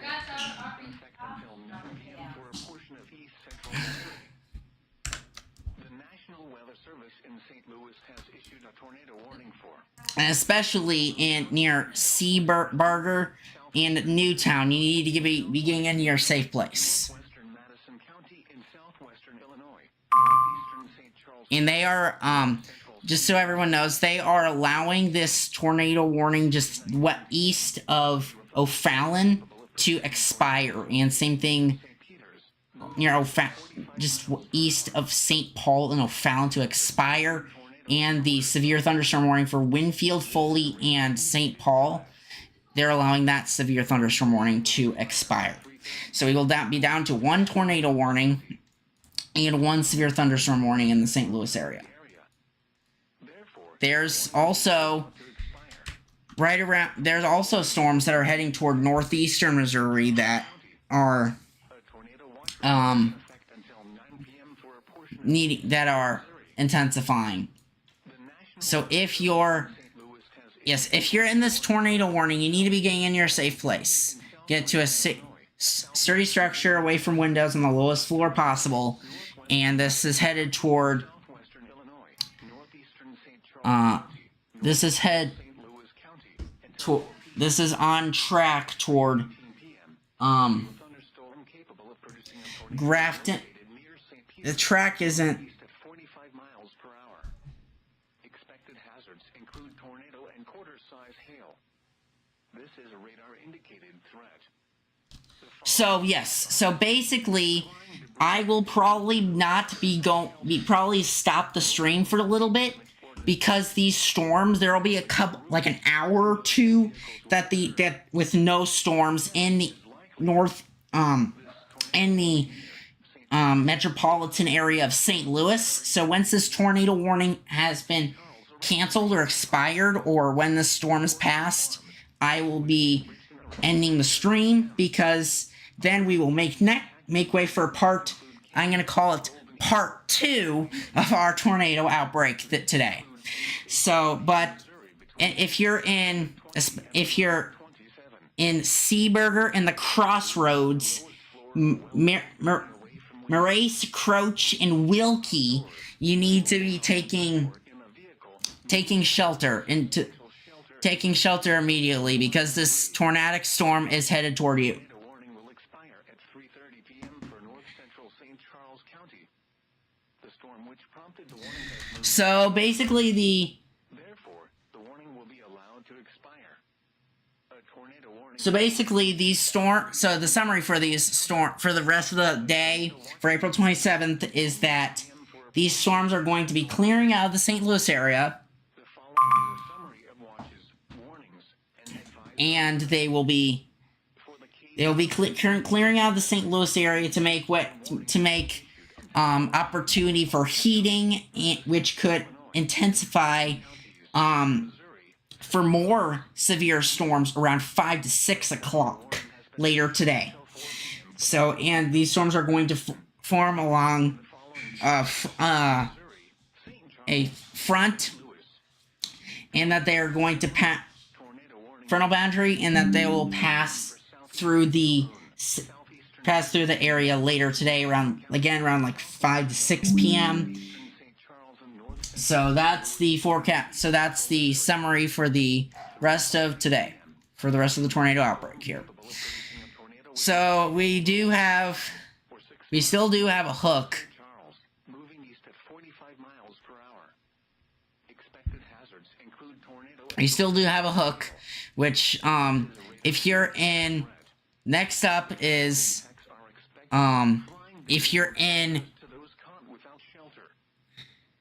and especially near Seaburger and Newtown, you need to be getting into your safe place. And they are, just so everyone knows, they are allowing this tornado warning just east of O'Fallon to expire. And same thing near just east of St. Paul and O'Fallon to expire. And the severe thunderstorm warning for Winfield, Foley, and St. Paul, they're allowing that severe thunderstorm warning to expire. So we will be down to one tornado warning and one severe thunderstorm warning in the St. Louis area. There's also, right around, there's also storms that are heading toward northeastern Missouri that are intensifying. So if you're in this tornado warning, you need to be getting in your safe place. Get to a sturdy structure away from windows on the lowest floor possible. And this is headed toward this is on track toward Grafton. The track isn't. Expected hazards include tornado and quarter-size hail. This is a radar-indicated threat. So yes, so basically, I will probably probably stop the stream for a little bit because these storms. There will be a couple, like an hour or two, that with no storms in the metropolitan area of St. Louis. So once this tornado warning has been canceled or expired, or when the storm is passed, I will be ending the stream, because then we will make way for part, I'm going to call it part 2 of our tornado outbreak today. So, but if you're in Seaburger and the Crossroads, Marais, Croach, and Wilkie, you need to be taking shelter immediately, because this tornadic storm is headed toward you. The warning will expire at 3:30 p.m. for north central St. Charles County. The storm which prompted the warning has moved. So basically Therefore, the warning will be allowed to expire. A tornado warning. So basically, the summary for for the rest of the day, for April 27th, is that these storms are going to be clearing out of the St. Louis area, The following is a summary of watches, warnings, and advisories and they will be for the key. clearing out of the St. Louis area to make opportunity for heating, which could intensify for more severe storms around 5 to 6 o'clock later today. So, and these storms are going to form along a front, and that they are going to frontal boundary, and that they will pass through the area later today around like 5 to 6 p.m. So that's the forecast. So that's the summary for the rest of today, for the rest of the tornado outbreak here. So we still do have a hook. Moving east at 45 miles per hour. Expected hazards include tornado. We still do have a hook, which if you're in, next up is if you're in, To those caught without shelter.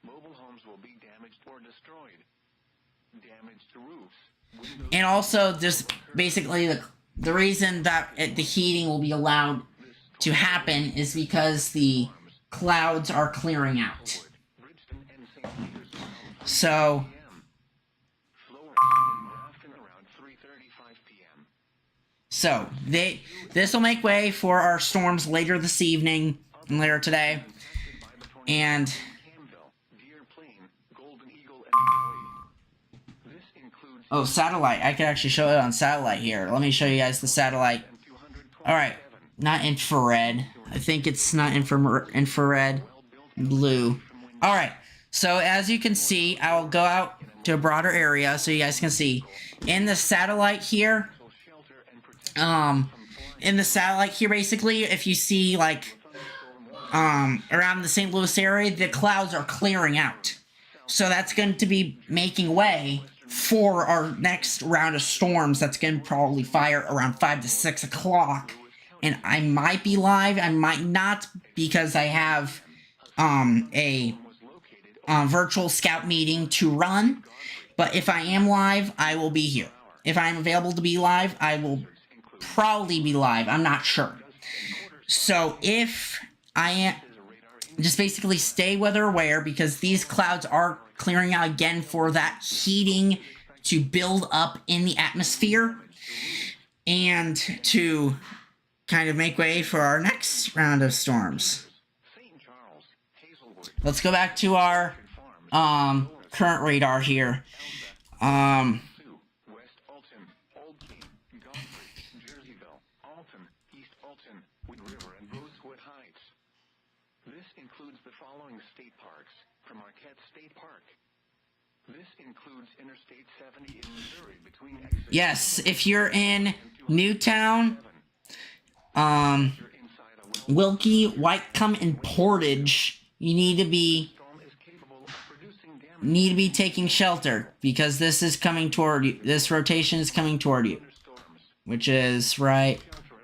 Mobile homes will be damaged or destroyed. Damage to roofs, windows. and also just basically the reason that the heating will be allowed to happen is because the clouds are clearing out. Bridgeton and St. Petersburg. So Florence and Grafton around 3:35 p.m. So this will make way for our storms later this evening and later today. And Camville, Deer Plain, Golden Eagle, and Maui. This includes satellite. I could actually show it on satellite here. Let me show you guys the satellite. All right, not infrared. I think it's not infrared. Blue. All right. So as you can see, I'll go out to a broader area so you guys can see. In the satellite here, basically, if you see like around the St. Louis area, the clouds are clearing out. So that's going to be making way for our next round of storms. That's going to probably fire around 5 to 6 o'clock. And I might be live, I might not, because I have a virtual scout meeting to run. But if I am live, I will be here. If I'm available to be live, I will probably be live. I'm not sure. So if I am, just basically stay weather aware, because these clouds are clearing out again for that heating to build up in the atmosphere and to kind of make way for our next round of storms. Let's go back to our current radar here. This includes the following state parks from Marquette State Park. This includes Interstate 70 in Missouri between yes, if you're in Newtown, Wilkie, Whitecomb, and Portage, you need to be taking shelter because this is coming toward you. This rotation is coming toward you, which is right.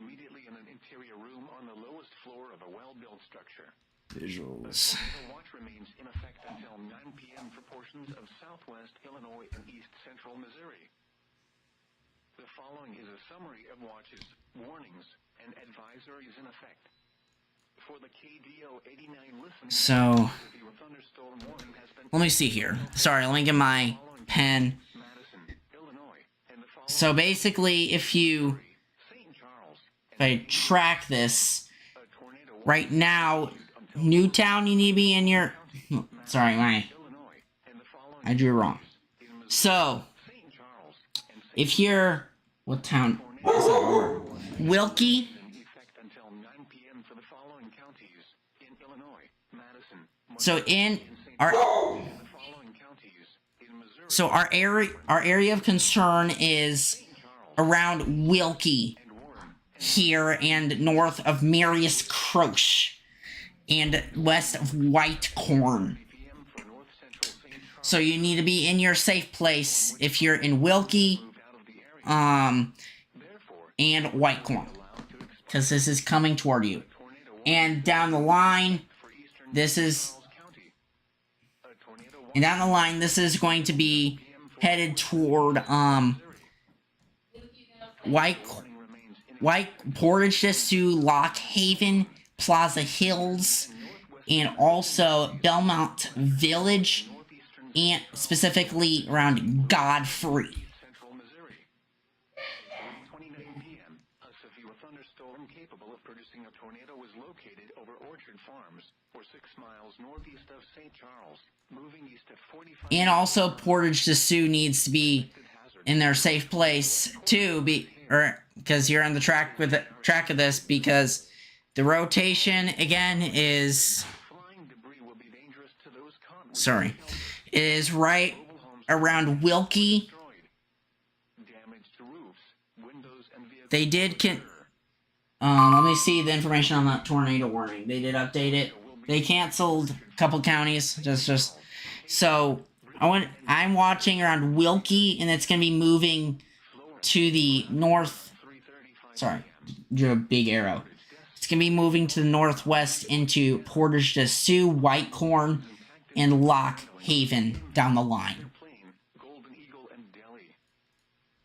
immediately in an interior room on the lowest floor of a well-built structure. Visuals. The watch remains in effect until 9 p.m. for portions of southwest Illinois and east central Missouri. The following is a summary of watches, warnings, and advisories in effect. For the KDO 89 listeners, So, the thunderstorm warning has been let me see here. Sorry, let me get my pen. Madison, Illinois, and the following So basically, if I track this, right now, Newtown, you need to be in your... Sorry, I drew wrong. So, if you're... What town is that over? Wilkie? So in our... So our area of concern is around Wilkie here and north of Marius Croce and west of Whitecorn. So you need to be in your safe place if you're in Wilkie and Whitecorn, because this is coming toward you. And down the line, this is going to be headed toward Portage de Sioux, Lock Haven, Plaza Hills, and also Belmont Village, and specifically around Godfrey. 29 p.m., a severe thunderstorm capable of producing a tornado was located over Orchard Farms, or 6 miles northeast of St. Charles, moving east of 45... And also Portage de Sioux needs to be in their safe place too, because you're on the track of this, because the rotation again is is right around Wilkie. They did let me see the information on that tornado warning. They did update it. They canceled a couple counties. Just so I'm watching around Wilkie, and it's gonna be moving to the north. Sorry, drew a big arrow. It's gonna be moving to the northwest into Portage de Sioux, Whitecorn, and Lock Haven down the line. Golden Eagle and Delhi.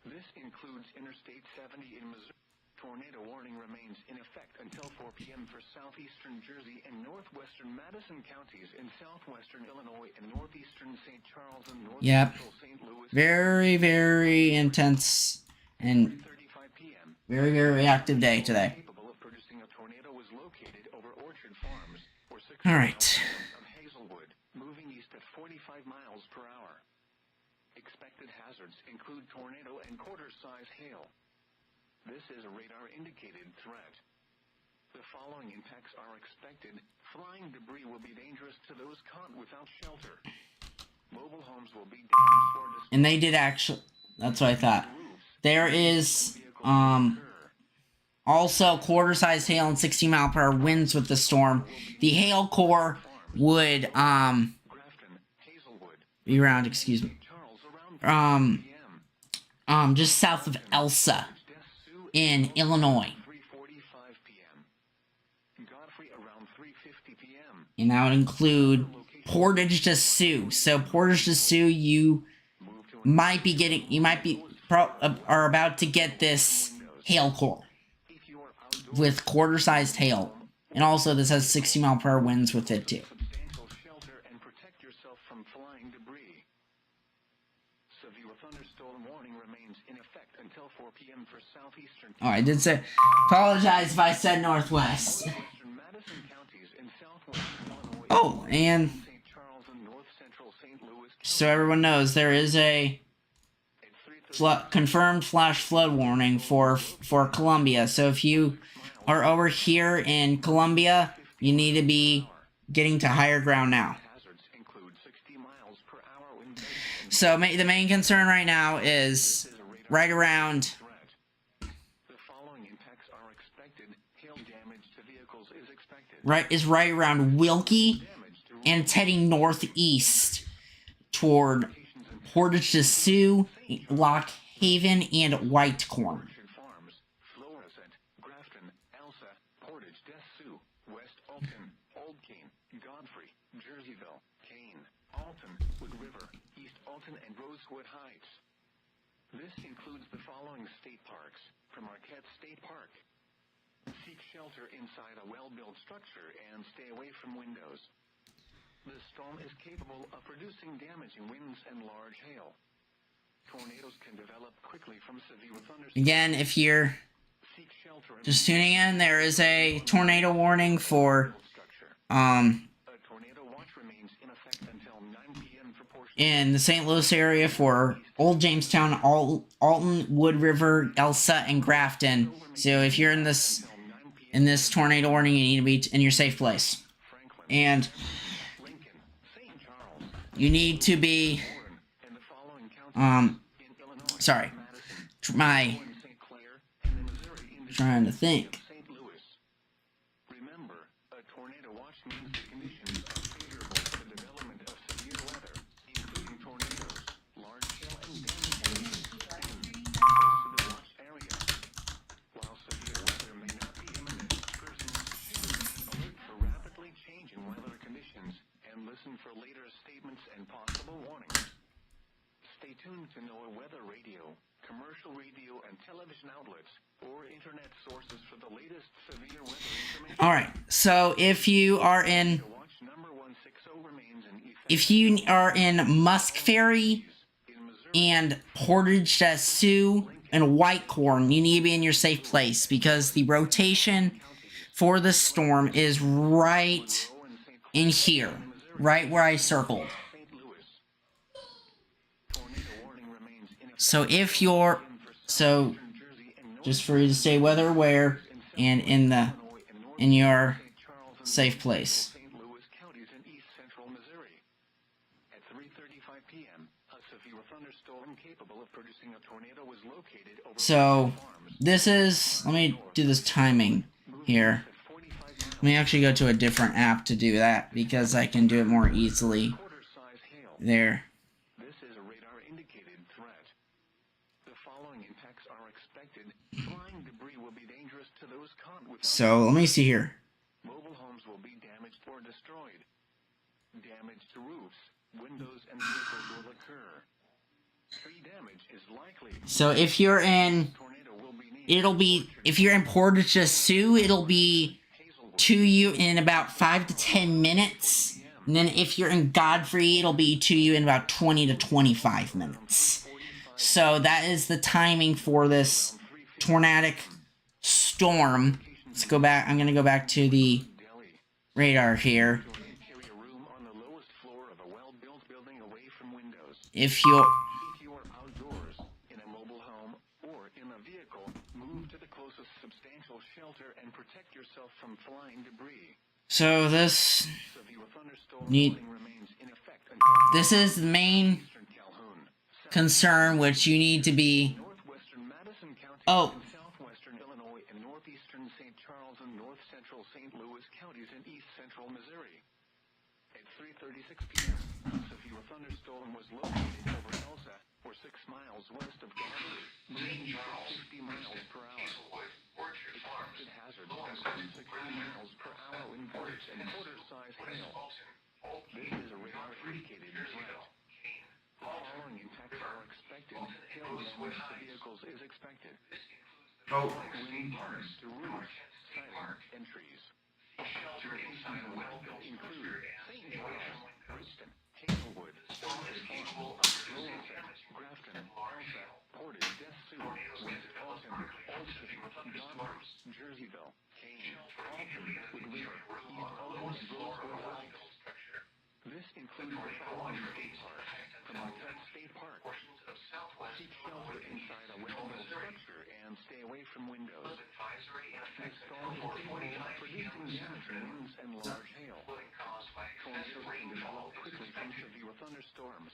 This includes Interstate 70 in Missouri. Tornado warning remains in effect until 4 p.m. for southeastern Jersey and northwestern Madison counties in southwestern Illinois and northeastern St. Charles and northwestern St. Louis. Very, very intense and very, very active day today. All right. Hazelwood, moving east at 45 miles per hour. Expected hazards include tornado and quarter-size hail. This is a radar-indicated threat. The following impacts are expected. Flying debris will be dangerous to those caught without shelter. Mobile homes will be damaged or destroyed. And they did actually... That's what I thought. There is, also quarter-size hail and 60-mile-per-hour winds with the storm. The hail core would, be around, excuse me, just south of Elsa in Illinois. And that would include Portage de Sioux. So Portage de Sioux, you might are about to get this hail core with quarter-sized hail. And also this has 60-mile-per-hour winds with it too. Severe thunderstorm warning remains in effect until 4 p.m. for southeastern. Oh, I did say. Apologize if I said northwest. Western Madison counties in southwestern Illinois. Oh, and St. Charles and north central St. Louis. so everyone knows, there is a confirmed flash flood warning for Columbia. So if you are over here in Columbia, you need to be getting to higher ground now. Hazards include 60 miles per hour wind. So the main concern right now is right around. The following impacts are expected. Hail damage to vehicles is expected. Right around Wilkie, and it's heading northeast toward Portage de Sioux, Lock Haven, and Whitecorn. Farms, Florissant, Grafton, Elsa, Portage, Des Sioux, West Alton, Old Keene, Godfrey, Jerseyville, Kane, Alton, Wood River, East Alton, and Rosewood Heights. This includes the following state parks from Marquette State Park. Seek shelter inside a well-built structure and stay away from windows. The storm is capable of producing damaging winds and large hail. Tornadoes can develop quickly from severe thunderstorms. Again, if you're Seek shelter in just tuning in, there is a tornado warning for structure. um A tornado watch remains in effect until 9 p.m. for portions. in the St. Louis area for Old Jamestown, Alton, Wood River, Elsa, and Grafton. So if you're in this tornado warning, you need to be in your safe place. Franklin, And Lincoln, St. Charles, you need to be and the following counties in Illinois. sorry. Madison, My St. Clair, and the Missouri in trying to think. St. Louis. Remember, a tornado watch means the conditions are favorable for the development of severe weather, including tornadoes, large hail, and damage close to the watch area. While severe weather may not be imminent, persons should remain alert for rapidly changing weather conditions and listen for later statements and possible warnings. Stay tuned to NOAA Weather Radio, commercial radio and television outlets, or internet sources for the latest severe weather information. Alright, so if you are in Watch number 160 remains in effect if you are in Musk Ferry in Missouri. and Portage de Sioux and Whitecorn, you need to be in your safe place because the rotation for the storm is right in here, right where I circled. St. Louis. Tornado warning remains in effect So if you're New Jersey and North just for you to stay weather aware and in your Charles and safe place. St. Louis counties in east central Missouri. At 3:35 p.m., a severe thunderstorm capable of producing a tornado was located over So farms. this is, let me do this timing here. At 45 miles Let me actually go to a different app to do that because I can do it more easily quarter-size hail. there. This is a radar-indicated threat. The following impacts are expected. Flying debris will be dangerous to those caught with So let me see here. mobile homes will be damaged or destroyed. Damage to roofs, windows, and vehicles will occur. Tree damage is likely. So if you're in, Tornado will be near it'll be, if you're in Portage de Sioux, it'll be Hazelwood. to you in about 5 to 10 minutes. And then if you're in Godfrey, it'll be to you in about 20 to 25 minutes. So that is the timing for this tornadic storm. Let's go back. I'm going to go back to the Delhi. radar here. Carry a room on the lowest floor of a well-built building away from windows. If you're, If you are outdoors, in a mobile home, or in a vehicle, move to the closest substantial shelter and protect yourself from flying debris. so this, Severe thunderstorm Need- warning remains in effect until this is the main eastern Calhoun, concern, which you need to be, northwestern Madison County, Oh. and southwestern Illinois, and northeastern St. Charles and north central St. Louis counties in east central Missouri. At 3:36 p.m., a severe thunderstorm was located over Elsa, or 6 miles west of Godfrey, moving at 50 miles per hour. Expected hazards include 60 miles per hour wind gusts and quarter-size hail. This is a radar-indicated threat. The following impacts are expected. Hail damage to vehicles is expected. Wind to roofs, siding, and trees. Locations well-built include St. Charles, Princeton, Hazelwood, Forest Farms, Florissant, Grafton, from windows. Install producing winds and large hail. Tornadoes can develop quickly from severe thunderstorms.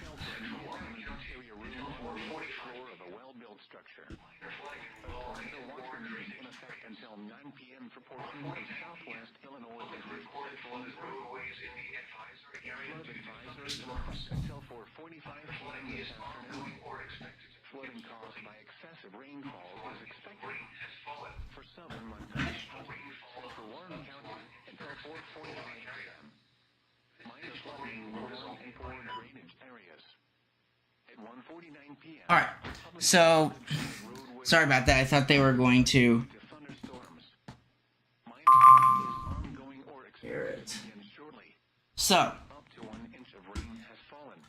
Shelter in an interior room or floor of a well-built structure. Tornado watch remains in effect until 9 p.m. for portions of southwest Illinois and flood advisories in effect until 4:45 p.m. this afternoon. Flooding caused by excessive rainfall is expected for southern Montana, central Warren County until 4:45 p.m. Minor flooding in rural and poor drainage areas. At 1:49 p.m. All right. So, sorry about that. I thought they were going to. Thunderstorms. Minor flooding is ongoing or expected to begin shortly. So, Up to 1 inch of rain has fallen.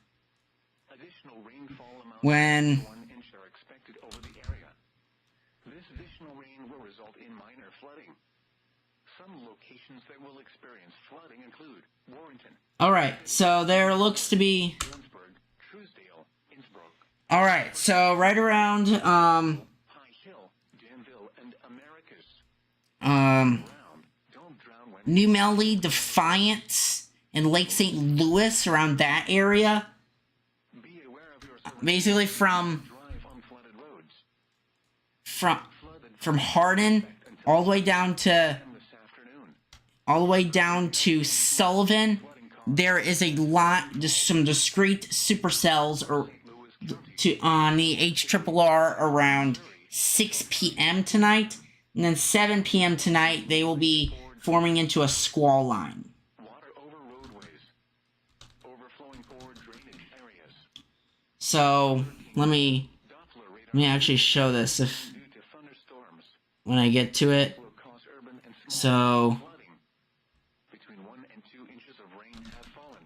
Additional rainfall amounts when to 1 inch are expected over the area. This additional rain will result in minor flooding. Some locations that will experience flooding include Warrenton, all right. So there looks to be. Williamsburg, Truesdale, Innsbruck, All right. So right around High Hill, Danville, and Americus. Drown. Don't drown when New Melly, Defiance, and Lake St. Louis, around that area. be aware of your surroundings. Basically from Drive on flooded roads. from Hardin all the way down to This afternoon. Sullivan. There is a lot, just some discrete supercells or on the HRRR around 6 p.m. tonight, and then 7 p.m. tonight they will be forming into a squall line. Water over roadways. Overflowing poor drainage areas. So let me Doppler radar actually show this if due to thunderstorms when I get to it. will cause urban and small So flooding. Between 1 and 2 inches of rain have fallen.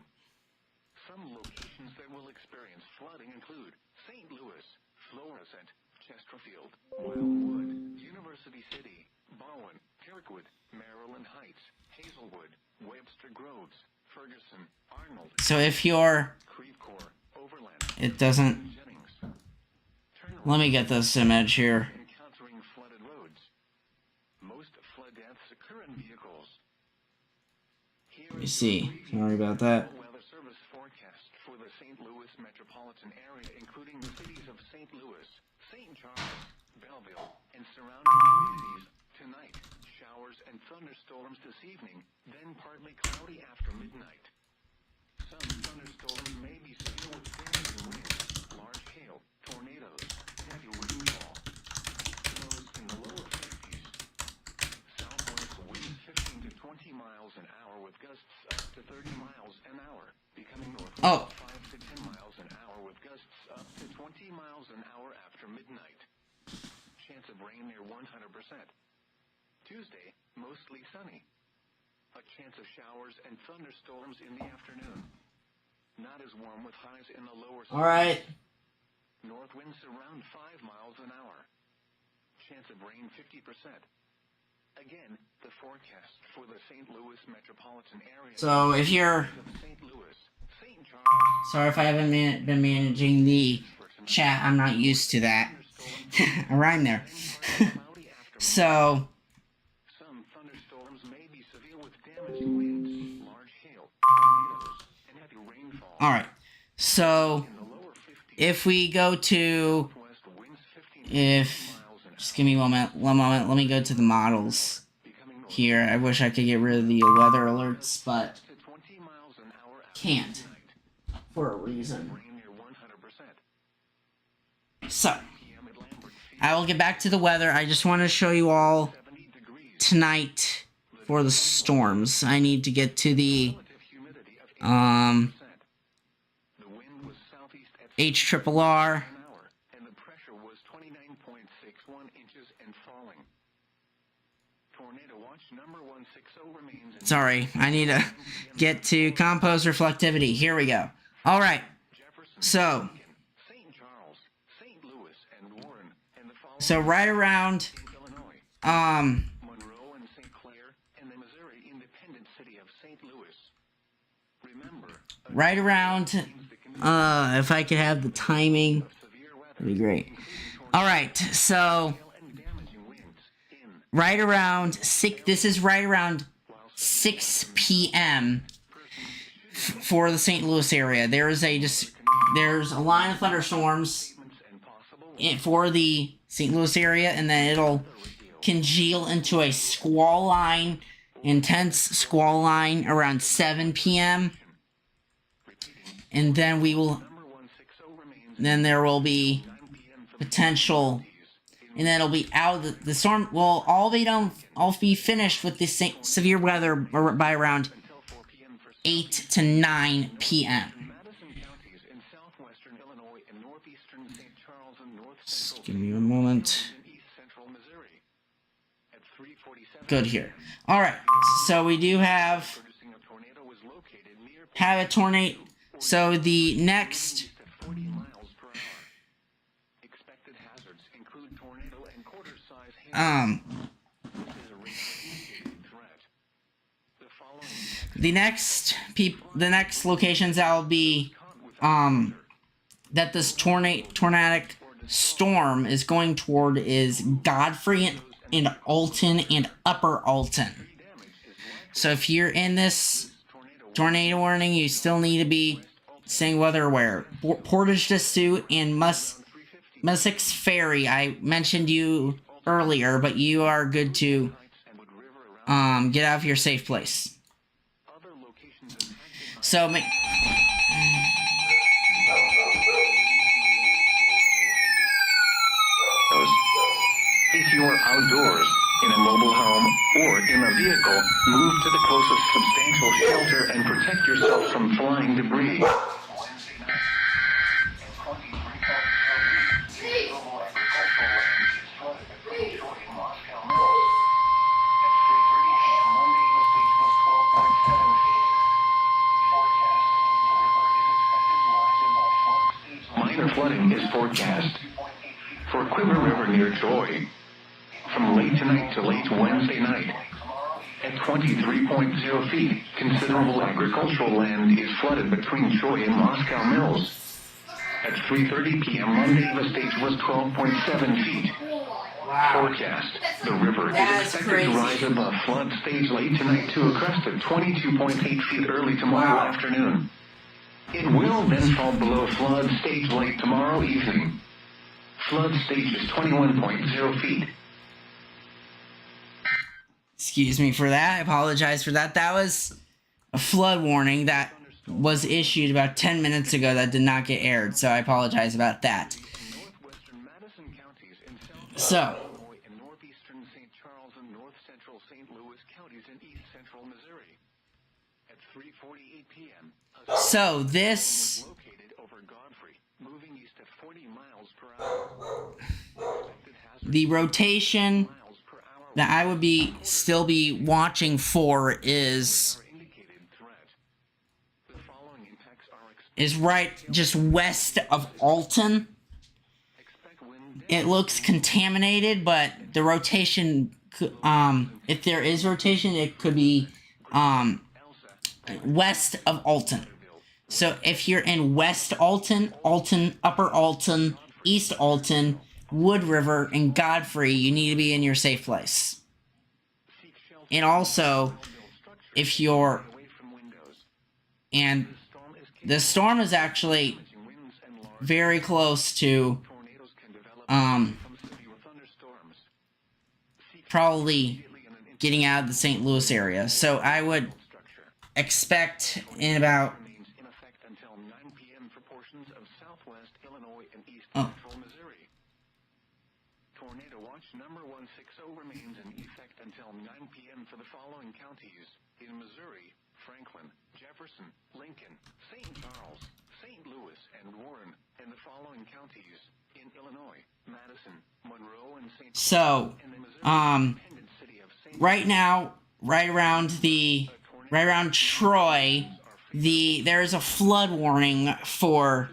Some locations that will experience flooding include St. Louis, Florissant, Chesterfield, Wildwood, University City, Bowen, Kirkwood, Maryland Heights, Hazelwood, Webster Groves, Ferguson, Arnold, so if you're Creve Coeur, Overland, it doesn't Jennings. let me get this image here. Encountering flooded roads. Most flood deaths occur in vehicles. Here Let me is see. Sorry about that. weather service forecast for the St. Louis metropolitan area, including the cities of St. Louis, St. Charles, Belleville, and surrounding communities. Tonight, showers and thunderstorms this evening, then partly cloudy after midnight. Some thunderstorms may be severe with damaging winds, large hail, tornadoes, heavy rainfall. Lows in the lower 50s. Southwest winds 15 to 20 miles an hour with gusts up to 30 miles an hour, becoming northwest Oh. 5 to 10 miles an hour with gusts up to 20 miles an hour after midnight. Chance of rain near 100%. Tuesday, mostly sunny. A chance of showers and thunderstorms in the afternoon. Not as warm with highs in the lower All right. north winds around 5 miles an hour. Chance of rain 50%. Again, the forecast for the St. Louis metropolitan area. So if you're of St. Louis, St. Charles, sorry if I haven't been managing the chat, I'm not used to that. Around there. cloudy after So some thunderstorms may be severe with damaging winds, large hail, tornadoes, and heavy rainfall. all right. So In the lower 50s, if we go to west winds 15 to if miles an just give me one moment, let me go to the models here. I wish I could get rid of the weather alerts, but to 20 miles an hour after can't midnight. for a reason. Rain near 100%. So PM at Lambert Field, I will get back to the weather. I just want to show you all 70 degrees. tonight for the storms. I need to get to the Relative humidity of 80%. The wind was southeast at HRRR. an hour, and the pressure was 29.61 inches and falling. Tornado watch number 160 remains in Sorry, I need to get to compost reflectivity. Here we go. All right. Jefferson, So St. Charles, St. Louis, and Warren, and the following so right around in Illinois, Monroe and St. Clair, and the Missouri independent city of St. Louis. Remember, right around if I could have the timing, severe weather, that'd be great. Alright, so right around 6, this is right around 6 p.m. For the St. Louis area. There's a line of thunderstorms for the St. Louis area, and then it'll congeal into a squall line, intense squall line around 7 p.m. And then there will be potential, and then it'll be out of the storm will all be finished with the severe weather by around 8 to 9 p.m. Just give me a moment. Good here. Alright, so we do have a tornado. So the next the next locations I'll be that this tornadic storm is going toward is Godfrey and Alton and Upper Alton. So if you're in this tornado warning, you still need to be staying weather aware. Portage de Sioux and Mussex Ferry, I mentioned you earlier, but you are good to get out of your safe place. So if you are outdoors, in a mobile home, or in a vehicle, move to the closest substantial shelter and protect yourself from flying debris. Minor flooding is forecast for Quiver River near Troy from late tonight to late Wednesday night. At 23.0 feet, considerable agricultural land is flooded between Troy and Moscow Mills. At 3:30 p.m. Monday, the stage was 12.7 feet. Forecast: the river is expected to rise above flood stage late tonight to a crest of 22.8 feet early tomorrow afternoon. It will then fall below flood stage late tomorrow evening. Flood stage is 21.0 feet. Excuse me for that. I apologize for that. That was a flood warning that was issued about 10 minutes ago that did not get aired, so I apologize about that. So, this the rotation that I would still be watching for is right just west of Alton. It looks contaminated, but the rotation, if there is rotation, it could be west of Alton. So if you're in West Alton, Upper Alton, East Alton, Wood River, and Godfrey, you need to be in your safe place. And also, if you're... And the storm is actually very close to probably getting out of the St. Louis area. So I would expect in about... Tornado watch number 160 remains in effect until 9 p.m. for the following counties in Missouri: Franklin, Jefferson, Lincoln, St. Charles, St. Louis, and Warren, and the following counties in Illinois: Madison, Monroe, and St. So, right now, right around Troy, there's a flood warning for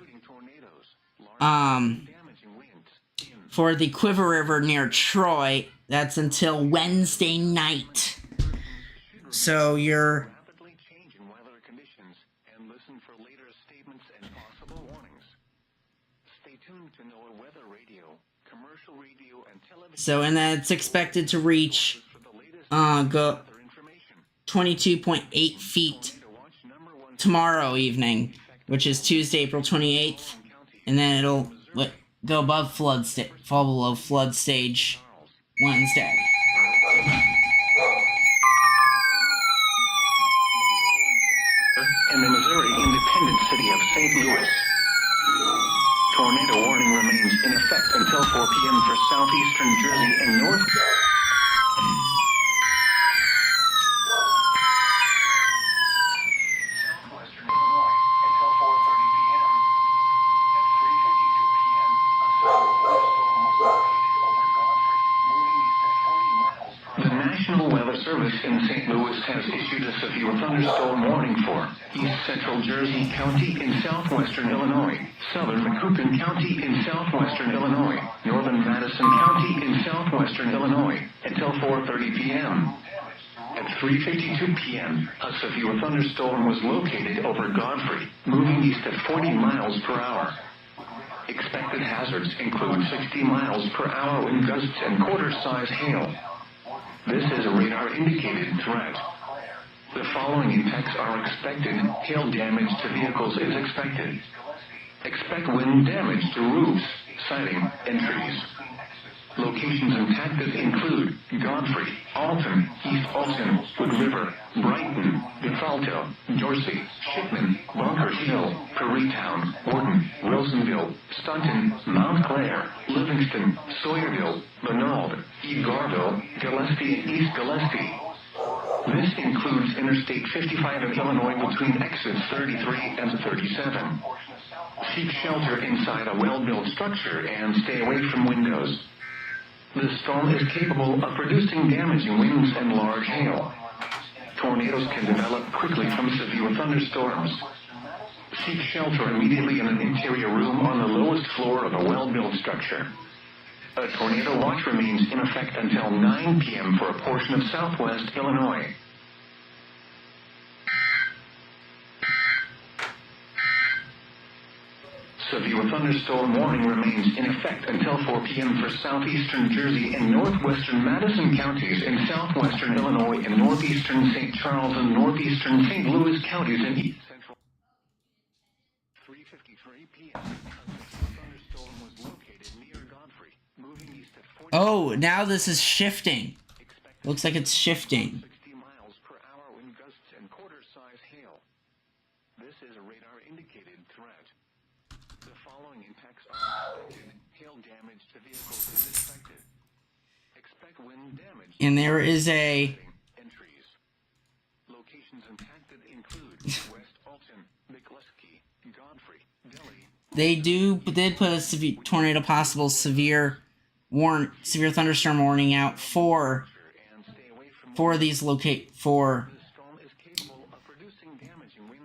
the Quiver River near Troy. That's until Wednesday night. So you're... rapidly changing weather conditions and listen for later statements and possible warnings. Stay tuned to NOAA Weather Radio. So, and then it's expected to reach go 22.8 feet tomorrow evening, which is Tuesday, April 28th, and then it'll go above fall below flood stage Wednesday. In the Missouri independent city of St. Louis. Tornado warning remains in effect until 4 p.m. for southeastern Jersey and north. Southwestern Illinois until 4:30 p.m. At 3:52 p.m., a severe thunderstorm was located over Godfrey, moving east at 40 miles per hour. The National Weather Service in St. Louis has issued a severe thunderstorm warning for East Central Jersey County in southwestern Illinois, Southern Macoupin County in southwestern Illinois, Northern Madison County in southwestern Illinois, until 4:30 p.m. At 3:52 p.m., a severe thunderstorm was located over Godfrey, moving east at 40 miles per hour. Expected hazards include 60 miles per hour wind gusts and quarter-size hail. This is a radar-indicated threat. The following impacts are expected. Hail damage to vehicles is expected. Expect wind damage to roofs, siding, and trees. Locations impacted include Godfrey, Alton, East Alton, Wood River, Brighton, Bethalto, Dorsey, Shipman, Bunker Hill, Prairietown, Wharton, Wilsonville, Staunton, Mount Clair, Livingston, Sawyerville, Benald, Egarville, Gillespie, and East Gillespie. This includes Interstate 55 in Illinois between exits 33 and 37. Seek shelter inside a well-built structure and stay away from windows. The storm is capable of producing damaging winds and large hail. Tornadoes can develop quickly from severe thunderstorms. Seek shelter immediately in an interior room on the lowest floor of a well-built structure. A tornado watch remains in effect until 9 p.m. for a portion of southwest Illinois. Severe thunderstorm warning remains in effect until 4 p.m. for southeastern Jersey and northwestern Madison counties in southwestern Illinois and northeastern St. Charles and northeastern St. Louis counties in east central. 3:53 p.m. A thunderstorm was located near Godfrey, moving east at 40. Oh, now this is shifting. Looks like it's shifting. 60 miles per hour wind gusts and quarter-size hail. This is a radar-indicated threat. The following impacts are expected. Hail damage to vehicles is expected. Expect wind damage. And there is a... And trees. Locations impacted include West Alton, McCluskey, Godfrey, Delhi. They did put a severe thunderstorm warning out for these for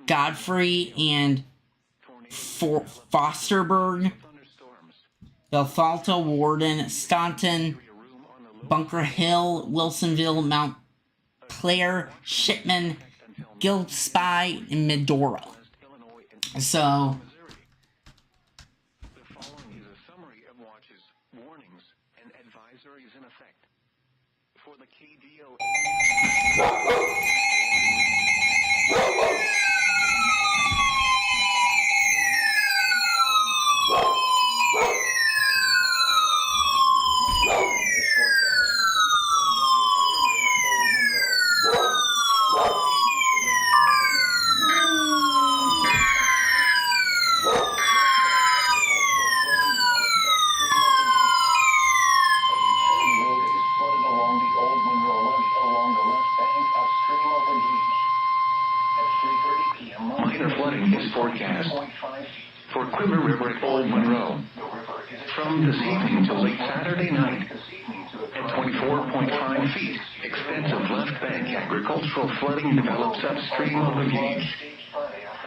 Godfrey and for Fosterburg, Bethalto, Warden, Staunton, Bunker Hill, Wilsonville, Mount Clair, Shipman, Gillespie, and Medora. So The following is a summary of watches, warnings, and advisories in effect. For the KDO. Minor flooding is forecast for Quiver River at Old Monroe from this evening to late Saturday night at 24.5 feet. Extensive left bank agricultural flooding develops upstream of the gauge.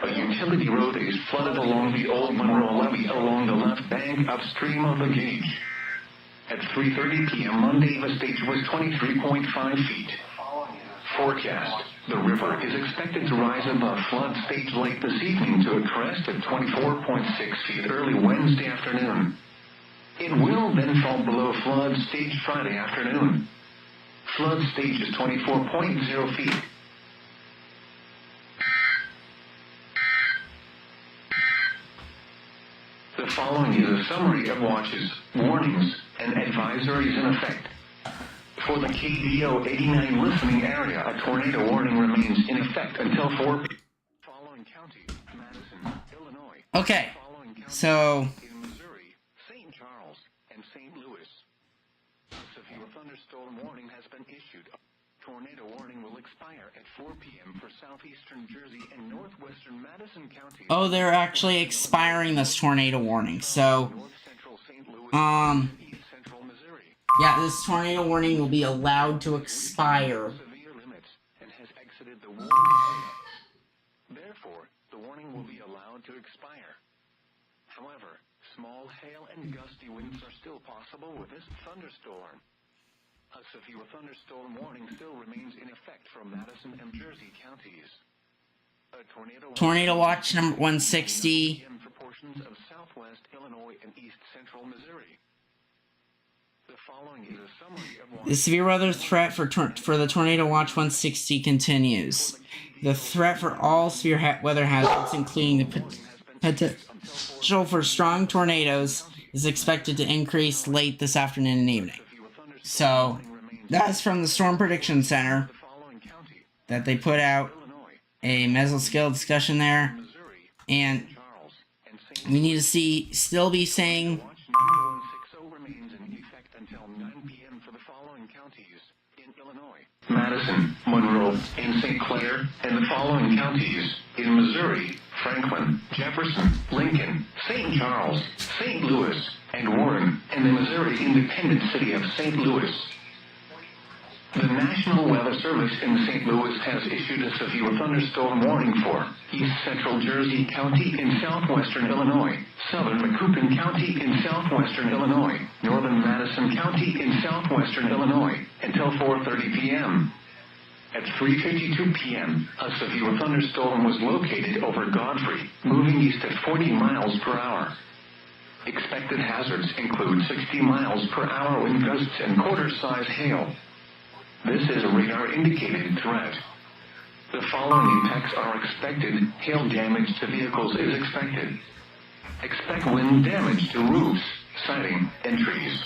A utility road is flooded along the Old Monroe levee along the left bank upstream of the gauge. At 3:30 p.m. Monday, the stage was 23.5 feet. Forecast. The river is expected to rise above flood stage late this evening to a crest of 24.6 feet early Wednesday afternoon. It will then fall below flood stage Friday afternoon. Flood stage is 24.0 feet. The following is a summary of watches, warnings, and advisories in effect. For the KDO 89 listening area, a tornado warning remains in effect until 4 p.m. Following county, Madison, Illinois. Okay, Following county so in Missouri, St. Charles, and St. Louis. A severe thunderstorm warning has been issued. A tornado warning will expire at 4 p.m. for southeastern Jersey and northwestern Madison County. oh, they're actually expiring this tornado warning. So, North central St. Louis, east central Missouri. yeah, this tornado warning will be allowed to expire. Severe limits and has exited the warning area. Therefore, the warning will be allowed to expire. However, small hail and gusty winds are still possible with this thunderstorm. A severe thunderstorm warning still remains in effect from Madison and Jersey counties. A Tornado watch number 160. For portions of southwest Illinois and east central Missouri. The following is a summary of The severe weather threat for the Tornado Watch 160 continues. The threat for all severe weather hazards, including the potential for strong tornadoes, is expected to increase late this afternoon and evening. So, that's from the Storm Prediction Center that they put out a mesoscale discussion there, and we need to still be saying Madison, Monroe, and St. Clair, and the following counties in Missouri: Franklin, Jefferson, Lincoln, St. Charles, St. Louis, and Warren, and the Missouri independent city of St. Louis. The National Weather Service in St. Louis has issued a severe thunderstorm warning for east central Jersey County in southwestern Illinois, southern Macoupin County in southwestern Illinois, northern Madison County in southwestern Illinois, until 4:30 p.m. At 3:52 p.m., a severe thunderstorm was located over Godfrey, moving east at 40 miles per hour. Expected hazards include 60 miles per hour wind gusts and quarter-size hail. This is a radar-indicated threat. The following impacts are expected. Hail damage to vehicles is expected. Expect wind damage to roofs, siding, and trees.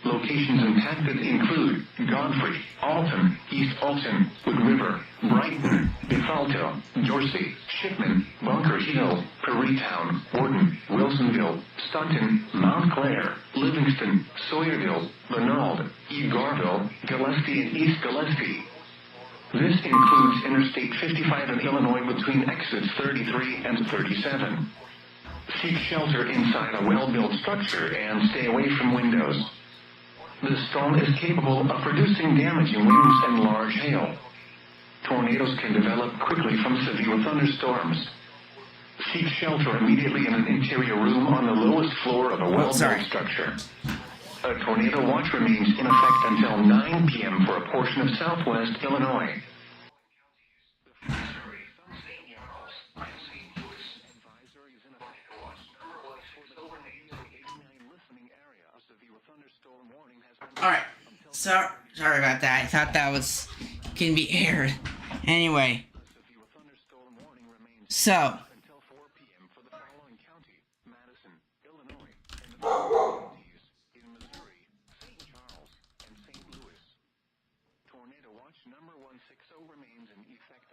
Locations impacted include Godfrey, Alton, East Alton, Wood River, Brighton, Bethalto, Dorsey, Shipman, Bunker Hill, Prairietown, Wharton, Wilsonville, Staunton, Mount Clair, Livingston, Sawyerville, Bernald, Egarville, Gillespie, and East Gillespie. This includes Interstate 55 in Illinois between exits 33 and 37. Seek shelter inside a well-built structure and stay away from windows. The storm is capable of producing damaging winds and large hail. Tornadoes can develop quickly from severe thunderstorms. Seek shelter immediately in an interior room on the lowest floor of a well-built structure. A tornado watch remains in effect until 9 p.m. for a portion of southwest Illinois. Alright, sorry about that. I thought that was can be aired. Anyway, so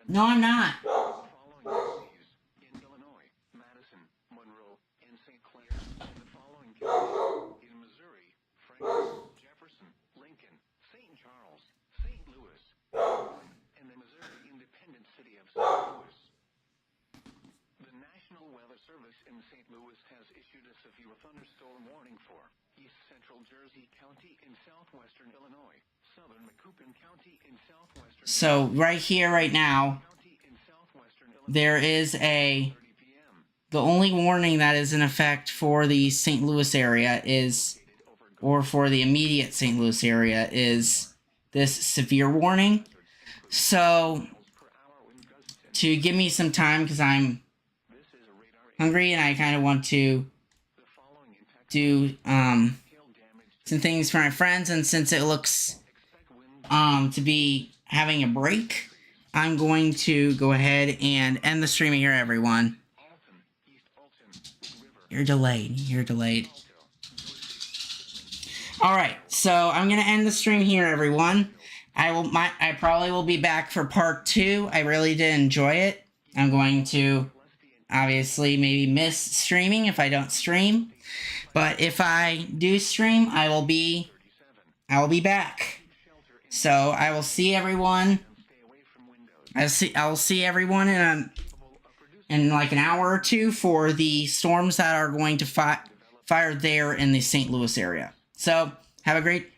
no, I'm not. In St. Louis has issued a severe thunderstorm warning for east central Jersey County in southwestern Illinois, southern Macoupin County in southwestern. So right here, right now, there is the only warning that is in effect for the St. Louis area is, or for the immediate St. Louis area is this severe warning. So to give me some time, because I'm hungry and I kind of want to do some things for my friends, and since it looks to be having a break, I'm going to go ahead and end the streaming here, everyone. You're delayed. Alright, so I'm gonna end the stream here, everyone. I probably will be back for part 2. I really did enjoy it. I'm going to obviously maybe miss streaming if I don't stream. But if I do stream, I will be back. So I will see everyone. I will see everyone in like an hour or two for the storms that are going to fire there in the St. Louis area. So have a great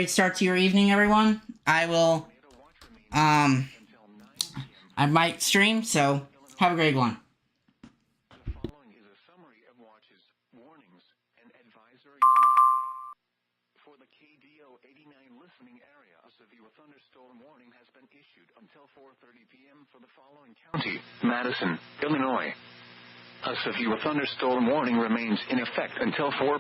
start to your evening, everyone. I might stream, so have a great one. The following is a summary of watches, warnings, and advisories in effect. For the KDO 89 listening area, a severe thunderstorm warning has been issued until 4:30 p.m. for the following county: Madison, Illinois. A severe thunderstorm warning remains in effect until 4